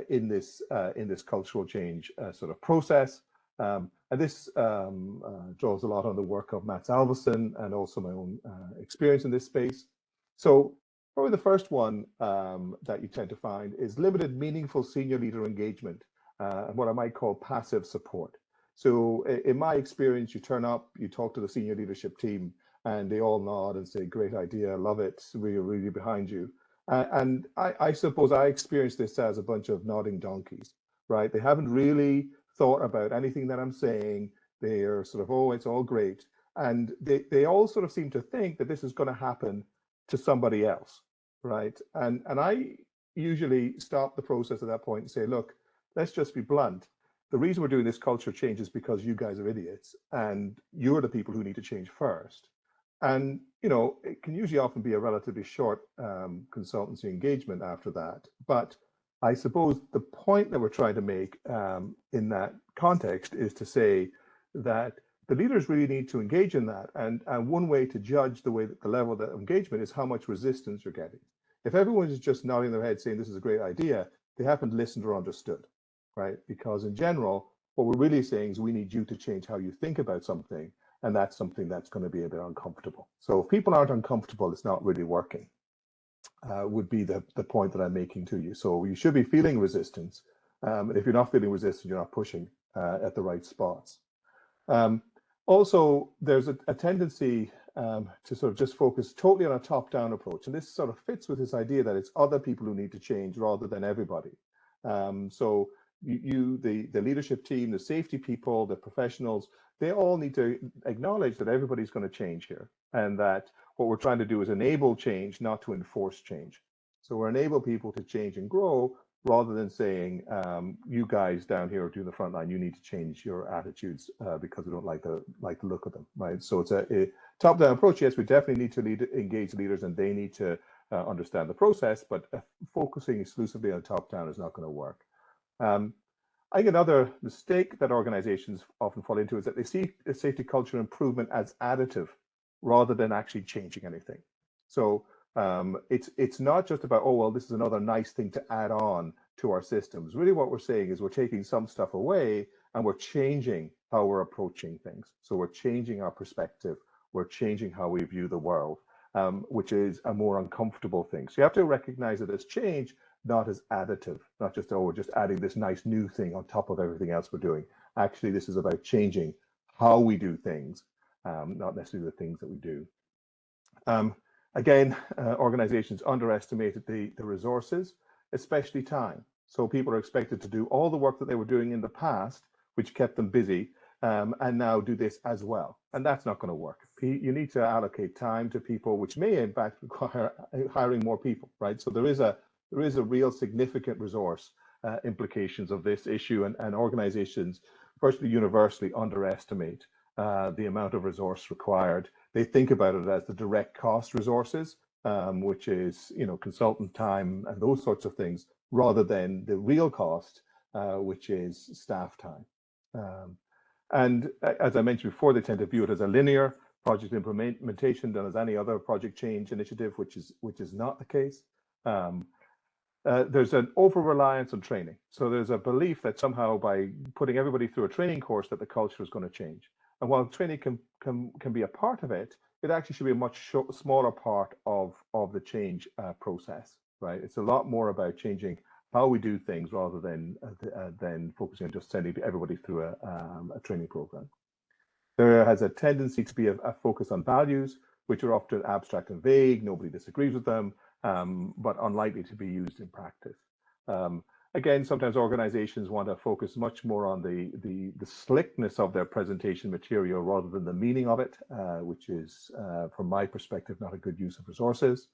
in this cultural change sort of process. And this draws a lot on the work of Mats Alvesson and also my own experience in this space. So probably the first one that you tend to find is limited meaningful senior leader engagement, and what I might call passive support. So in my experience, you turn up, you talk to the senior leadership team, and they all nod and say, great idea, love it, we're really behind you. And I suppose I experienced this as a bunch of nodding donkeys, right? They haven't really thought about anything that I'm saying. They're sort of, oh, it's all great. And they all sort of seem to think that this is going to happen to somebody else, right? And I usually stop the process at that point and say, look, let's just be blunt. The reason we're doing this culture change is because you guys are idiots and you're the people who need to change first. And, you know, it can usually often be a relatively short consultancy engagement after that. But I suppose the point that we're trying to make in that context is to say that the leaders really need to engage in that. And one way to judge the level of the engagement is how much resistance you're getting. If everyone is just nodding their head saying this is a great idea, they haven't listened or understood, right? Because in general, what we're really saying is we need you to change how you think about something. And that's something that's going to be a bit uncomfortable. So if people aren't uncomfortable, it's not really working, would be the point that I'm making to you. So you should be feeling resistance. And if you're not feeling resistance, you're not pushing at the right spots. Also, there's a tendency to sort of just focus totally on a top-down approach. And this sort of fits with this idea that it's other people who need to change rather than everybody. So the leadership team, the safety people, the professionals, they all need to acknowledge that everybody's going to change here, and that what we're trying to do is enable change, not to enforce change. So we're enable people to change and grow, rather than saying, you guys down here doing the front line, you need to change your attitudes because we don't like the look of them, right? So it's a top-down approach. Yes, we definitely need to engage leaders, and they need to understand the process, but focusing exclusively on top-down is not going to work. I think another mistake that organizations often fall into is that they see a safety culture improvement as additive rather than actually changing anything. So it's not just about, oh, well, this is another nice thing to add on to our systems. Really what we're saying is we're taking some stuff away and we're changing how we're approaching things. So we're changing our perspective. We're changing how we view the world, which is a more uncomfortable thing. So you have to recognize it as change, not as additive, not just, oh, we're just adding this nice new thing on top of everything else we're doing. Actually, this is about changing how we do things, not necessarily the things that we do. Again, organizations underestimated the resources, especially time. So people are expected to do all the work that they were doing in the past, which kept them busy, and now do this as well. And that's not going to work. You need to allocate time to people, which may in fact require hiring more people, right? So there is a real significant resource implications of this issue, and organizations, firstly, universally underestimate the amount of resource required. They think about it as the direct cost resources, which is, consultant time and those sorts of things, rather than the real cost, which is staff time. And as I mentioned before, they tend to view it as a linear project implementation done as any other project change initiative, which is not the case. There's an over-reliance on training. So there's a belief that somehow by putting everybody through a training course that the culture is going to change. And while training can be a part of it, it actually should be a much smaller part of the change process, right? It's a lot more about changing how we do things rather than focusing on just sending everybody through a training program. There has a tendency to be a focus on values, which are often abstract and vague. Nobody disagrees with them, but unlikely to be used in practice. Again, sometimes organizations want to focus much more on the slickness of their presentation material rather than the meaning of it, which is, from my perspective, not a good use of resources.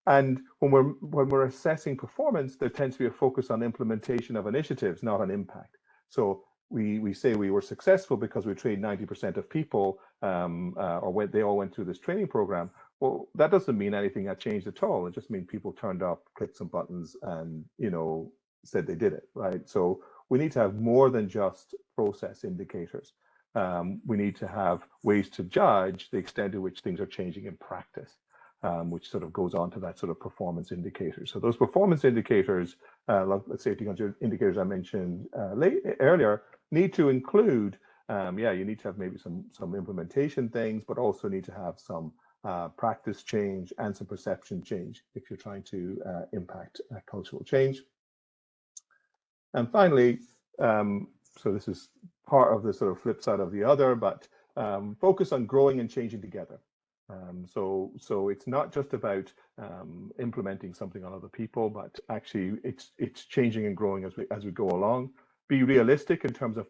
And when we're assessing performance, there tends to be a focus on implementation of initiatives, not on impact. So we say we were successful because we trained 90% of people, or they all went through this training program. Well, that doesn't mean anything had changed at all. It just means people turned up, clicked some buttons, and said they did it, right? So we need to have more than just process indicators. We need to have ways to judge the extent to which things are changing in practice, which sort of goes on to that sort of performance indicator. So those performance indicators, like the safety indicators I mentioned earlier, need to include, you need to have maybe some implementation things, but also need to have some practice change and some perception change if you're trying to impact cultural change. And finally, so this is part of the sort of flip side of the other, but focus on growing and changing together. So it's not just about implementing something on other people, but actually it's changing and growing as we go along. Be realistic in terms of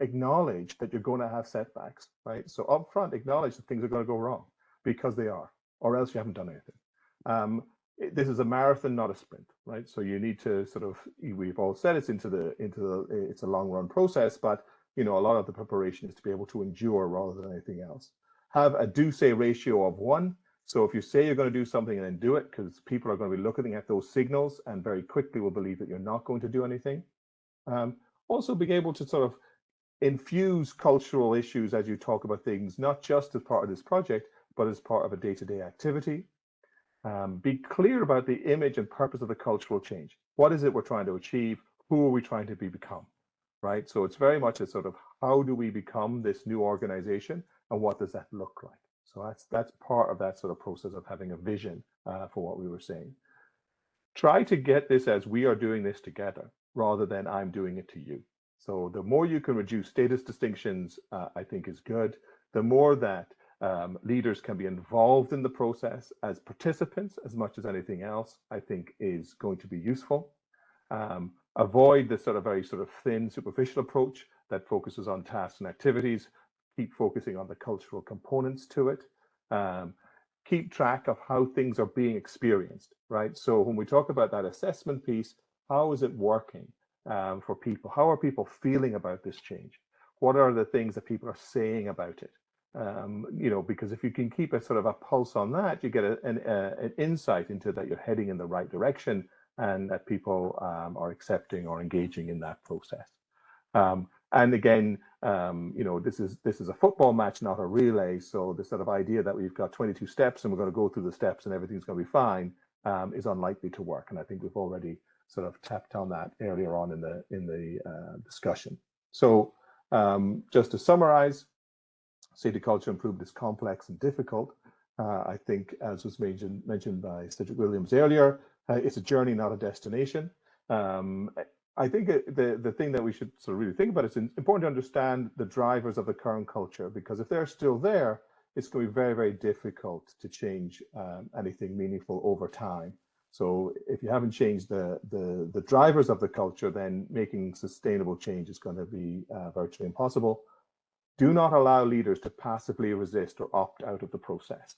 acknowledge that you're going to have setbacks, right? So upfront, acknowledge that things are going to go wrong because they are, or else you haven't done anything. This is a marathon, not a sprint, right? So you need to sort of, we've all said it's it's a long run process, but a lot of the preparation is to be able to endure rather than anything else. Have a do-say ratio of 1. So if you say you're going to do something and then do it, because people are going to be looking at those signals and very quickly will believe that you're not going to do anything. Also being able to sort of infuse cultural issues as you talk about things, not just as part of this project, but as part of a day-to-day activity. Be clear about the image and purpose of the cultural change. What is it we're trying to achieve? Who are we trying to become? Right? So it's very much a sort of how do we become this new organization and what does that look like? So that's part of that sort of process of having a vision for what we were saying. Try to get this as we are doing this together rather than I'm doing it to you. So the more you can reduce status distinctions, I think is good. The more that leaders can be involved in the process as participants as much as anything else, I think is going to be useful. avoid the sort of very sort of thin, superficial approach that focuses on tasks and activities, keep focusing on the cultural components to it, keep track of how things are being experienced, right? So when we talk about that assessment piece, how is it working for people? How are people feeling about this change? What are the things that people are saying about it? You know, because if you can keep a sort of a pulse on that, you get an insight into that you're heading in the right direction and that people are accepting or engaging in that process. And again, you know, this is a football match, not a relay. So the sort of idea that we've got 22 steps and we're going to go through the steps and everything's going to be fine is unlikely to work. And I think we've already sort of tapped on that earlier on in the discussion. So just to summarize, safety culture improvement is complex and difficult. I think, as was mentioned by Cedric Williams earlier, it's a journey, not a destination. I think the thing that we should sort of really think about is important to understand the drivers of the current culture, because if they're still there, it's going to be very, very difficult to change anything meaningful over time. So if you haven't changed the drivers of the culture, then making sustainable change is going to be virtually impossible. Do not allow leaders to passively resist or opt out of the process.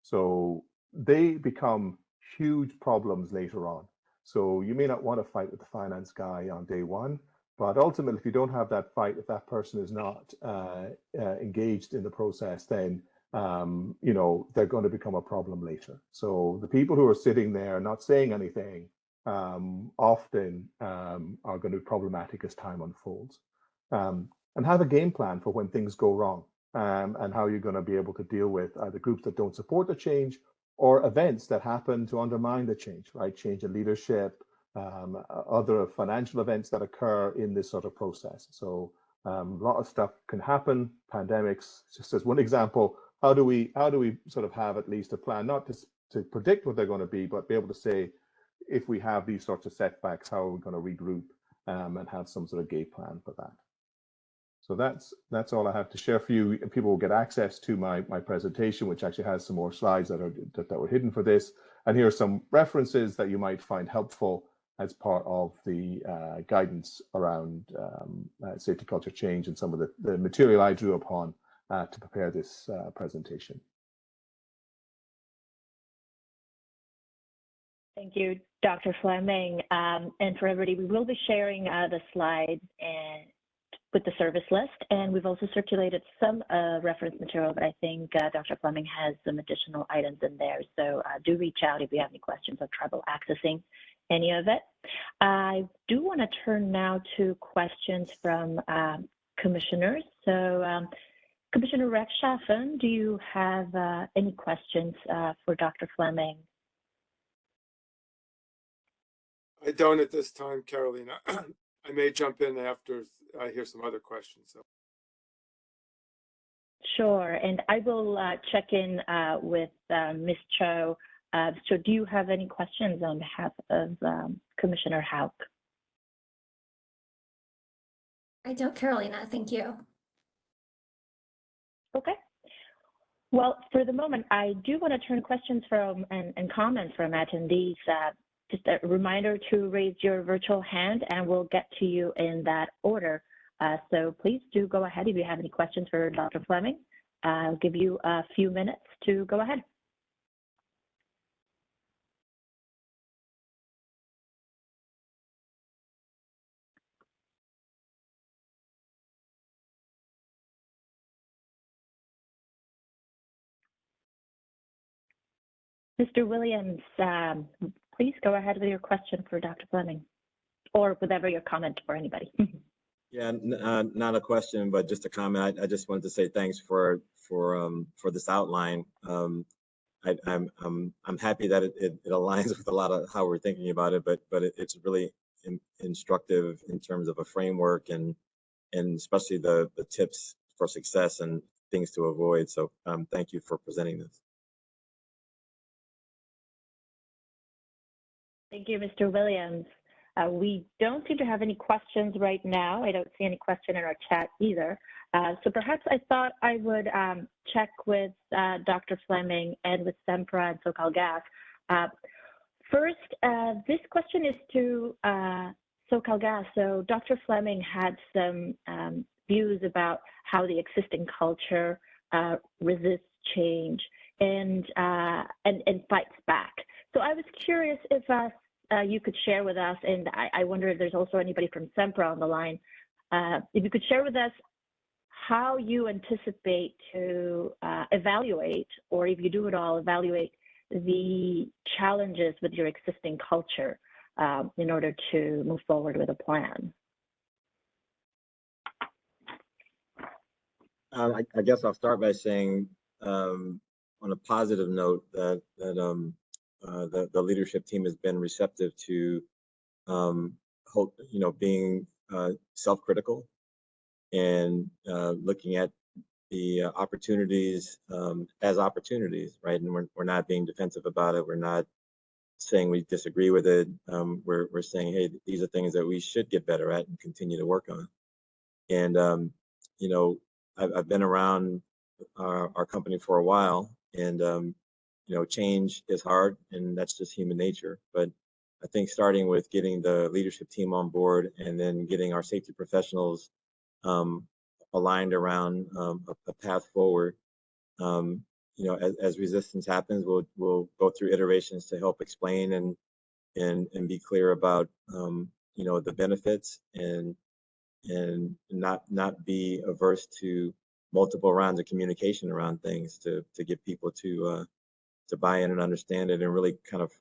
So they become huge problems later on. So you may not want to fight with the finance guy on day one, but ultimately, if you don't have that fight, if that person is not engaged in the process, then you know, they're going to become a problem later. So the people who are sitting there not saying anything often are going to be problematic as time unfolds. And have a game plan for when things go wrong and how you're going to be able to deal with either groups that don't support the change or events that happen to undermine the change, right? Change in leadership, other financial events that occur in this sort of process. So a lot of stuff can happen. Pandemics, just as one example. How do we sort of have at least a plan, not to predict what they're going to be, but be able to say, if we have these sorts of setbacks, how are we going to regroup and have some sort of game plan for that? So that's all I have to share for you. People will get access to my presentation, which actually has some more slides that were hidden for this. And here are some references that you might find helpful as part of the guidance around safety culture change and some of the material I drew upon to prepare this presentation. Thank you, Dr. Fleming. And for everybody, we will be sharing the slides with the service list, and we've also circulated some reference material, but I think Dr. Fleming has some additional items in there. So do reach out if you have any questions or trouble accessing any of it. I do want to turn now to questions from commissioners. So Commissioner Rechtschaffen, do you have any questions for Dr. Fleming? I don't at this time, Carolina. I may jump in after I hear some other questions. So. Sure, and I will check in with Ms. Cho. So do you have any questions on behalf of Commissioner Houck? I don't, Carolina, thank you. Okay. Well, for the moment, I do want to turn questions from and comments from attendees. Just a reminder to raise your virtual hand and we'll get to you in that order. So please do go ahead if you have any questions for Dr. Fleming. I'll give you a few minutes to go ahead. Mr. Williams, please go ahead with your question for Dr. Fleming, or whatever your comment for anybody. Yeah, not a question, but just a comment. I just wanted to say thanks for this outline. I'm happy that it aligns with a lot of how we're thinking about it, but it's really instructive in terms of a framework and especially the tips for success and things to avoid. So thank you for presenting this. Thank you, Mr. Williams. We don't seem to have any questions right now. I don't see any question in our chat either. So perhaps I thought I would check with Dr. Fleming and with Sempra and SoCalGas. First, this question is to SoCalGas. So Dr. Fleming had some views about how the existing culture resists change and fights back. So I was curious if you could share with us, and I wonder if there's also anybody from Sempra on the line, if you could share with us how you anticipate to evaluate, or if you do at all, evaluate the challenges with your existing culture in order to move forward with a plan. I guess I'll start by saying, on a positive note, that the leadership team has been receptive to, being self-critical and looking at the opportunities as opportunities, right? And we're not being defensive about it. We're not saying we disagree with it. We're saying, hey, these are things that we should get better at and continue to work on. And I've been around our company for a while, and change is hard, and that's just human nature. But I think starting with getting the leadership team on board, and then getting our safety professionals aligned around a path forward. As resistance happens, we'll go through iterations to help explain and be clear about the benefits, and not be averse to multiple rounds of communication around things to get people to buy in and understand it, and really kind of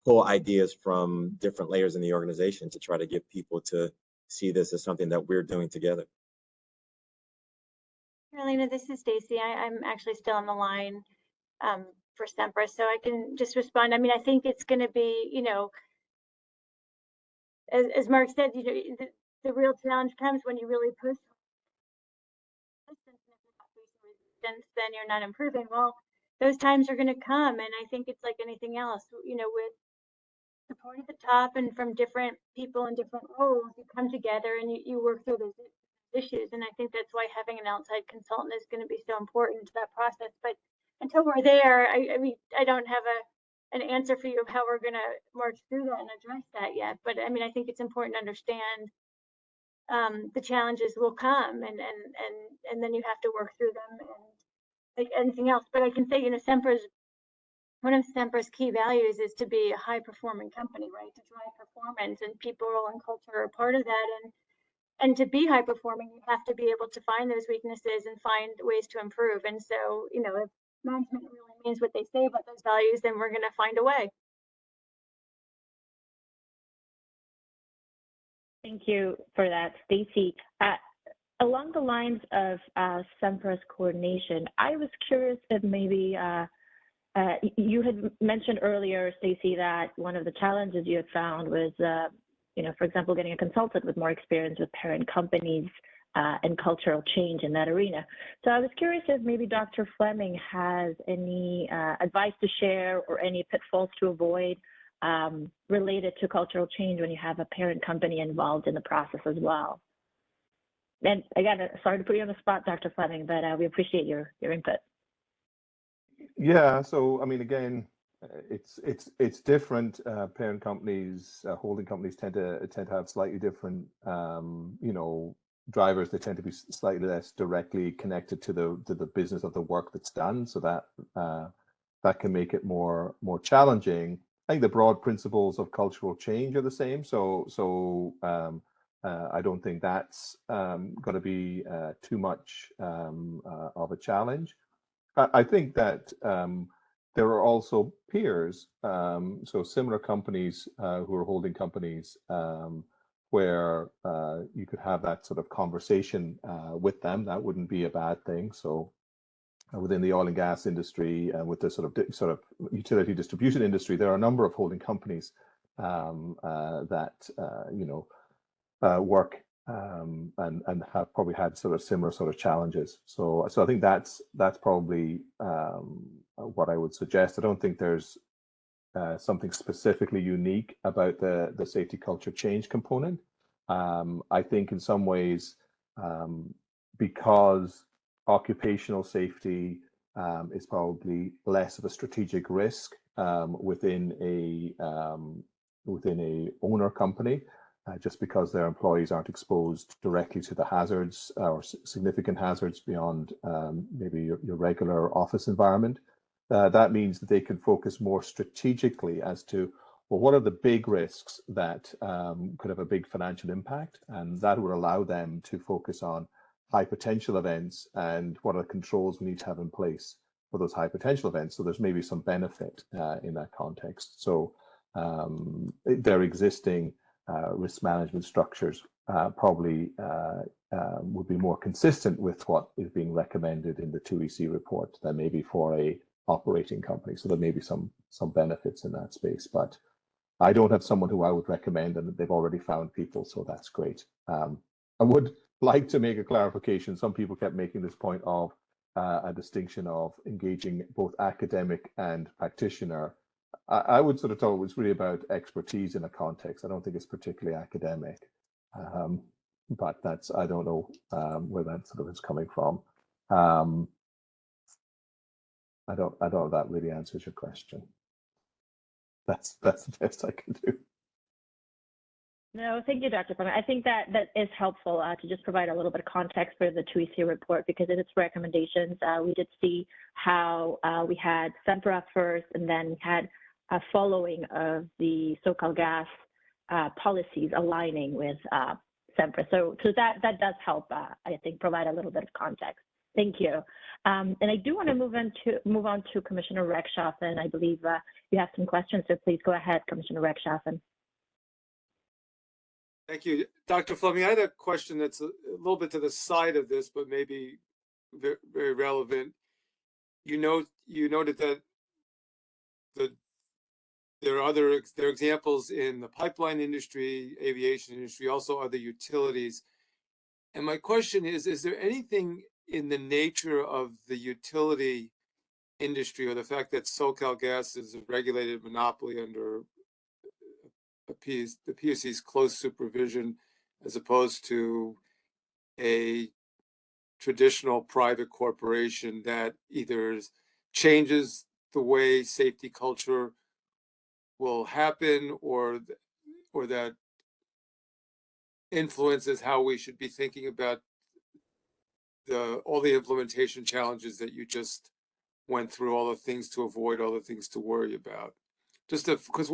pull ideas from different layers in the organization to try to get people to see this as something that we're doing together. Carolina, this is Stacy. I'm actually still on the line for Sempra, so I can just respond. I mean, I think it's going to be, as Mark said, the real challenge comes when you really push resistance, then you're not improving. Well, those times are going to come, and I think it's like anything else, with support at the top and from different people in different roles, you come together and you work through those issues. And I think that's why having an outside consultant is going to be so important to that process. But until we're there, I mean, I don't have an answer for you of how we're going to march through that and address that yet. But I mean, I think it's important to understand the challenges will come, and then you have to work through them, and like anything else. But I can say, one of Sempra's key values is to be a high performing company, right? To drive performance, and people and culture are part of that. And to be high performing, you have to be able to find those weaknesses and find ways to improve. And so, if management really means what they say about those values, then we're going to find a way. Thank you for that, Stacy. Along the lines of Sempra's coordination, I was curious if maybe you had mentioned earlier, Stacy, that one of the challenges you had found was, for example, getting a consultant with more experience with parent companies and cultural change in that arena. So I was curious if maybe Dr. Fleming has any advice to share or any pitfalls to avoid related to cultural change when you have a parent company involved in the process as well. And again, sorry to put you on the spot, Dr. Fleming, but we appreciate your input. Yeah, so I mean, again, it's different. Parent companies, holding companies tend to have slightly different, drivers. They tend to be slightly less directly connected to the business of the work that's done, so that can make it more challenging. I think the broad principles of cultural change are the same, so I don't think that's going to be too much of a challenge. I think that there are also peers, so similar companies who are holding companies, where you could have that sort of conversation with them. That wouldn't be a bad thing. So within the oil and gas industry and with the sort of utility distribution industry, there are a number of holding companies that work and have probably had sort of similar sort of challenges. So I think that's probably what I would suggest. I don't think there's something specifically unique about the safety culture change component. I think in some ways, because occupational safety is probably less of a strategic risk within within a owner company, just because their employees aren't exposed directly to the hazards or significant hazards beyond maybe your regular office environment. That means that they can focus more strategically as to, well, what are the big risks that could have a big financial impact? And that would allow them to focus on high potential events and what are the controls we need to have in place for those high potential events. So there's maybe some benefit in that context. So their existing risk management structures probably would be more consistent with what is being recommended in the 2EC report than maybe for a operating company. So there may be some benefits in that space, but I don't have someone who I would recommend, and they've already found people, so that's great. I would like to make a clarification. Some people kept making this point of a distinction of engaging both academic and practitioner. I would sort of talk, it's really about expertise in a context. I don't think it's particularly academic, but that's, I don't know where that sort of is coming from. I don't know if that really answers your question. That's the best I can do. No, thank you, Dr. Fleming. I think that is helpful to just provide a little bit of context for the 2EC report, because in its recommendations, we did see how we had Sempra first, and then we had a following of the SoCalGas policies aligning with Sempra. So that does help, I think, provide a little bit of context. Thank you. And I do want to move on to Commissioner Rechtschaffen. I believe you have some questions, so please go ahead, Commissioner Rechtschaffen. Thank you. Dr. Fleming, I had a question that's a little bit to the side of this, but maybe very, very relevant. You noted that there are examples in the pipeline industry, aviation industry, also other utilities. And my question is there anything in the nature of the utility industry, or the fact that SoCalGas is a regulated monopoly under the PUC's close supervision, as opposed to a traditional private corporation, that either changes the way safety culture will happen, or that influences how we should be thinking about all the implementation challenges that you just went through, all the things to avoid, all the things to worry about? Just because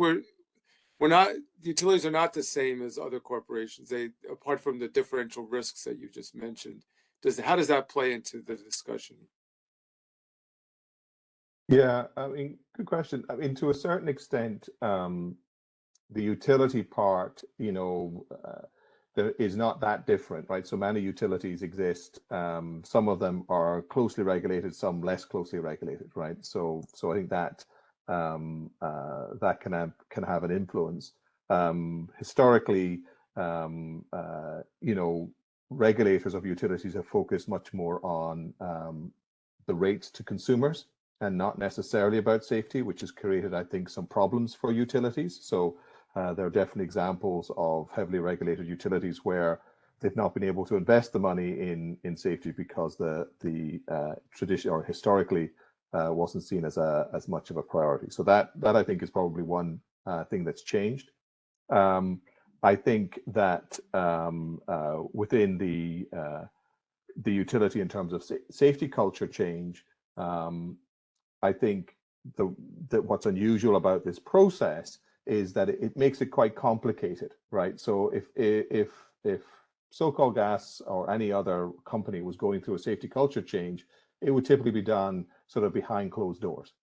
utilities are not the same as other corporations. They, apart from the differential risks that you just mentioned, how does that play into the discussion? Yeah, I mean, good question. I mean, to a certain extent, the utility part, there is not that different, right? So many utilities exist. Some of them are closely regulated, some less closely regulated, right? So I think that that can have an influence. Historically, regulators of utilities have focused much more on the rates to consumers and not necessarily about safety, which has created, I think, some problems for utilities. So there are definitely examples of heavily regulated utilities where they've not been able to invest the money in safety because the tradition, or historically, wasn't seen as much of a priority. So that I think is probably one thing that's changed. I think that within the utility, in terms of safety culture change, I think that what's unusual about this process is that it makes it quite complicated, right? So if SoCalGas or any other company was going through a safety culture change, it would typically be done sort of behind closed doors,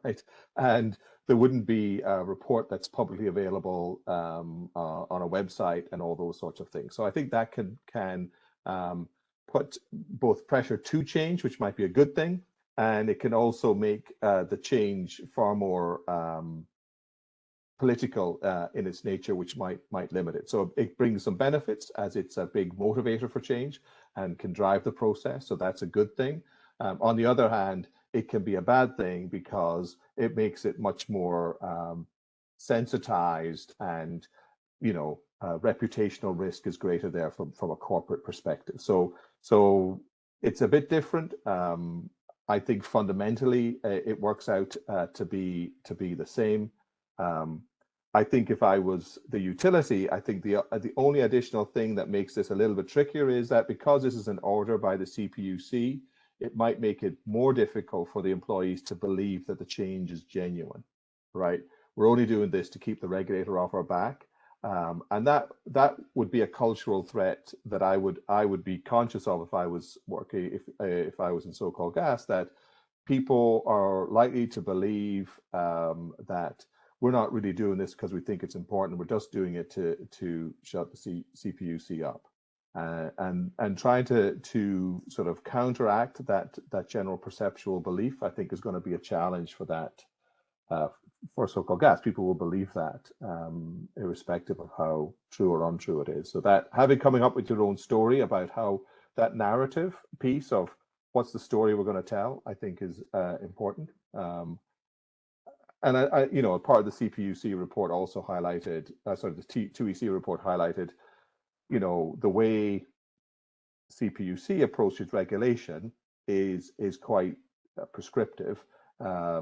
right? And there wouldn't be a report that's publicly available on a website and all those sorts of things. So I think that can put both pressure to change, which might be a good thing, and it can also make the change far more political in its nature, which might limit it. So it brings some benefits, as it's a big motivator for change and can drive the process. So that's a good thing. On the other hand, it can be a bad thing because it makes it much more sensitized, and reputational risk is greater there from a corporate perspective. So it's a bit different. I think fundamentally it works out to be the same. I think if I was the utility, I think the only additional thing that makes this a little bit trickier is that because this is an order by the CPUC, it might make it more difficult for the employees to believe that the change is genuine, right? We're only doing this to keep the regulator off our back. And that would be a cultural threat that I would be conscious of if I was working, if I was in SoCalGas, that people are likely to believe that we're not really doing this because we think it's important. We're just doing it to shut the CPUC up, and trying to sort of counteract that general perceptual belief, I think, is going to be a challenge for that. For SoCalGas, people will believe that, irrespective of how true or untrue it is. So that coming up with your own story about how that narrative piece of what's the story we're going to tell, I think is important. And I, you know, part of the CPUC report also highlighted, sorry, the 2EC report highlighted, you know, the way CPUC approaches regulation is quite prescriptive,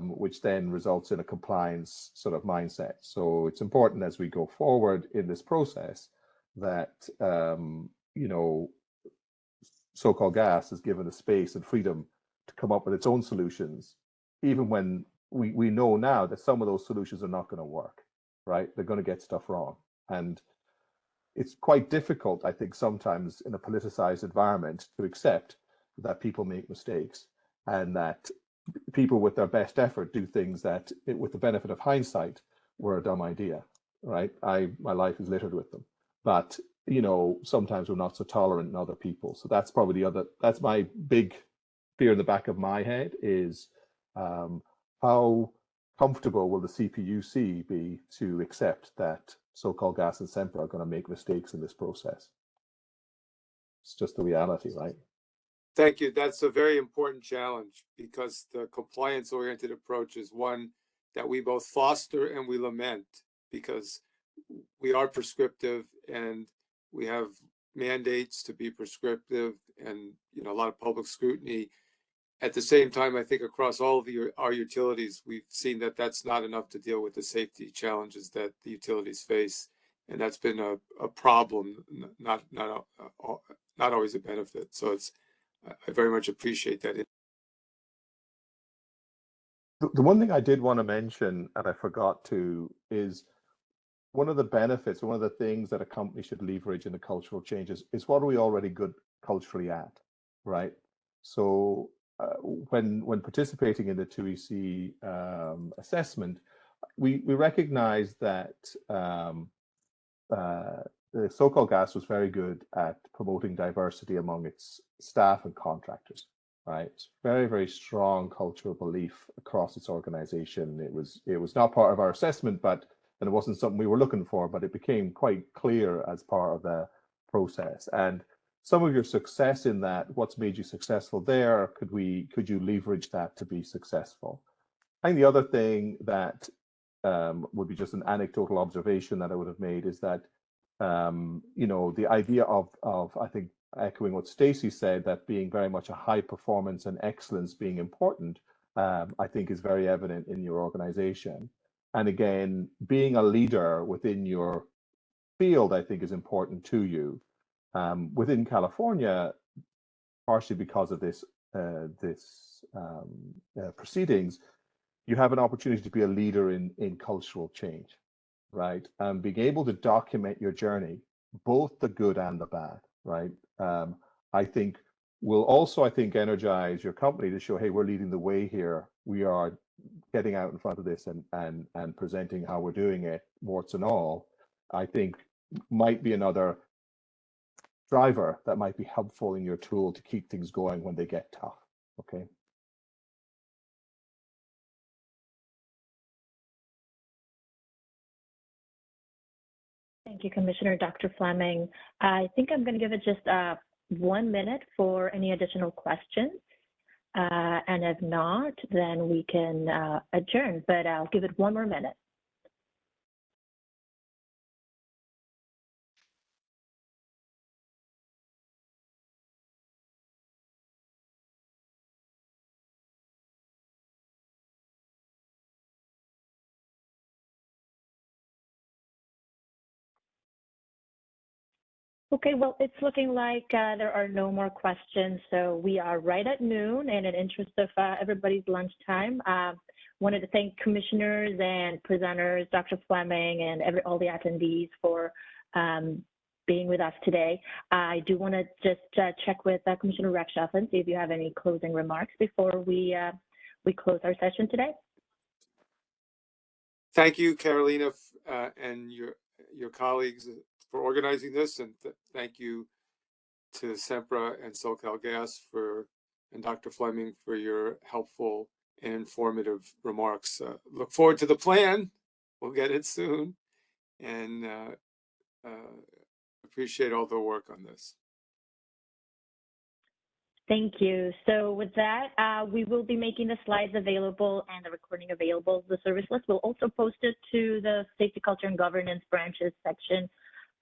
which then results in a compliance sort of mindset. So it's important as we go forward in this process that, you know, SoCalGas is given the space and freedom to come up with its own solutions, even when we know now that some of those solutions are not going to work, right? They're going to get stuff wrong. And it's quite difficult, I think, sometimes in a politicized environment to accept that people make mistakes and that people with their best effort do things that, with the benefit of hindsight, were a dumb idea, right? My life is littered with them. But, you know, sometimes we're not so tolerant in other people. So that's probably that's my big fear in the back of my head is, how comfortable will the CPUC be to accept that SoCalGas and Sempra are going to make mistakes in this process? It's just the reality, right? Thank you. That's a very important challenge because the compliance-oriented approach is one that we both foster and we lament because we are prescriptive and we have mandates to be prescriptive and, you know, a lot of public scrutiny. At the same time, I think across all of our utilities, we've seen that that's not enough to deal with the safety challenges that the utilities face, and that's been a problem, not always a benefit. So I very much appreciate that. The one thing I did want to mention, and I forgot to, is one of the benefits, one of the things that a company should leverage in the cultural changes is what are we already good culturally at, right? So when participating in the 2EC assessment, we recognize that the SoCalGas was very good at promoting diversity among its staff and contractors, right? It's very, very strong cultural belief across its organization. It was not part of our assessment, and it wasn't something we were looking for, but it became quite clear as part of the process. And some of your success in that, what's made you successful there, could you leverage that to be successful? I think the other thing that would be just an anecdotal observation that I would have made is that, you know, the idea of I think echoing what Stacy said, that being very much a high performance and excellence being important, I think is very evident in your organization. And again, being a leader within your field, I think is important to you. Within California, partially because of this proceedings, you have an opportunity to be a leader in cultural change, right? And being able to document your journey, both the good and the bad, right? I think will also, I think, energize your company to show, hey, we're leading the way here. We are getting out in front of this and presenting how we're doing it, warts and all, I think might be another driver that might be helpful in your tool to keep things going when they get tough, okay? Thank you, Commissioner. Dr. Fleming. I think I'm going to give it just 1 minute for any additional questions. And if not, then we can adjourn, but I'll give it 1 more minute. Okay, well, it's looking like there are no more questions. So we are right at noon, and in interest of everybody's lunchtime, wanted to thank commissioners and presenters, Dr. Fleming, and all the attendees for being with us today. I do want to just check with Commissioner Rexhoff and see if you have any closing remarks before we close our session today. Thank you, Carolina, and your colleagues for organizing this, and thank you to Sempra and SoCalGas and Dr. Fleming for your helpful and informative remarks. Look forward to the plan. We'll get it soon, and appreciate all the work on this. Thank you. So with that, we will be making the slides available and the recording available. The service list will also post it to the Safety, Culture, and Governance branches section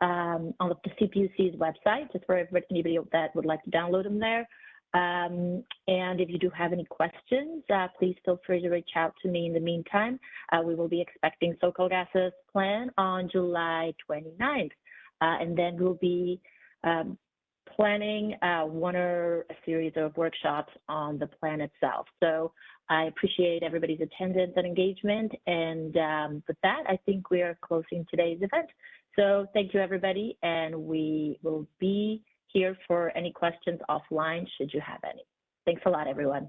on the CPUC's website, just for anybody that would like to download them there. And if you do have any questions, please feel free to reach out to me in the meantime. We will be expecting SoCalGas's plan on July 29th. And then we'll be planning one or a series of workshops on the plan itself. So I appreciate everybody's attendance and engagement. And with that, I think we are closing today's event. So thank you, everybody. And we will be here for any questions offline, should you have any. Thanks a lot, everyone.